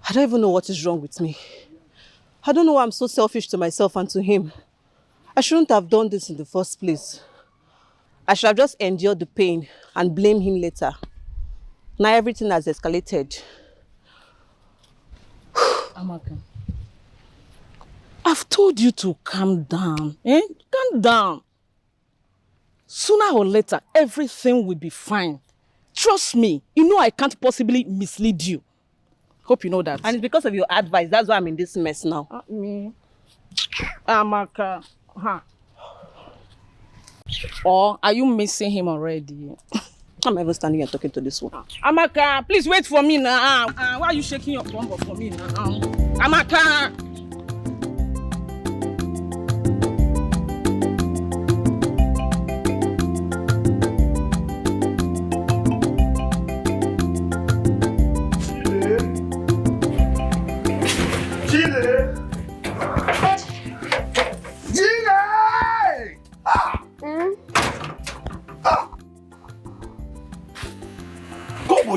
I don't even know what is wrong with me. I don't know why I'm so selfish to myself and to him. I shouldn't have done this in the first place. I should have just endured the pain and blame him later. Now everything has escalated. Amaka, I've told you to calm down. Calm down. Sooner or later, everything will be fine. Trust me. You know I can't possibly mislead you. Hope you know that. And it's because of your advice. That's why I'm in this mess now. Me. Amaka. Or are you missing him already? I'm even standing here talking to this one. Amaka, please wait for me now. Why are you shaking your bum for me now? Amaka!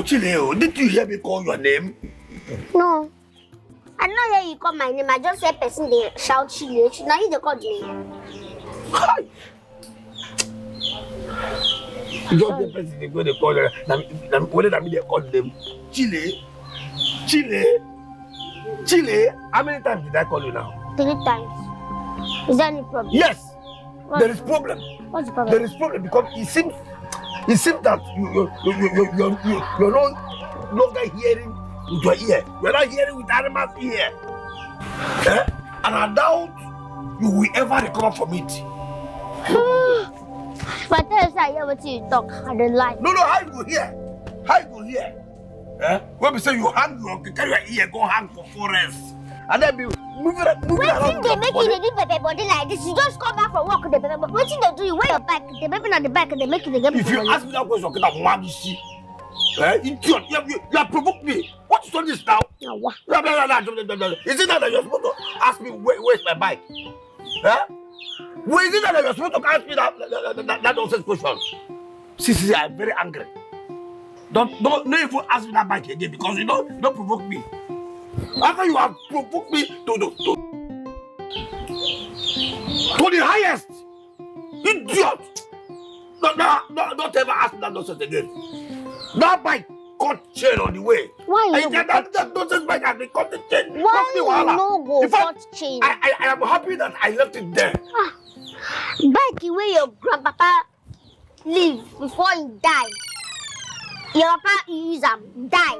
Chile, did you hear me call your name? No. I don't hear you call my name. I just hear person they shout Chile. Now you they call the name. Hi. You just the person they go they call them. What did I mean they call them? Chile. How many times did I call you now? 3 times. Is there any problem? Yes. There is problem. What's the problem? There is problem because it seems that you're no longer hearing with your ear. You're not hearing with animals' ear. And I doubt you will ever recover from it. But tell us I hear what you talk. I don't like. No, how you go here? When we say you hang, you carry your ear, go hang for forest. And then be moving around. When they make you do baby body like this, you just come back from work with the baby. What they do, you wear your bike, they make it on the back and they make it again. If you ask me that question, I'm mad, you see. Idiot, you have provoked me. What is all this now? Is it that you're supposed to ask me where's my bike? Is it that you're supposed to ask me that nonsense question? See, I'm very angry. Don't even ask me that bike again because you don't provoke me. After you have provoked me to the highest. Idiot. Don't ever ask me that nonsense again. That bike caught chain on the way. Why you that nonsense bike has been caught the chain. Why you no go In fact, cut chain? I am happy that I left it there. Bike the way your grandpapa live before he die. Your papa use am die.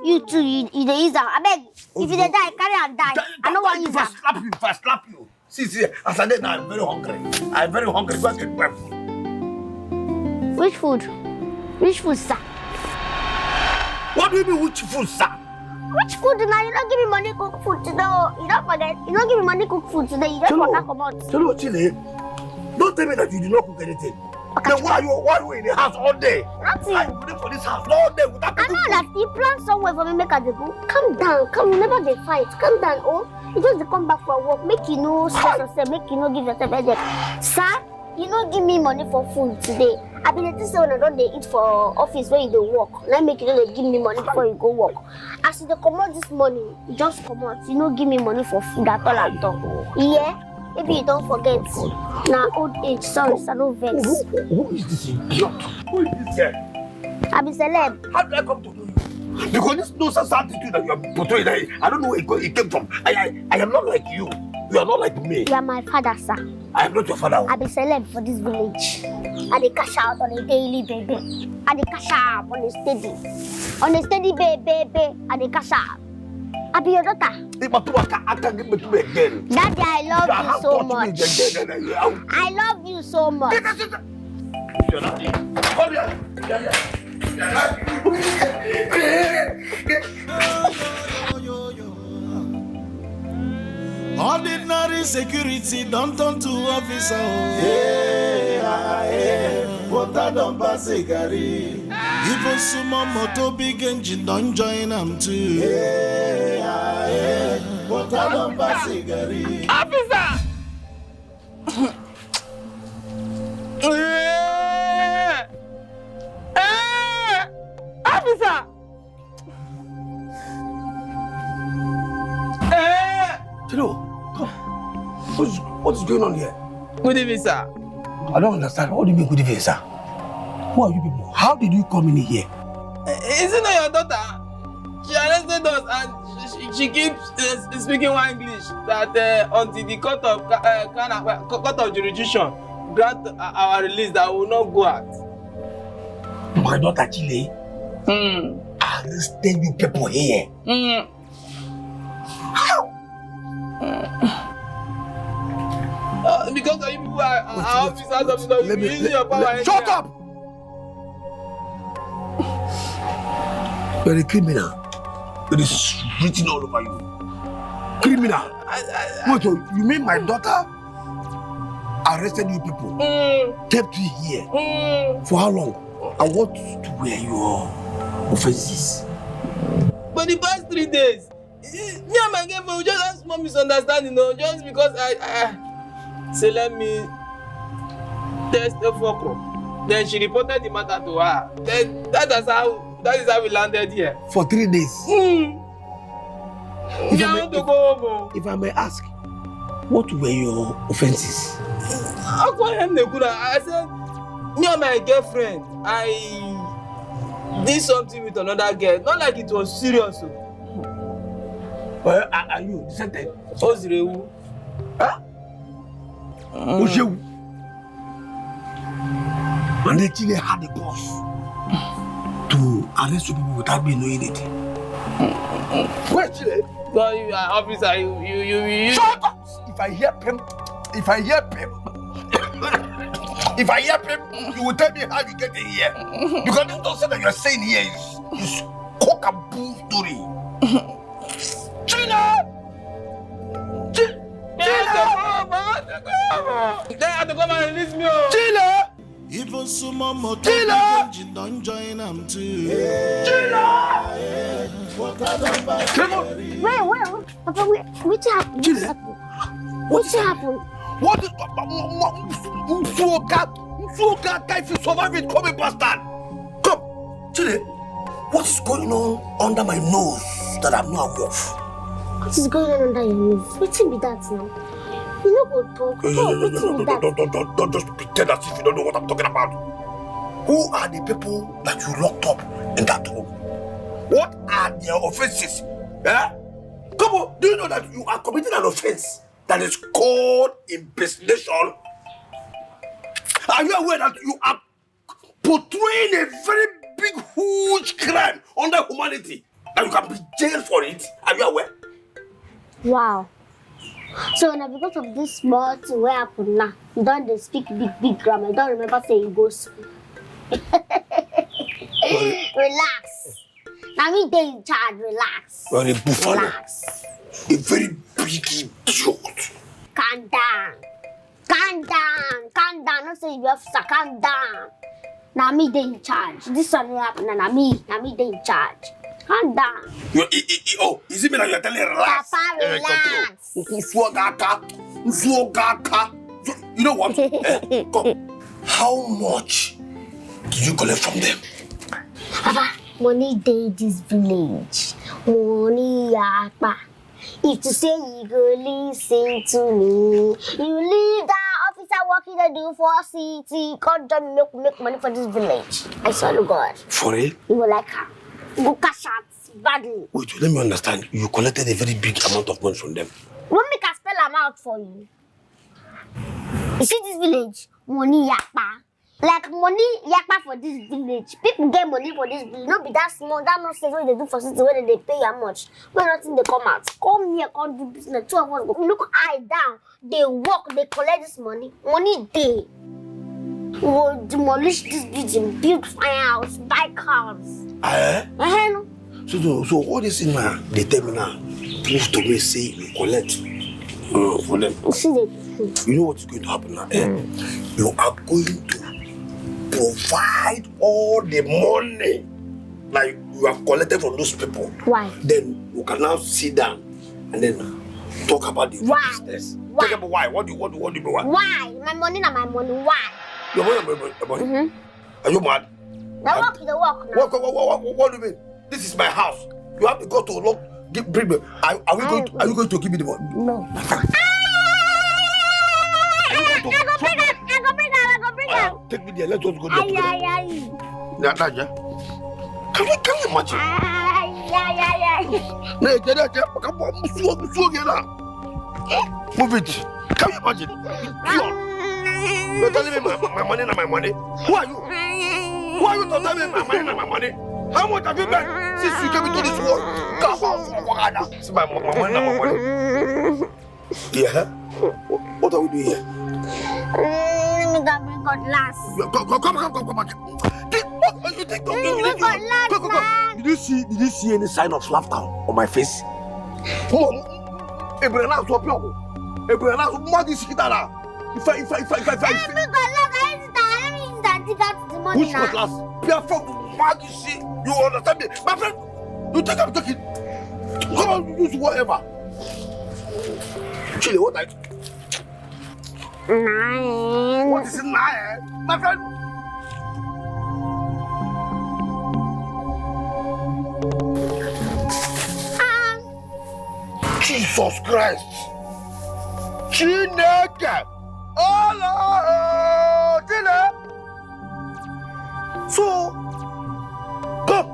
You too, you dey use am. I beg, if you dey die, carry am die. I no want use am. If I slap you. See, as I did now, I'm very hungry. I'm very hungry. Go and get my food. Which food? Which food, sir? What do you mean, which food, sir? Which food now? You don't give me money cook food today. You don't forget. You don't give me money cook food today. You don't forget come out. Chile, don't tell me that you did not cook anything. Then why are you in the house all day? Nothing. I'm waiting for this house all day without I know that you plan somewhere for me make a go. Calm down. Come, you never dey fight. Calm down. Oh, you just dey come back from work. Make you no stress yourself. Make you no give yourself headache. Sir, you no give me money for food today. I been let you say when I don't dey eat for office where you dey work. Let make you no dey give me money before you go work. As you dey comot this morning, you just comot. You no give me money for food at all at all. Yeah. Maybe you don't forget. Now old age, sorry, I no vex. Who is this idiot? Who is this girl? I be celeb. How did I come to know you? Because this nonsense attitude that you are portraying, I don't know where it came from. I am not like you. You are not like me. You are my father, sir. I am not your father. I be celeb for this village. I dey cash out on a daily baby. I dey cash out on a steady. On a steady baby, I dey cash out. I be your daughter. I can't give me to me again. Daddy, I love you so much. I love you so much. Ordinary security don't turn to officer. Water don't pass a carry. Even small motor big engine don't join them too. Water don't pass a carry. Officer! Officer! Chilo, come. What is going on here? Good evening, sir. I don't understand. What do you mean good evening, sir? Who are you people? How did you come in here? Is it not your daughter? She arrested us and she keeps speaking one English that until the court of jurisdiction grant our release that we will not go out. My daughter Chile arrested you people here. How? Because you people are officers of the law, you using your power. Shut up! You're a criminal. It is written all over you. Criminal. Wait, you mean my daughter arrested you people? Kept you here? For how long? And what were your offenses? For the past 3 days, me and my girlfriend we just have small misunderstanding, just because I say let me test the fucker. Then she reported the matter to her. Then that is how we landed here. For 3 days? If I may ask, what were your offenses? I said, me and my girlfriend, I did something with another girl. Not like it was serious. Well, are you deserted? Ozirewu. Huh? Ojewu. And they actually had the boss to arrest you people without me knowing it. Where Chile? God, you are officer, you. Shut up! If I hear him, you will tell me how you get in here. Because this nonsense that you are saying here is cock and bull story. Chile! They have to come and release me. Chile! Even some motor engine don't join them too. Wait. Papa, what happened? What happened? What is Mfuoka guy if you survive it, come bastard? Come, Chile, what is going on under my nose that I'm not aware of? What is going on under your nose? What be that now? You know go talk. Don't just pretend as if you don't know what I'm talking about. Who are the people that you locked up in that room? What are their offenses? Eh? Come on, do you know that you are committing an offense that is called impersonation? Are you aware that you are portraying a very big, huge crime under humanity? And you can be jailed for it? Are you aware? Wow. So now because of this small thing where happen now, you don't speak big grammar. You don't remember saying go school. Relax. Now me they in charge. Relax. You are a buffalo. Relax. A very big idiot. Calm down. Calm down. Calm down. Not say you officer. Calm down. Now me they in charge. This one will happen. Now me they in charge. Calm down. Oh, is it me that you are telling relax? Papa, relax. You know what? Come. How much did you collect from them? Papa, money dey this village. Money yakpa. If you say you go listen to me, you leave that officer working to do for city. God don't make money for this village. I swear to God. For real? You will like her. Go cash out badly. Wait, let me understand. You collected a very big amount of money from them. Let me can spell them out for you. You see this village? Money yakpa. Like money yakpa for this village. People get money for this village. Not be that small. That not say what they do for city where they pay how much. When nothing they come out. Come here, come do business. Two of us go. Look eye down. They work, they collect this money. Money they. We will demolish this building, build firehouse, buy cars. No. So all this in now, they tell me now, prove to me, say you collect for them. You know what's going to happen now? You are going to provide all the money like you have collected from those people. Why? Then you can now sit down and then talk about the business. Why? Talk about why? What do you mean? Why? Why? My money, not my money. Why? Your money, your money. Are you mad? Now walk the walk now. What do you mean? This is my house. You have to go to lock. Bring me. Are you going to give me the money? No. I go bring her. Take me there. Let us go there together. Naja. Can you imagine? Move it. Can you imagine? You're telling me my money and my money. Who are you? Who are you to tell me my money and my money? How much have you made since you came into this world? See my money and my money. Yeah? What are we doing here? Let me go bring cutlass. Come back. What you think? Did you see any sign of laughter on my face? Ebrana so pio. Ebrana so madi sikitara. If I which cutlass? Pia from madi see. You understand me? My friend, you think I'm talking? Come on, use whatever. Chile, what I? 9. What is 9? My friend. Jesus Christ. Chineke. Oh, Chile. So, come.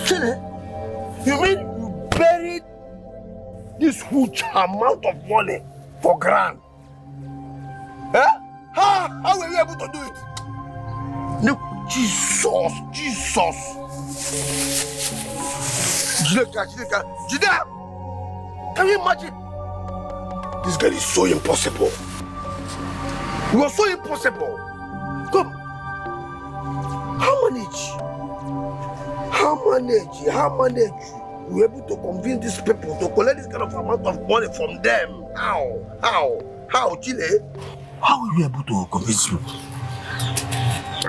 Chile, you mean you buried this huge amount of money for grand? Eh? How were you able to do it? No, Jesus. Jide, can you imagine? This girl is so impossible. You are so impossible. Come. How manage you were able to convince these people to collect this kind of amount of money from them? How, Chile? How were you able to convince people?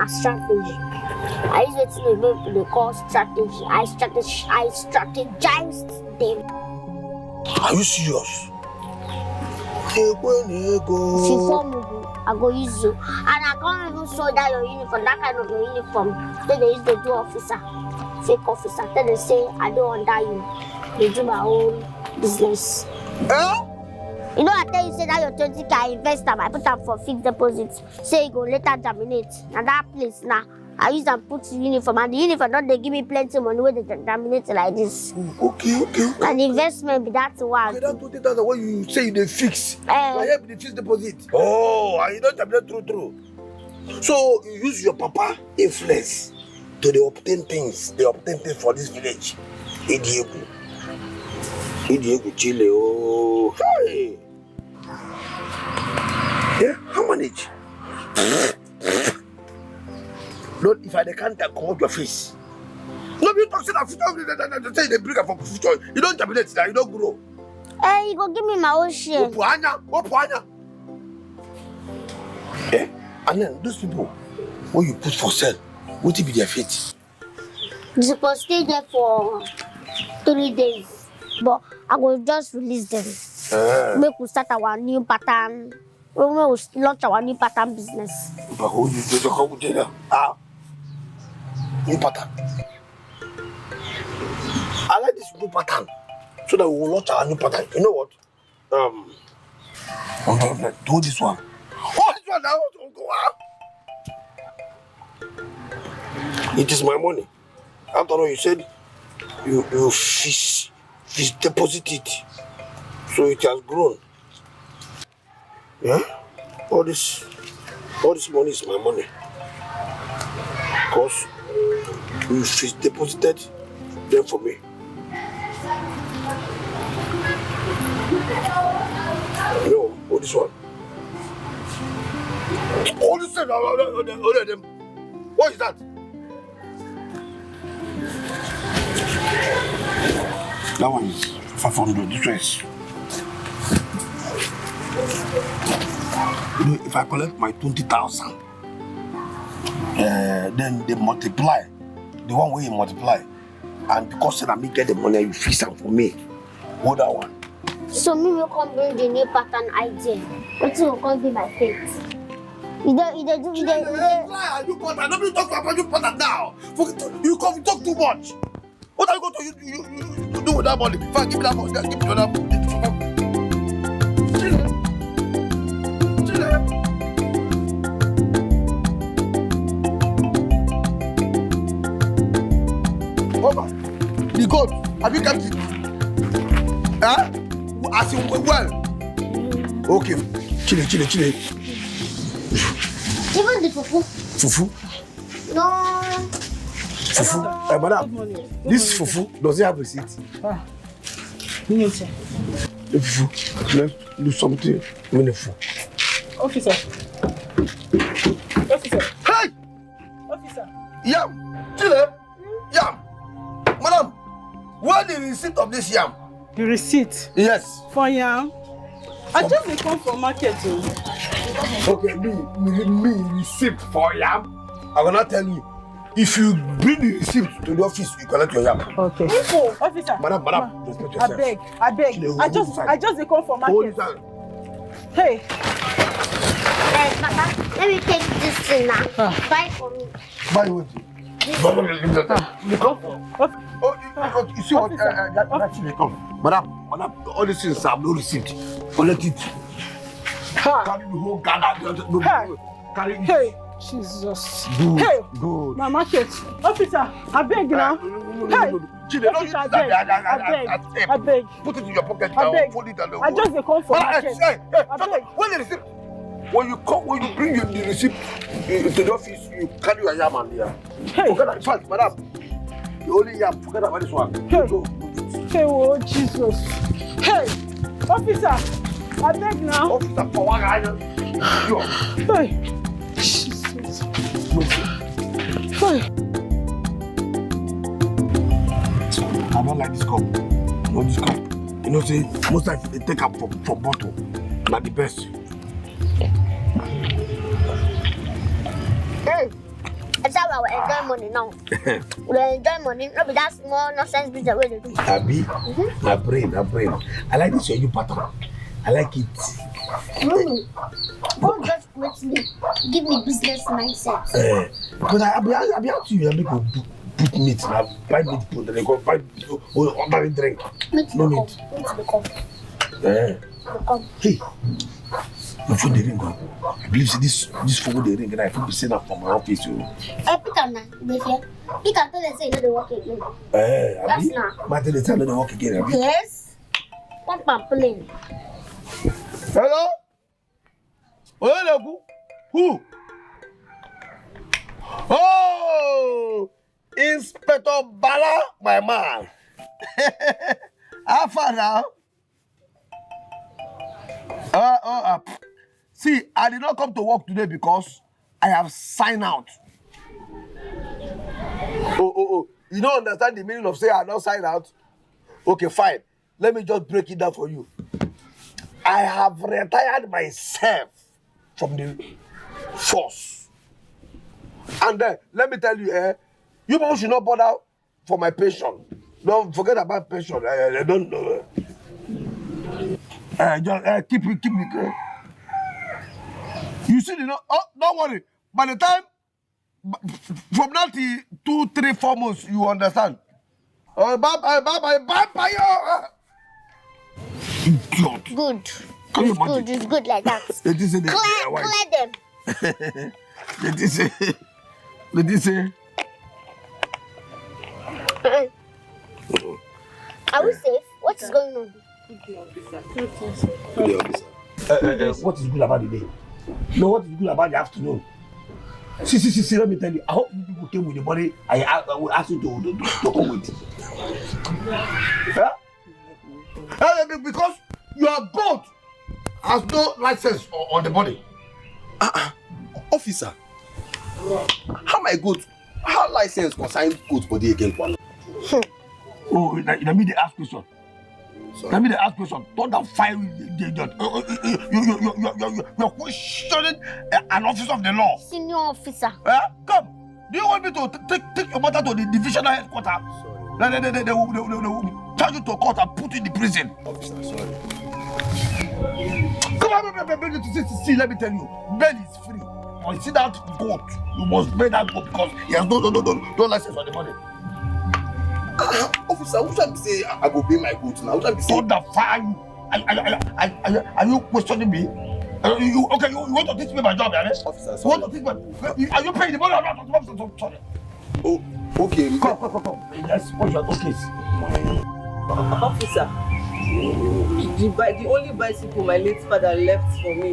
A strategy. I use it to they call strategy. I strategized them. Are you serious? She saw me. I go use you. And I can't even show that your uniform, that kind of your uniform. Then they use the do officer, fake officer. Then they say, I don't under you. they do my own business. You know, I tell you, say that your 20K I invest them, I put them for fixed deposits. Say you go later germinate. And that place now, I use and put uniform. And the uniform, don't they give me plenty money when they germinate like this. Okay. And the investment be that one. Okay, that 20,000 what you say they fix. I help the fixed deposit. Oh, and you don't germinate true. So you use your papa influence to obtain things. They obtain things for this village. Idiegu Chile. Oh, hey. Yeah, how manage? Not if I can't come out your face. No, you talk that future. Say they bring up for future. You don't terminate that. You don't grow. You go give me my own share. Opuanya. Eh? And then those people, what you put for sale, what will be their fate? You supposed to stay there for 3 days, but I will just release them. Make we start our new pattern. We will launch our new pattern business. But who you do the whole day now? New pattern. I like this new pattern, so that we will launch our new pattern. You know what? Do this one. Oh, this one now. It is my money. After all, you said you fish deposit it, so it has grown. Yeah, all this money is my money. Because you fish deposited them for me. You know, all this one. All this one, all of them. What is that? That one is 500. This one is. You know, if I collect my 20,000, then they multiply. The one way you multiply, and because then I may get the money, you fix them for me. Hold that one. So me will come bring the new pattern idea. What will come be my fate? You don't I do pattern. Nobody talk about you pattern now. You talk too much. What are you going to do with that money? If I give you that money, give me that money. The goat, have you kept it? As you well. Okay. Chile. Even the fufu. Fufu? No. Fufu? Madam, this fufu, does it have receipt? The fufu, let's do something meaningful. Officer. Hey! Officer. Yam! Chile! Yam! Madam, where the receipt of this yam? The receipt? Yes. For yam? I just come from market. Okay, me receipt for yam. I'm gonna tell you. If you bring the receipt to the office, you collect your yam. Okay. Info, officer. Madam, respect yourself. I beg. I just come from market. Hey. Papa, let me take this thing now. Buy for me. Buy what? You see what? Actually, come. Madam, all these things have no receipt. Collect it. Carry the whole Ghana. Carry it. Hey, Jesus. Good. Hey, good. My market. Officer, I beg now. Hey, officer, I beg. Put it in your pocket. I beg. Put it I just come from market. Hey, when the receipt? When you bring the receipt to the office, you carry your yam and there. Hey. Forget that. In fact, madam, the only yam, forget about this one. Hey. Hey, oh Jesus. Hey, officer, I beg now. Officer, for one guy. Hey, Jesus. Hey. I don't like this cup. No, this cup. You know, say, most times they take up from bottle. Not the best. That's how I will enjoy money now. We enjoy money, not be that small nonsense business where they do. Abi, my brain. I like this your pattern. I like it. God just makes me, give me business mindset. But I be out to you, I make you put meat now. Buy meat put then they go buy ordinary drink. Meat No the meat. cup. Meat the cup. Eh. The cup. Hey. My phone they ring. I believe this phone they ring and I people say that from my office. Pick up now. They fear. Pick up till they say no they work again. That's now. But they tell me they work again. Abi? Yes. Pump plane. Hello? Oluebube? Who? Oh! Inspector Bala, my man. How far now? See, I did not come to work today because I have signed out. Oh. You don't understand the meaning of say I don't sign out? Okay, fine. Let me just break it down for you. I have retired myself from the force. And then, let me tell you, you people should not bother for my pension. Don't forget about pension. Don't just keep it. You see, don't worry. By the time, from now till 2, 3, 4 months, you understand. Bye. Idiot. Good. Can you It's imagine? good. It's good like that. Let this say Clear them. Let this say. Are we safe? What is going on? What is good about the day? No, what is good about the afternoon? See, let me tell you. I hope you people came with the money I will ask you to come with. Huh? Because your boat has no license on the body. Officer, how my goat, how license concern goat body again? Oh, let me ask question. Let me ask question. Don't that fire you're questioning an officer of the law. Senior officer. Come. Do you want me to take your matter to the divisional headquarters? They will charge you to court and put you in the prison. Officer, sorry. Come on, see, let me tell you. Bail is free. But you see that goat, you must pay that goat because he has no license on the body. Officer, who shall say I go pay my goat now? Who shall say? Don't that fire you. Are you questioning me? You want to teach me my job, yeah? Officer, sorry. You want to teach me? Are you paying the money or not? Sorry. Oh, okay. Come. Yes, what's your case? Officer, the only bicycle my late father left for me,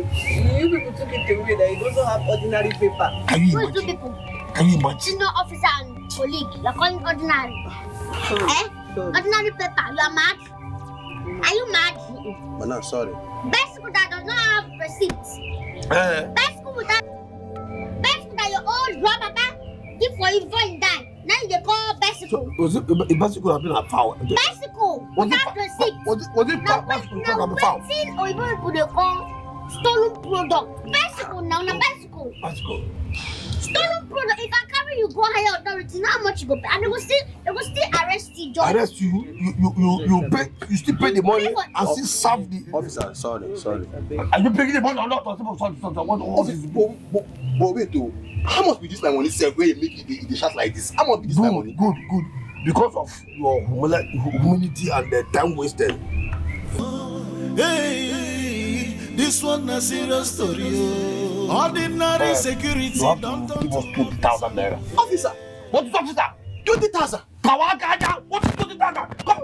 you people took it away that it doesn't have ordinary paper. Can you Who is two imagine? people? Can you imagine? Senior officer and colleague. You're calling ordinary. Sorry. Ordinary paper. You are mad? Are you mad? Madam, sorry. Bicycle that does not have receipts. Bicycle that your old grandpapa give for you before you die. Now they call bicycle. Was it a bicycle have been a foul? Bicycle without receipt. Was it bicycle that have been foul? Now, or even people they call stolen product. Bicycle now, bicycle. Bicycle. Stolen product. If I carry you go higher authority, now how much you go pay? And they will still arrest you, John. Arrest you? You pay? You still pay the money and still serve the Officer, sorry. Are you paying the money or not? Officer, but wait, though. How much be this my money sell where you make the shot like this? How much be this my money? Good. Because of your humility and the time wasted. Hey, this one a serious story. Ordinary security. You have to give us 20,000 naira. Officer, What is officer? 20,000. Kawagaja, what is 20,000? Come.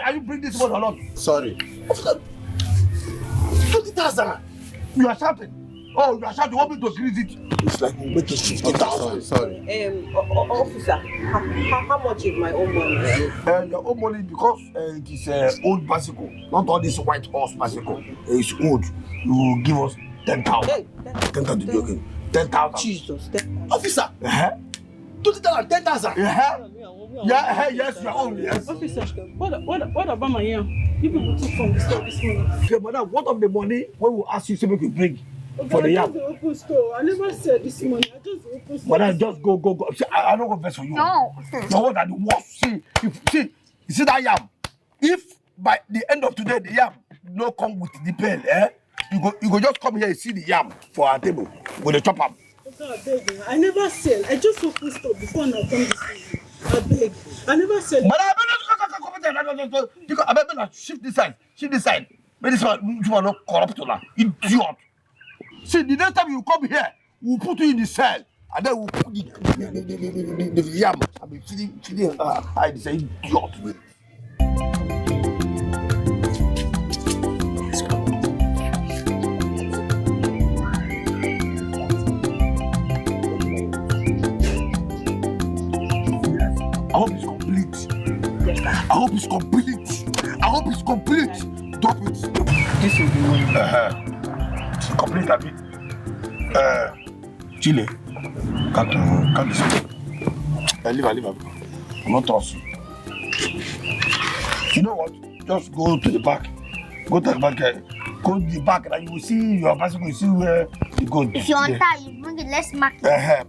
Are you bring this one or not? Sorry. Officer, 20,000. You are shouting. Oh, you are shouting. You want me to increase it? It's like we make it 50,000. Sorry. Officer, how much is my own money? Your own money because it is old bicycle, not all this white horse bicycle. It's old. You will give us 10,000. 10,000 joking. 10,000. Jesus. Officer, 20,000, 10,000. Yes, your own. Yes. Officer, what about my yam? You people took from the store this morning. Okay, madam, what of the money when we ask you to make you bring for the yam? I just open store. I never said this morning. I just open store. Madam, just go. See, I don't go best for you. No. The one that the worst. You see that yam? If by the end of today the yam no come with the pen, you go just come here and see the yam for our table with the chop up. I beg. I never sell. I just open store before now come this evening. I beg. I never sell. But I beg shift this side. Shift this side. But this one, you are not corrupt now. Idiot. See, the next time you come here, we'll put you in the cell. And then we'll put the yam. I'll be feeding I say idiot. I hope it's complete. Yes, sir. I hope it's complete. I hope it's complete. Drop it. This will be one. Complete, Abby. Chile. Can't this. Leave. I'm not tossing. You know what? Just go to the back. Go to the back. Go to the back and you will see your person will see where you go. If you want that, you bring it, let's mark it.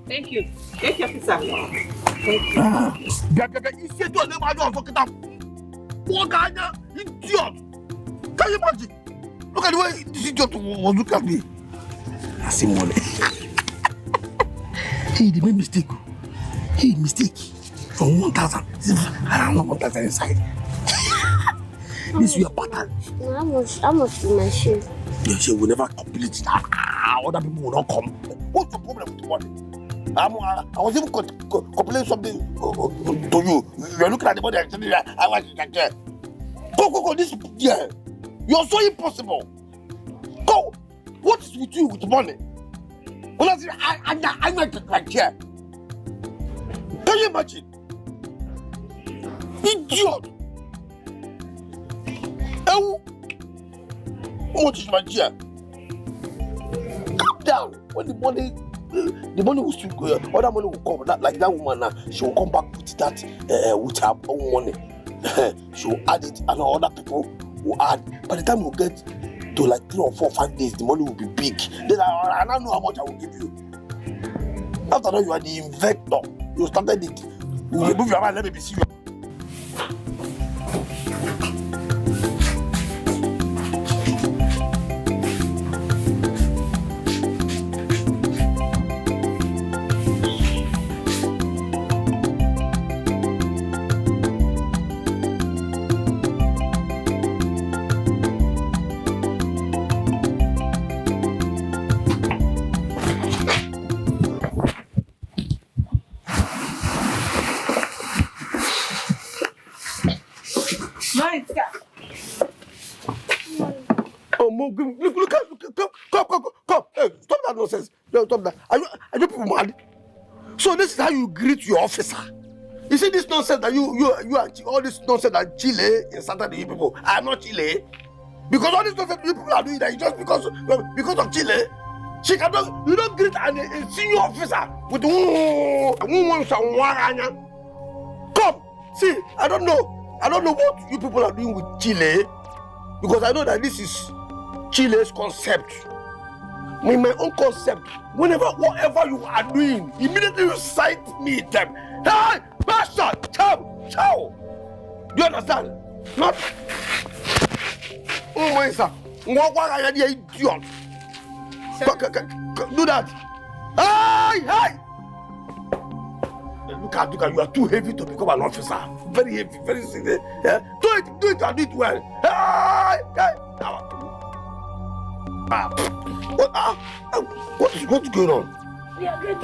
Thank you. Take your pizza. You say to them, I don't fuck it up. What kind of idiot? Can you imagine? Look at the way this idiot was looking at me. I see money. Hey, they made mistake. Hey, mistake. From 1,000. I don't know 1,000 inside. This is your pattern. How much in my shoe? Your shoe will never complete. Other people will not come. What's the problem with the money? I was even complaining something to you. You're looking at the money and telling me I want to get. Go, this year. You're so impossible. Go. What is with you with the money? Well, I might like here. Can you imagine? Idiot. How much is my chair? Calm down. When the money will still go, other money will come. Like that woman now, she will come back with that with her own money. She will add it, and other people will add. By the time we get to like 3 or 4 or 5 days, the money will be big. Then I don't know how much I will give you. After that, you are the inventor. You started it. You move your mind, let me be serious. Come. Hey, stop that nonsense. No, stop that. Are you people mad? So this is how you greet your officer. You see this nonsense that you are all this nonsense that Chile insulted the people. I am not Chile. Because all this nonsense you people are doing that just because of Chile. She cannot, you don't greet a senior officer with come. See, I don't know what you people are doing with Chile. Because I know that this is Chile's concept. In my own concept, whatever you are doing, immediately you cite me them. Hey, master, ciao. Do you understand? Not. Oh my son, what are you idiot? Do that. Hey. Look at you are too heavy to become an officer. Very heavy, very serious. Yeah? Do it and do it well. Hey. What's going on? We are getting.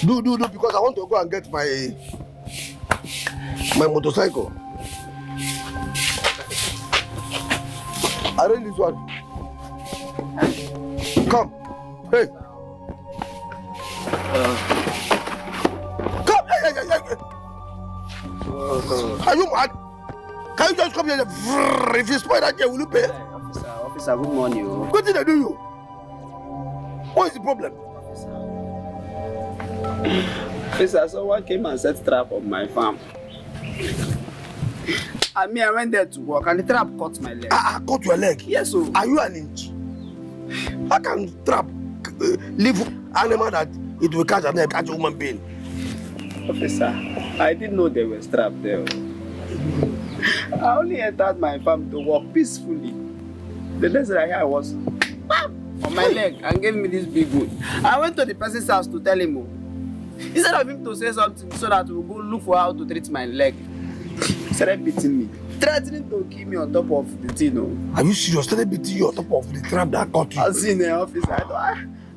Do because I want to go and get my motorcycle. Arrange this one. Come. Hey. Come. Hey. Are you mad? Can you just come here? If you spoil that, will you pay? Officer, good morning. What did I do you? What is the problem? Officer, someone came and set trap on my farm. And me, I went there to work and the trap cut my leg. Cut your leg? Yes, sir. Are you an inch? How can trap leave animal that it will catch a human being? Officer, I didn't know there was trap there. I only entered my farm to work peacefully. The next thing I heard was bam on my leg and gave me this big wound. I went to the person's house to tell him. Instead of him to say something so that we'll go look for how to treat my leg, he started beating me, threatening to kill me on top of the thing. Are you serious? Started beating you on top of the trap that caught you? I was in the office.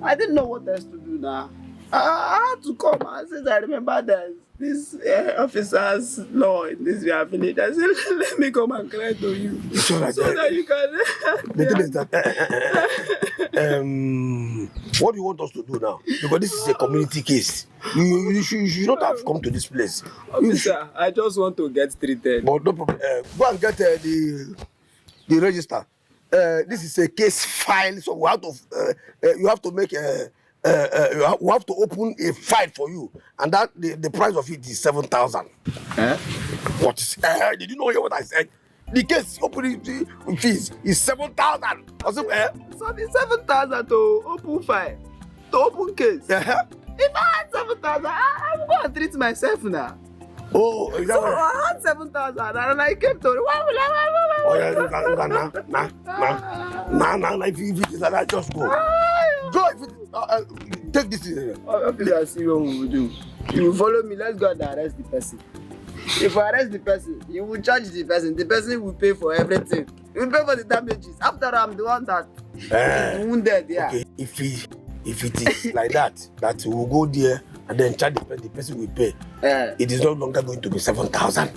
I didn't know what else to do now. I had to come. Since I remember there's this officer's law in this village, I said, let me come and cry to you. So that you can. The thing is that, what do you want us to do now? Because this is a community case. You should not have come to this place. Officer, I just want to get treated. But no problem. Go and get the register. This is a case file, so we have to, you have to make a. We have to open a file for you, and that the price of it is 7,000. What is? Did you know what I said? The case opening fees is 7,000. So it's 7,000 to open file, to open case. If I had 7,000, I'm going to treat myself now. Oh, so I had 7,000 and I came to. If it is like that, just go. Go. If it, take this. Officer, see what we will do. You will follow me. Let's go and arrest the person. If I arrest the person, you will charge the person. The person will pay for everything. He will pay for the damages. After all, I'm the one that is wounded. Yeah. Okay. If it is like that we will go there and then charge the person will pay. It is no longer going to be 7,000.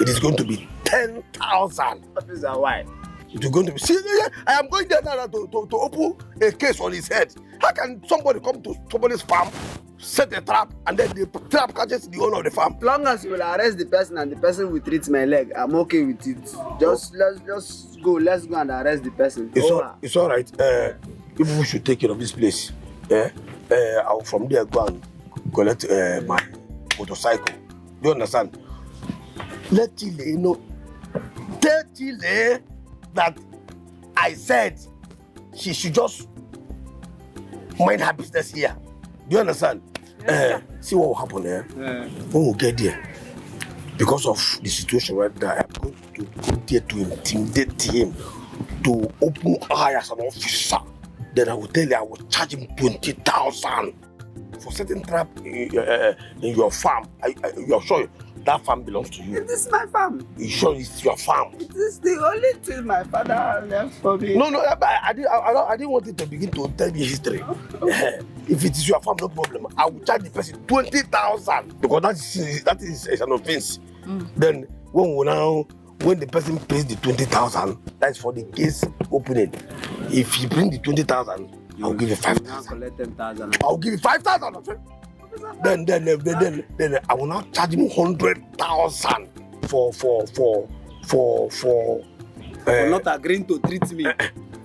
It is going to be 10,000. Officer, why? It is going to be. See, I am going there now to open a case on his head. How can somebody come to somebody's farm, set a trap, and then the trap catches the owner of the farm? As long as you will arrest the person and the person will treat my leg, I'm okay with it. Let's go. Let's go and arrest the person. It's all right. People should take care of this place. I'll from there go and collect my motorcycle. Do you understand? Let Chile know. Tell Chile that I said she should just mind her business here. Do you understand? Yes, see what will happen here when we get there. Because of the situation right now, I'm going to go there to intimidate him, to open eye as an officer. Then I will tell you I will charge him 20,000 for setting trap in your farm. You're sure that farm belongs to you? This is my farm. You sure it's your farm? It is the only thing my father left for me. No, I didn't want it to begin to tell me history. If it is your farm, no problem. I will charge the person 20,000 because that is an offense. Then when the person pays the 20,000, that's for the case opening. If you bring the 20,000, I'll give you 5,000. Collect 10,000. I'll give you 5,000. Then I will now charge him 100,000 for not agreeing to treat me.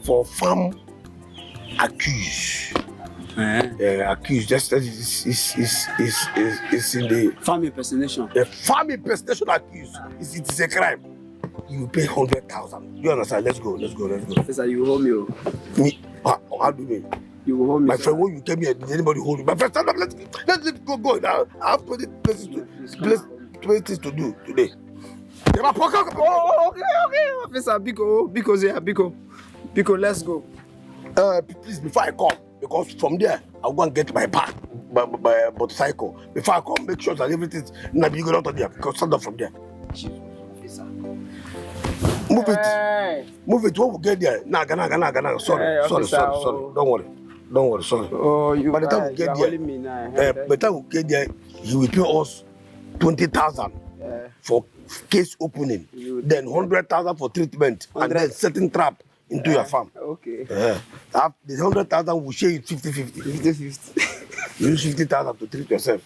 For farm accused. Accused just is in the farm impersonation. The farm impersonation accused. It is a crime. You will pay 100,000. You understand? Let's go. Officer, you hold me. Me? How do you mean? You will hold me. My friend, when you came here, did anybody hold you? My friend, stand up. Let's go now. I have 20 places to do today. Okay, officer, Biko, let's go. Please, before I come, because from there I'll go and get my bag, my motorcycle. Before I come, make sure that everything now you go out of there. Because stand up from there. Officer. Move it. Move it. When we get there, sorry. Don't worry. Sorry. Oh, you. By the time we get there, by the time we get there, he will pay us 20,000 for case opening, then 100,000 for treatment, and then setting trap into your farm. Okay. The 100,000 will share it 50-50. 50-50. You use 50,000 to treat yourself.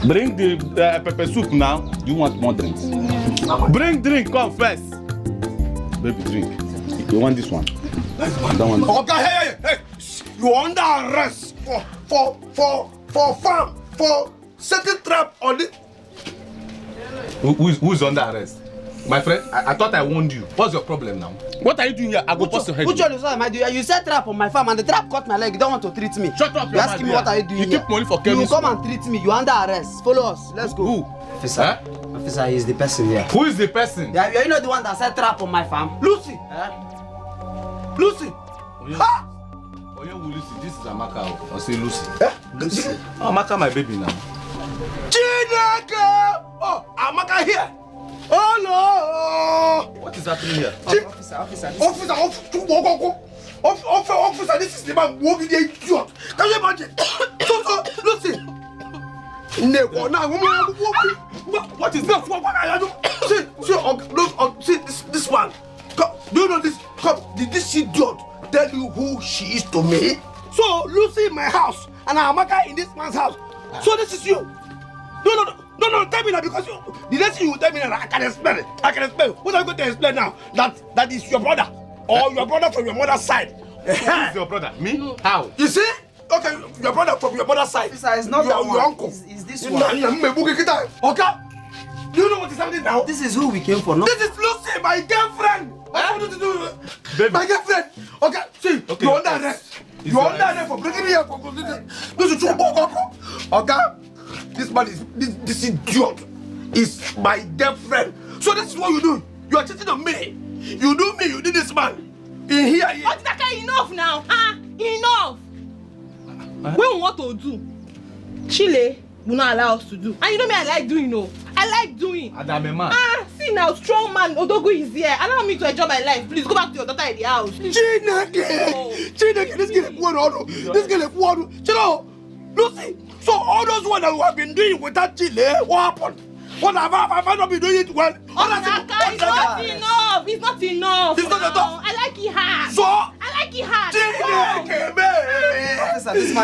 Bring the pepper soup now. Do you want more drinks? Bring drink, come first. Baby, drink. You want this one? I don't want. Okay, hey! You are under arrest for farm, for setting trap on it. Who is under arrest? My friend, I thought I warned you. What's your problem now? What are you doing here? I go bust your head. Which one am I doing? You set trap on my farm and the trap caught my leg. You don't want to treat me. Shut up, you asking me what are you doing? You keep money for chemistry. You come and treat me. You under arrest. Follow us. Let's go. Who? Officer. Huh? Officer is the person here. Who is the person? Yeah, you know the one that set trap on my farm. Lucy. Lucy. Ha! Oh, yeah, Lucy. This is Amaka. I'll say Lucy. Lucy. Oh, Amaka, my baby now. Chineke! Oh, Amaka here. Oh no! What is happening here? Officer, this is the man walking the idiot. Can you imagine? So, Lucy. No, now, what is that? See, this one. Come, do you know this? Come, did this idiot tell you who she is to me? So, Lucy in my house and Amaka in this man's house. So, this is you. No, tell me that because the next thing you tell me that I can explain it. What are you going to explain now? That is your brother or your brother from your mother's side. Who is your brother? Me? How? You see? Okay, your brother from your mother's side. Officer, it's not your uncle. Is this one? Okay. Do you know what is happening now? This is who we came for, no? This is Lucy, my girlfriend. What do you do? Baby. My girlfriend. Okay, see, okay, you're under arrest. You're under arrest for breaking me here for this is okay? This man is this idiot is my girlfriend. So this is what you do. You are cheating on me. You do me, you did this man. In here. Okay, enough now. Enough. What we want to do? Chile will not allow us to do. And you know me, I like doing, I like doing. Adame man. See now, strong man, Odogo is here. Allow me to enjoy my life. Please go back to your daughter in the house. Chineke, this girl is one. You know, Lucy. So all those ones that we have been doing without Chile, what happened? What have I not been doing it well? It's not enough. It's not enough. It's not enough. I like it hard. So I like it hard.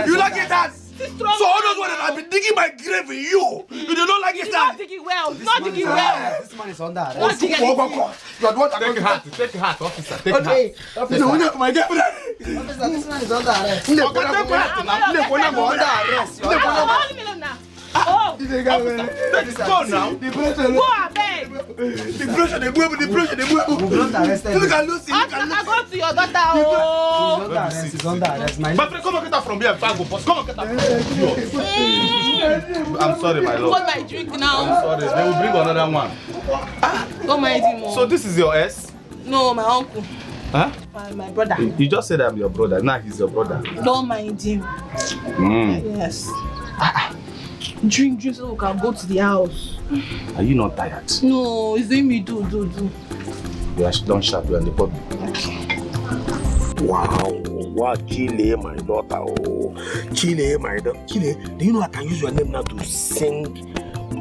You like it hard. So all those ones that have been digging my grave in you do not like it hard. Not digging well. Not digging well. This man is under arrest. Not digging well. Take a hat, officer. Take a hat. Officer, my girlfriend. Officer, this man is under arrest. Under arrest. Oh, let's go now. Go abeg. The pressure. Don't arrest him. Look at Lucy. I go to your daughter. He's under arrest. He's under arrest. My friend, come and get her from here. Come and get her. I'm sorry, my lord. Hold my drink now. I'm sorry. They will bring another one. Don't mind him. So this is your S? No, my uncle. Huh? My brother. You just said I'm your brother. Now he's your brother. Don't mind him. Yes. Drink so we can go to the house. Are you not tired? No, it's doing me do. Don't shout, you're in the public. Wow, Chile, my daughter. Chile, my daughter. Chile, do you know I can use your name now to sing,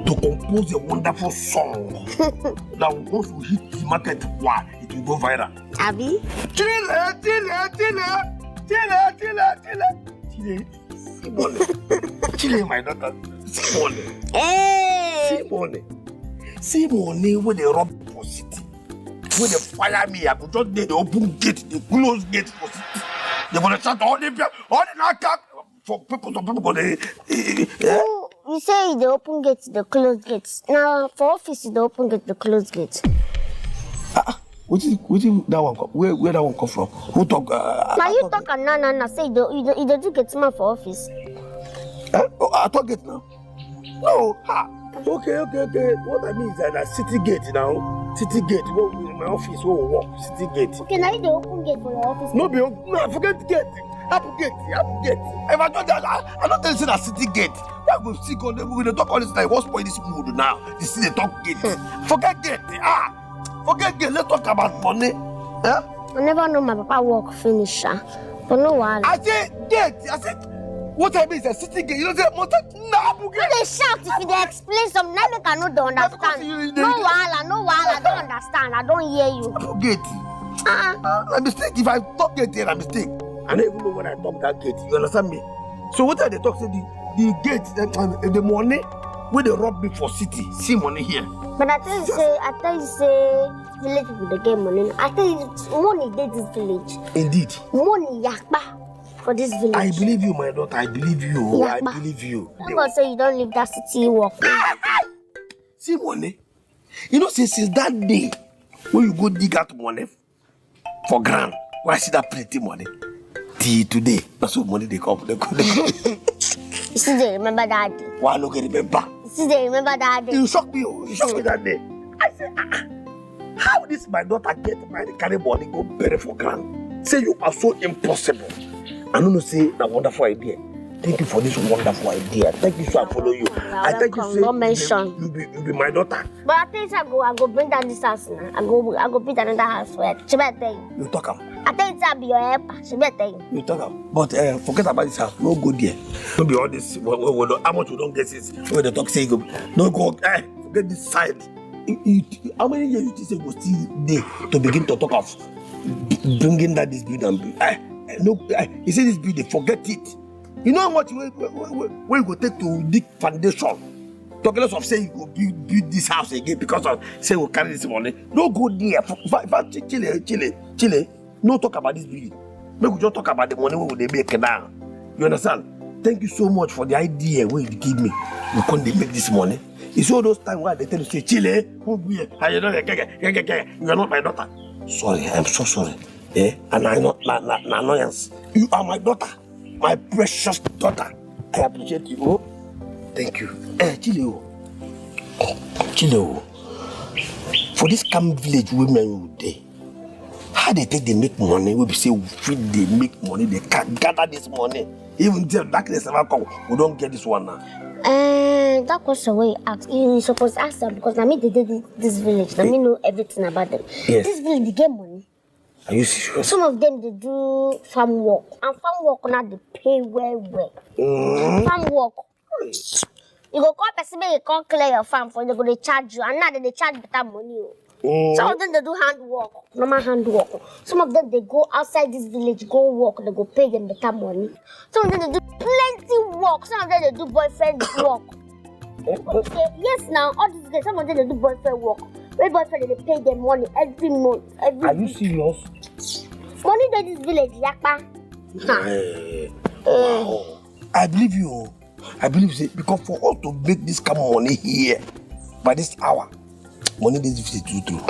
to compose a wonderful song that once we hit the market, wow, it will go viral. Abby? Chile, my daughter. Hey! See money when they rob for city. When they fire me, I could just do the open gate, the close gate for city. They're gonna shut all the knock for people. You say the open gate, the closed gate. Now for office, the open gate, the closed gate. What is that one? Where that one come from? Who talk? Now you talk and no. Say you do get man for office. I talk gate now. No, okay. What I mean is that city gate now. City gate. Where my office where we work. City gate. Okay, now you the open gate for your office. No, forget gate. Apple gate. If I don't tell I don't tell you that city gate. Why go sick on them? We don't talk all this like what's point this mood now? This is the talk gate. Forget gate. Forget gate. Let's talk about money. I never know my papa work finish. But no one. I say gate. I said. What I mean is a city gate. You don't say no. They shout if they explain some. Now they cannot understand. No wahala. I don't understand. I don't hear you. Gate. A mistake. If I talk gate here, a mistake. I don't even know when I talk that gate. You understand me? So what are they talk? Say the gate, the money where they rob me for city. See money here. But I tell you say village people they get money. I tell you money they this village. Indeed. Money yakba. For this village. I believe you, my daughter. I believe you. Yeah, I believe you. I'm gonna say you don't leave that city walk. See money. You know, since that day, when you go dig out money for grand, why see that plenty money? Till today, that's what money they come. You still dey remember that day? Why not remember? You still dey remember that day? You shocked me. You shocked me that day. I said, how this my daughter get married, carry money, go bury for grand? Say you are so impossible. I don't know, say a wonderful idea. Thank you for this wonderful idea. Thank you, so I follow you. I thank you, say don't mention. You be my daughter. But I think I go bring down this house now. I go build another house for her. She better tell you. You talk am. I think I'll be your helper. She better tell you. You talk am. But forget about this house. No go there. No be all this. How much you don't get this? When they talk, say you go. No go. Forget this side. How many years you think say go still there to begin to talk of bringing that this building? You say this building, forget it. You know how much we go take to dig foundation? Talking of say you go build this house again because of say we carry this money. No go there. Chile. No talk about this building. Maybe we just talk about the money we they make now. You understand? Thank you so much for the idea where you give me. We can't make this money. It's all those times where they tell you say Chile, you are not my daughter. Sorry, I'm so sorry. And I'm not annoyance. You are my daughter. My precious daughter. I appreciate you. Oh, thank you. Chile. For this camp village women they how they take they make money? We say they make money, they can't gather this money. Even till darkness ever come, we don't get this one now. That question where you ask, you supposed to ask them because I mean they did this village. I mean know everything about them. Yes. This village they get money. Are you serious? Some of them they do farm work, and farm work now they pay well. Farm work. You go call person, you call clear your farm for they go they charge you, and now they charge better money. Some of them they do hand work, normal hand work. Some of them they go outside this village, go work, they go pay them better money. Some of them they do plenty work. Some of them they do boyfriend work. Okay, yes, now all these guys, some of them they do boyfriend work. Where boyfriend they pay them money every month. Are you serious? Money in this village, yakpa. Wow. I believe you. I believe you because for us to make this kind of money here by this hour, money is 52.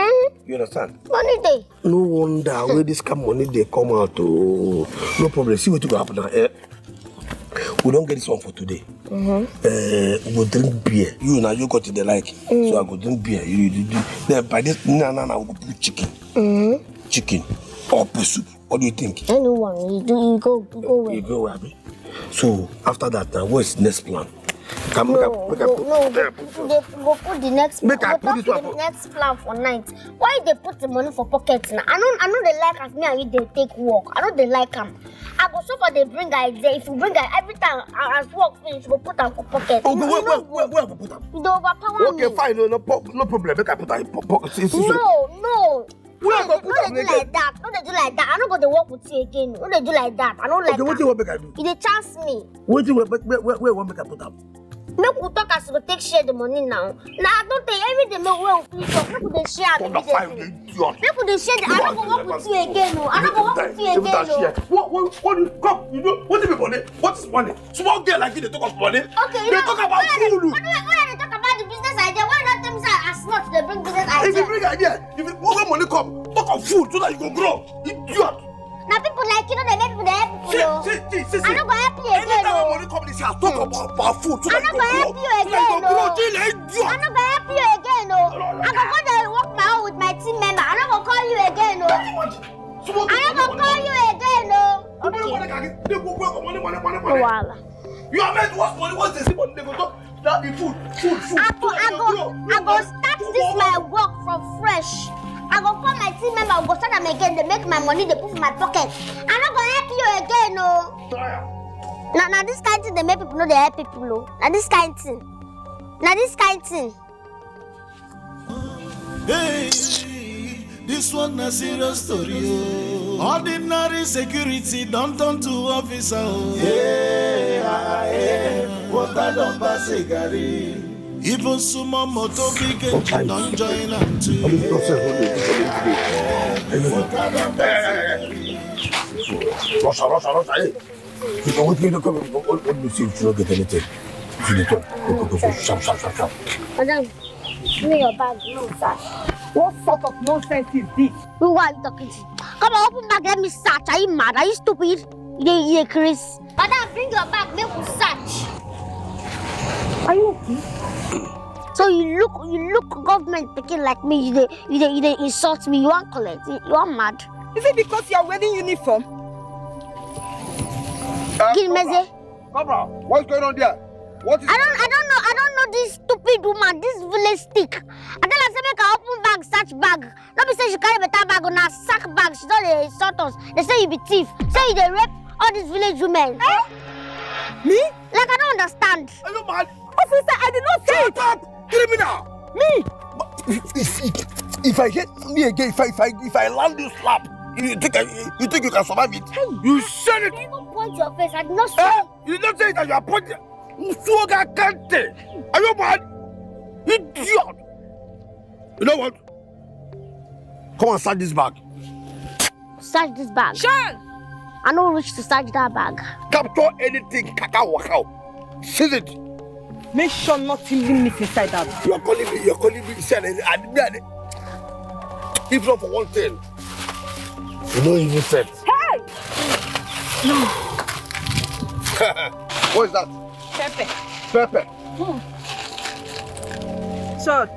You understand? Money day. No wonder where this kind of money they come out. No problem. See what will happen now. We don't get this one for today. We go drink beer. You now you got to the like. So I go drink beer. Then by this we go put chicken. Chicken or pea soup. What do you think? Anyone. You go where? You go where? So after that, what's the next plan? Go put the next next plan for night. Why they put the money for pockets now? I know they like as me and you they take work. I know they like them. I go so far they bring idea. If you bring every time as work finish, you go put them for pocket. Oh, where go put them? You don't overpower me. Okay, fine. No problem. Make I put them in pocket. No. Where go put them? No, they do like that. No, they do like that. I don't go to work with you again. No, they do like that. I don't like that. What you want make I do? You they chance me. Where want make I put them? Make we talk as we take share the money now. Nah, I don't think everything make well we talk. Make we share. Make we share. I don't go work with you again. No, I don't go work with you again. No. What? Come, you know what is money? What is money? Small girl like you they talk of money. Okay, they talk about food. When they talk about the business idea, why not them say as much they bring business idea? If you bring idea, when money come, talk of food so that you go grow. Idiot. Now people like you know they make people they help people. See. I don't go help you again. Anytime money come this house, talk about food so that you go grow. I don't go help you again. I don't go help you again. No. I go there work my own with my team member. I don't go call you again. No. I don't go call you again. No. Okay. You are meant to watch money. What's the money? They go talk that the food. I go start this my work from fresh. I go call my team member, go start them again, they make my money, they put in my pocket. I'm not gonna help you again, no. Now this kind of thing, they make people know they help people, no. Now this kind of thing. Hey, this one a serious story. Oh. Ordinary security don't turn to officer. Oh. What I don't pass a Gary. Even sumo moto big engine don't join them too. Russia. You know what you come what you see if you don't get anything. You need to go sharp. Madam, Give me your bag, no search. What sort of nonsense is this? Who are you talking to? Come on, open bag, let me search. Are you mad? Are you stupid? Yeah, Chris. Madam, bring your bag, make we search. Are you okay? So you look government picking like me. You insult me. You want collect? You want mad? Is it because you are wearing uniform? Cobra, what's going on there? What is I don't know this stupid woman, this village stick. I tell her say make her open bag, search bag. Nobody say she carry better bag on her sack bag. She don't dey insult us. They say you be thief. Say you dey rape all these village women. Eh? Me? Like I don't understand. Are you mad? Officer, I did not say it. Shut up! Criminal! Me? If I hit me again, if I land this slap, you think you can survive it? You said it! You even point your face. I did not say You did not say it and you are pointing. Sugar Kante! Are you mad? Idiot! You know what? Come on, search this bag. Search this bag. Sean! I know reach to search that bag. Capture anything, kakao wakao. Seize it. Make sure nothing limits inside that. You are calling me, if not for one thing, you know even said. Hey! No. What is that? Pepper. Short.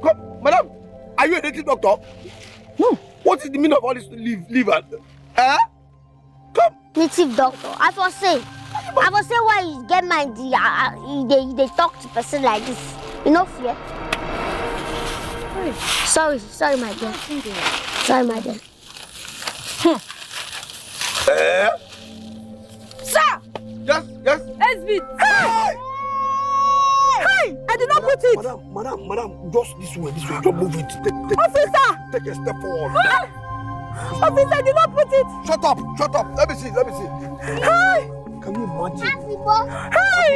Come, madam, are you a native doctor? No. What is the meaning of all this liver? Come. Native doctor. I was say why you get mind they talk to person like this. You know fear. Sorry, my dear. Sorry, my dear. Sir! Yes. SB. Hey! Hey! I did not put it. Madam, just this way. Just move it. Officer! Take a step forward. Officer, I did not put it. Shut up. Let me see. Hey! Can you imagine? Hey!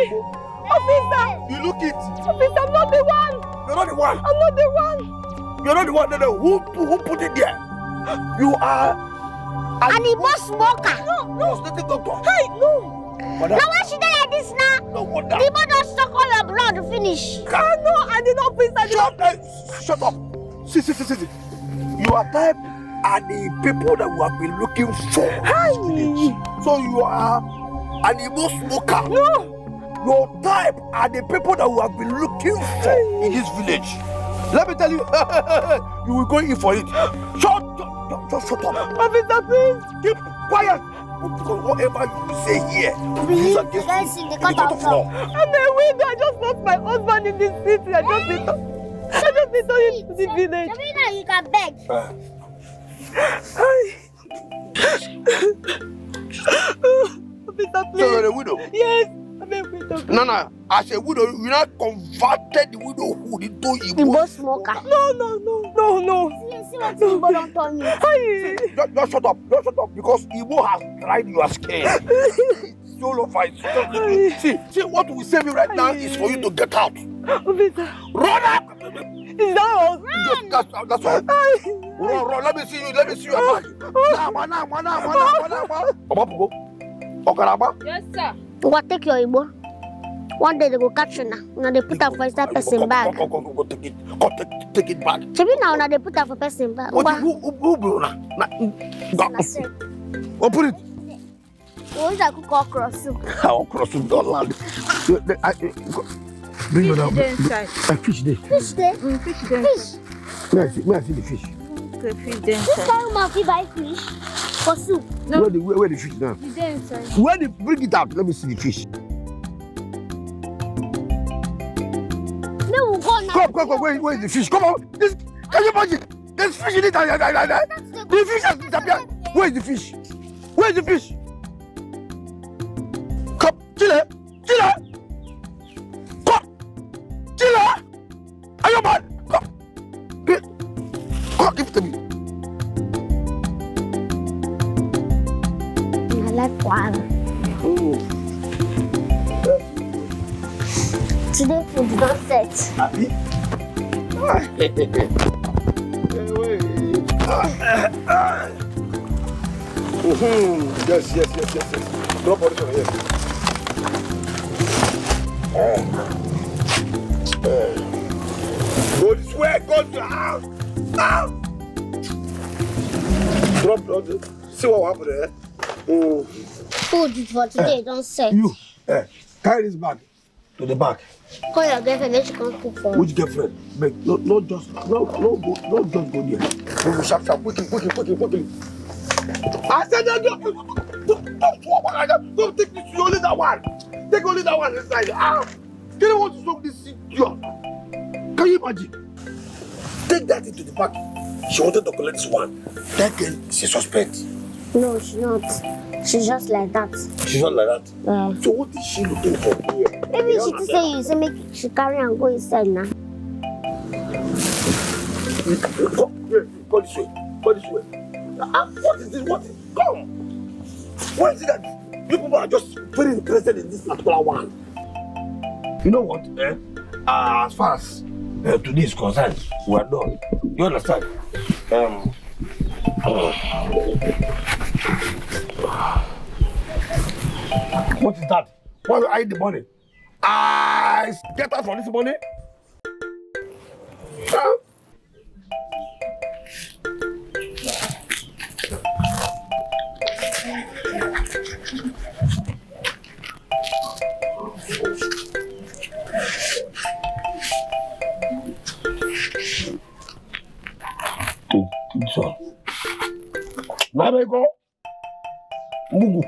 Officer! You look it. Officer, I'm not the one. You're not the one. I'm not the one. You're not the one. No. Who put it there? You are an Igbo smoker. No, native doctor. Hey, no. Madam. Now why she dey like this now? No wonder. The Igbo don't suck all your blood to finish. No, I did not put it. Shut up. See. Your type are the people that we have been looking for. Hey. So you are an Igbo smoker. No. Your type are the people that we have been looking for in this village. Let me tell you, you will go in for it. Shut up. Officer, please. Keep quiet. Because whatever you say here, we use against you in the court of law. I'm a widow. I just lost my husband in this city. I just need to leave the village. Now you can beg. Officer, please. So you're a widow? Yes. I'm a widow. No. As a widow, you not converted the widowhood into Igbo smoker. No. See what Igbo don't tell you. Just shut up, because Igbo has dried your skin. It's all over. See, what we save you right now is for you to get out. Officer. Run up! Is that all? That's all. Run. Let me see you back. Yes, sir. Go take your Igbo. One day they go catch you now. Now they put her for that person bag. Go take it back. Chebi now they put her for person bag. Who Open it. You want to cook okra soup? Okra soup don't land. Bring it down. Fish there. Fish there? Fish there. Fish. May I see the fish? Okay, fish there. This time we buy fish for soup. No. Where the fish now? Fish there inside. Bring it out. Let me see the fish. No, we'll go now. Come. Where is the fish? Come on. Can you imagine? There's fish in it. The fish has disappeared. Where is the fish? Come, Chile. Come, Chile. Are you mad? Come, give it to me. I like one. Today food not set. Happy? Yes. Drop on it here. Go this way, go to the house. Drop, see what happened there. Food is for today, don't say. You, carry this bag to the back. Call your girlfriend, then she can cook for Which girlfriend? Make no just go there. Go sharp, quickly. I said that don't take this. You only that one. Take only that one inside. Can you want to soak this idiot? Can you imagine? Take that into the back. She wanted to collect this one. That girl, she suspects. No, she's not. She's just like that. She's not like that? Yeah. So what is she looking for here? Maybe she to say you say make she carry and go inside now. Go this way. What is this? Come! What is it that you people are just very interested in this particular one? You know what? As far as today is concerned, we are done. You understand? What is that? Why will I hide the money? Get out from this money. So, now we go. Mugu.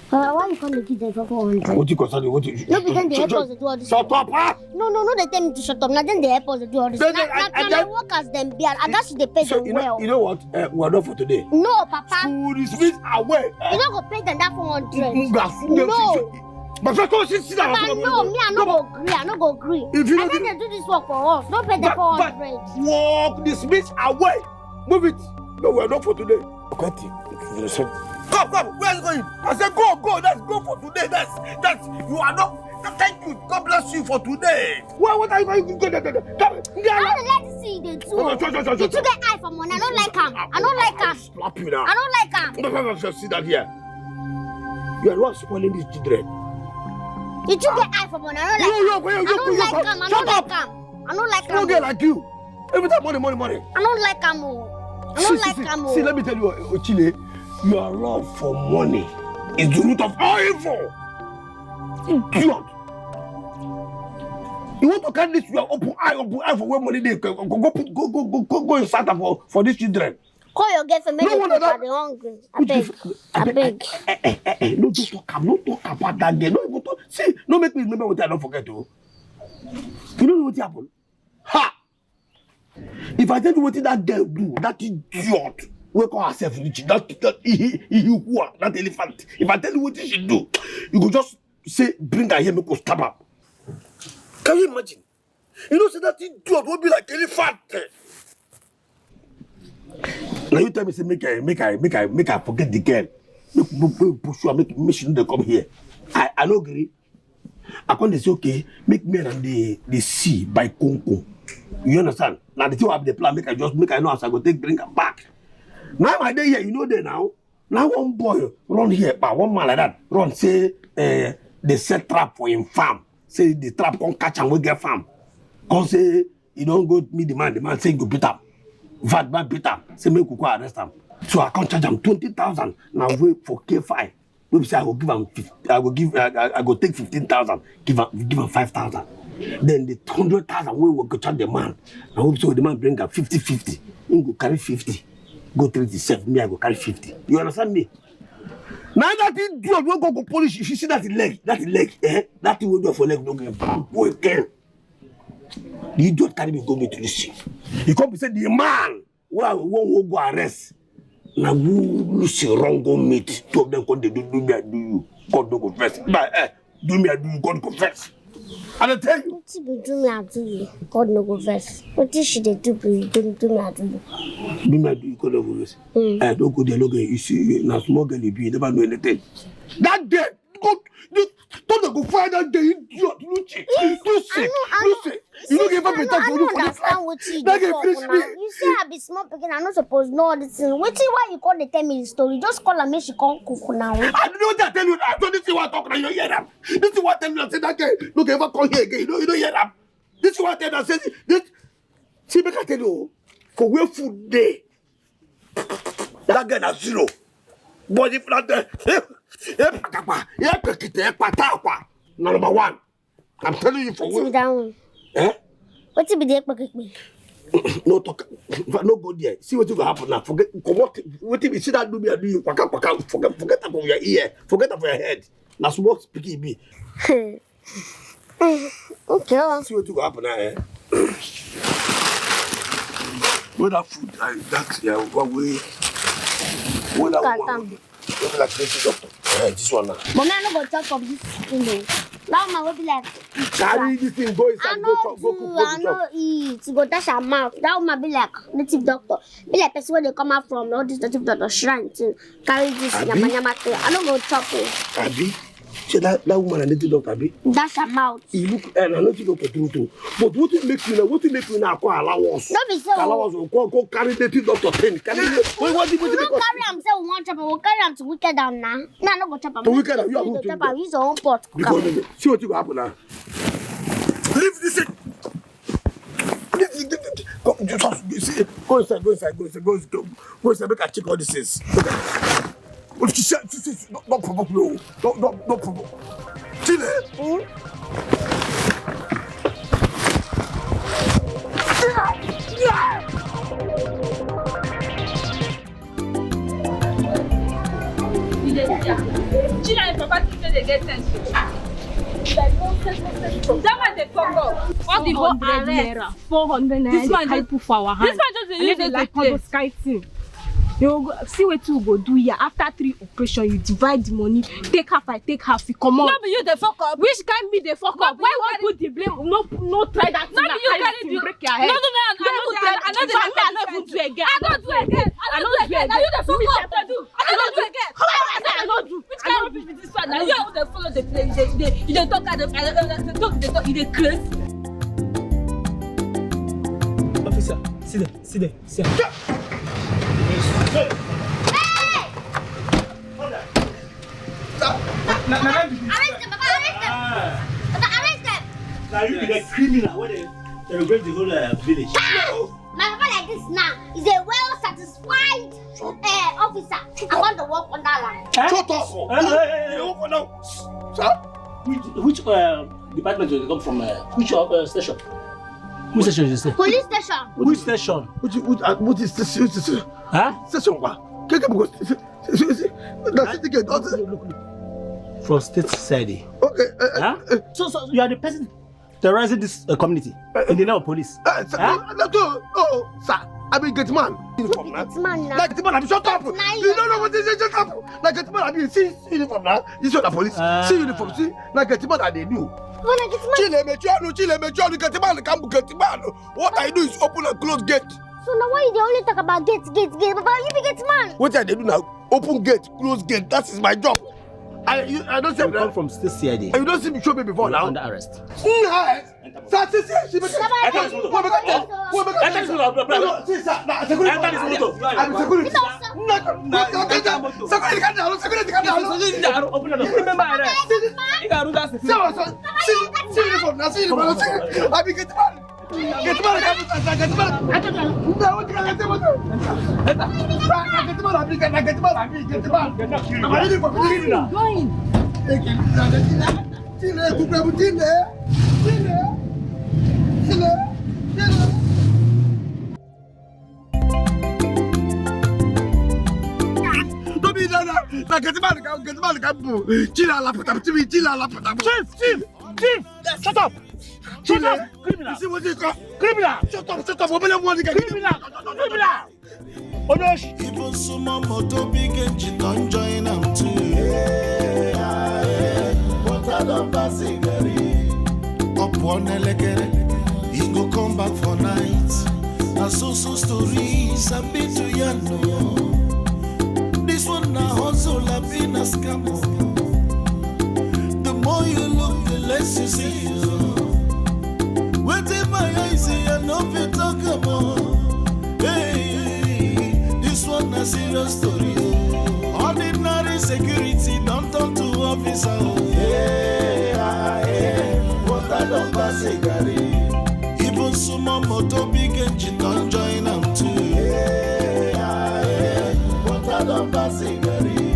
Why you come to give them for 400? What you consider? What you? No, because they help us to do all this. Shut up, huh? No, they tell me to shut up. Now then they help us to do all this. Now my workers them be. I got to pay them well. You know what? We are not for today. No, Papa. School is away. You don't go pay them that 400. No. But first go sit down. Papa, no, me I no go agree. I no go agree. If you I think they do this work for us. Don't pay the 400. Walk this bitch away. Move it. No, we are not for today. Come, where are you going? I said go, let's go for today. That's you are not. Thank you. God bless you for today. What are you going to go? I want to let you see the two. You two get eye for money. I don't like him. I don't like him. Slap you now. I don't like him. No, sit down here. You are not spoiling these children. You two get eye for money. I don't like him. I don't like him. No girl like you. Every time money. I don't like him. See, let me tell you, Ochile, your love for money is the root of all evil. Idiot. You want to carry this your open eye for where money they go inside for these children. Call your girlfriend, make them are hungry. I beg. No talk about that girl. No make me remember what I don't forget to. You know what happened? Ha! If I tell you what that girl do, that idiot, we call herself rich, that elephant. If I tell you what she do, you could just say, bring her here, make us stab her. Can you imagine? You know, so that idiot will be like elephant. Now you tell me, say, make her forget the girl. Make push her, make she know they come here. I don't agree. I can't say, okay, make me and the sea by Konko. You understand? Now the two have the plan, make I know as I go take bring her back. Now my day here, you know there now. Now one boy run here, but one man like that run say they set trap for him farm. Say the trap can't catch and we get farm. Cause say you don't go meet the man say you go beat up. Vat man beat up. Say make you go arrest him. So I can't charge him 20,000. Now wait for K5. We say I will give him I go take 15,000. Give him 5,000. Then the 100,000 we will go charge the man. I hope so the man bring up 50-50. He go carry 50. Go 37. Me I go carry 50. You understand me? Now that idiot will go polish. If you see that leg, that thing will do for leg. Don't go again. The idiot carry me go me to the sea. He come and say the man won't go arrest. Now who see wrong go meet. Two of them come they do me I do you. God don't confess. But do me I do you. God confess. And I tell you. What you do me I do you. God no confess. What should they do me I do you. Do me I do you. God no confess. Don't go there. Look, you see, now small girl you be. You never know anything. That day, Don't go find that gay idiot, Lucy. Lucy. You don't give up a time for you for this life. That guy finish me. You say I be small picking, I'm not supposed to know all this thing. Wait till why you call the 10 minute story. Just call her, make she come cook now. I don't know what I tell you. I don't see what I talk now. You don't hear them. This is what I tell you. I say that guy, look, ever come here again. You don't hear them. This is what I tell you. I say this. See, make I tell you, for where food day, that guy is zero. But if not there, number one. I'm telling you for what's down? Eh? What's it be there? No talk, no go there. See what will happen now. Forget what if you see that do me and do you forget about your ear, forget about your head. Now small speaking be. Okay. See what will happen now, eh? With that food, that yeah, what way? What that one? Like this doctor. This one now. But man, I'm not gonna talk of this thing. Now man will be like, carry this thing, go inside, go I know eat. Go touch her mouth. That woman be like native doctor. Be like person where they come out from all this native doctor shrine thing. Carry this nyama. I don't go chop it. Abi, see that woman a native doctor, Abi. Dash her mouth. You look, and I know you doctor too. But what it make you now? What it make you now? Call allowance. No be so. Allowance. Go carry native doctor thing. Carry. What you carry am say we want chop, we carry am to wicked down now. Now no go chop am. To wicked down, you are going to chop am. Use your own pot. Because see what you happen now. Leave this. Go inside. Make I check all this is. Don't provoke me. Don't provoke. Chile. Chile and Papa today they get sense. That man they fuck up. All the whole arrest. 400 naira. This man just put for our hand. This man just use it like a sky thing. You go see what you go do here. After 3 operations, you divide the money. Take half, I take half. You come on. No, but you the fuck up. Which can be the fuck up? Why won't put the blame? No, try that. No, you carry the break your head. No, I don't do again. I don't do again. Now you the fuck up. I don't do again. I don't do. Which kind of people this one? Now you are the follow the play. You don't talk at the you the crazy. Officer, sit there. Hey! Arrest them! Now you be the criminal when they celebrate the whole village. My papa like this now is a well-satisfied officer. I want to work on that line. Shut up! You work on now. Sir? Which department do you come from? Which station? Which station did you say? Police station. Which station? What is this? Huh? Station what? Look. From state society. Okay. Huh? So you are the person terrorizing this community in the name of police? No, sir. I mean, get man. Uniform now. Like get man, I'm shut up. You don't know what is it? Shut up. Like get man, I mean, see uniform now. This is the police. See uniform. See, like get man, they do. Chile me, get man, come get man. What I do is open and close gate. So now why you only talk about gate? But you be gate man. What I do now? Open gate, close gate. That is my job. I don't say you come from state CID. You don't see me show me before now. Under arrest. Chief, shut up! Criminal! You see what you call? Criminal! Shut up! Criminal! Even some moto big engine don't join them too. What I don't pass up one elegere, he go come back for nights. And so stories a bit to know. This one na hustle a been a scam. The more you face you see. Waiting my eyes, see, I know you talk about. Hey, this one a serious story. Ordinary security don't turn to officer.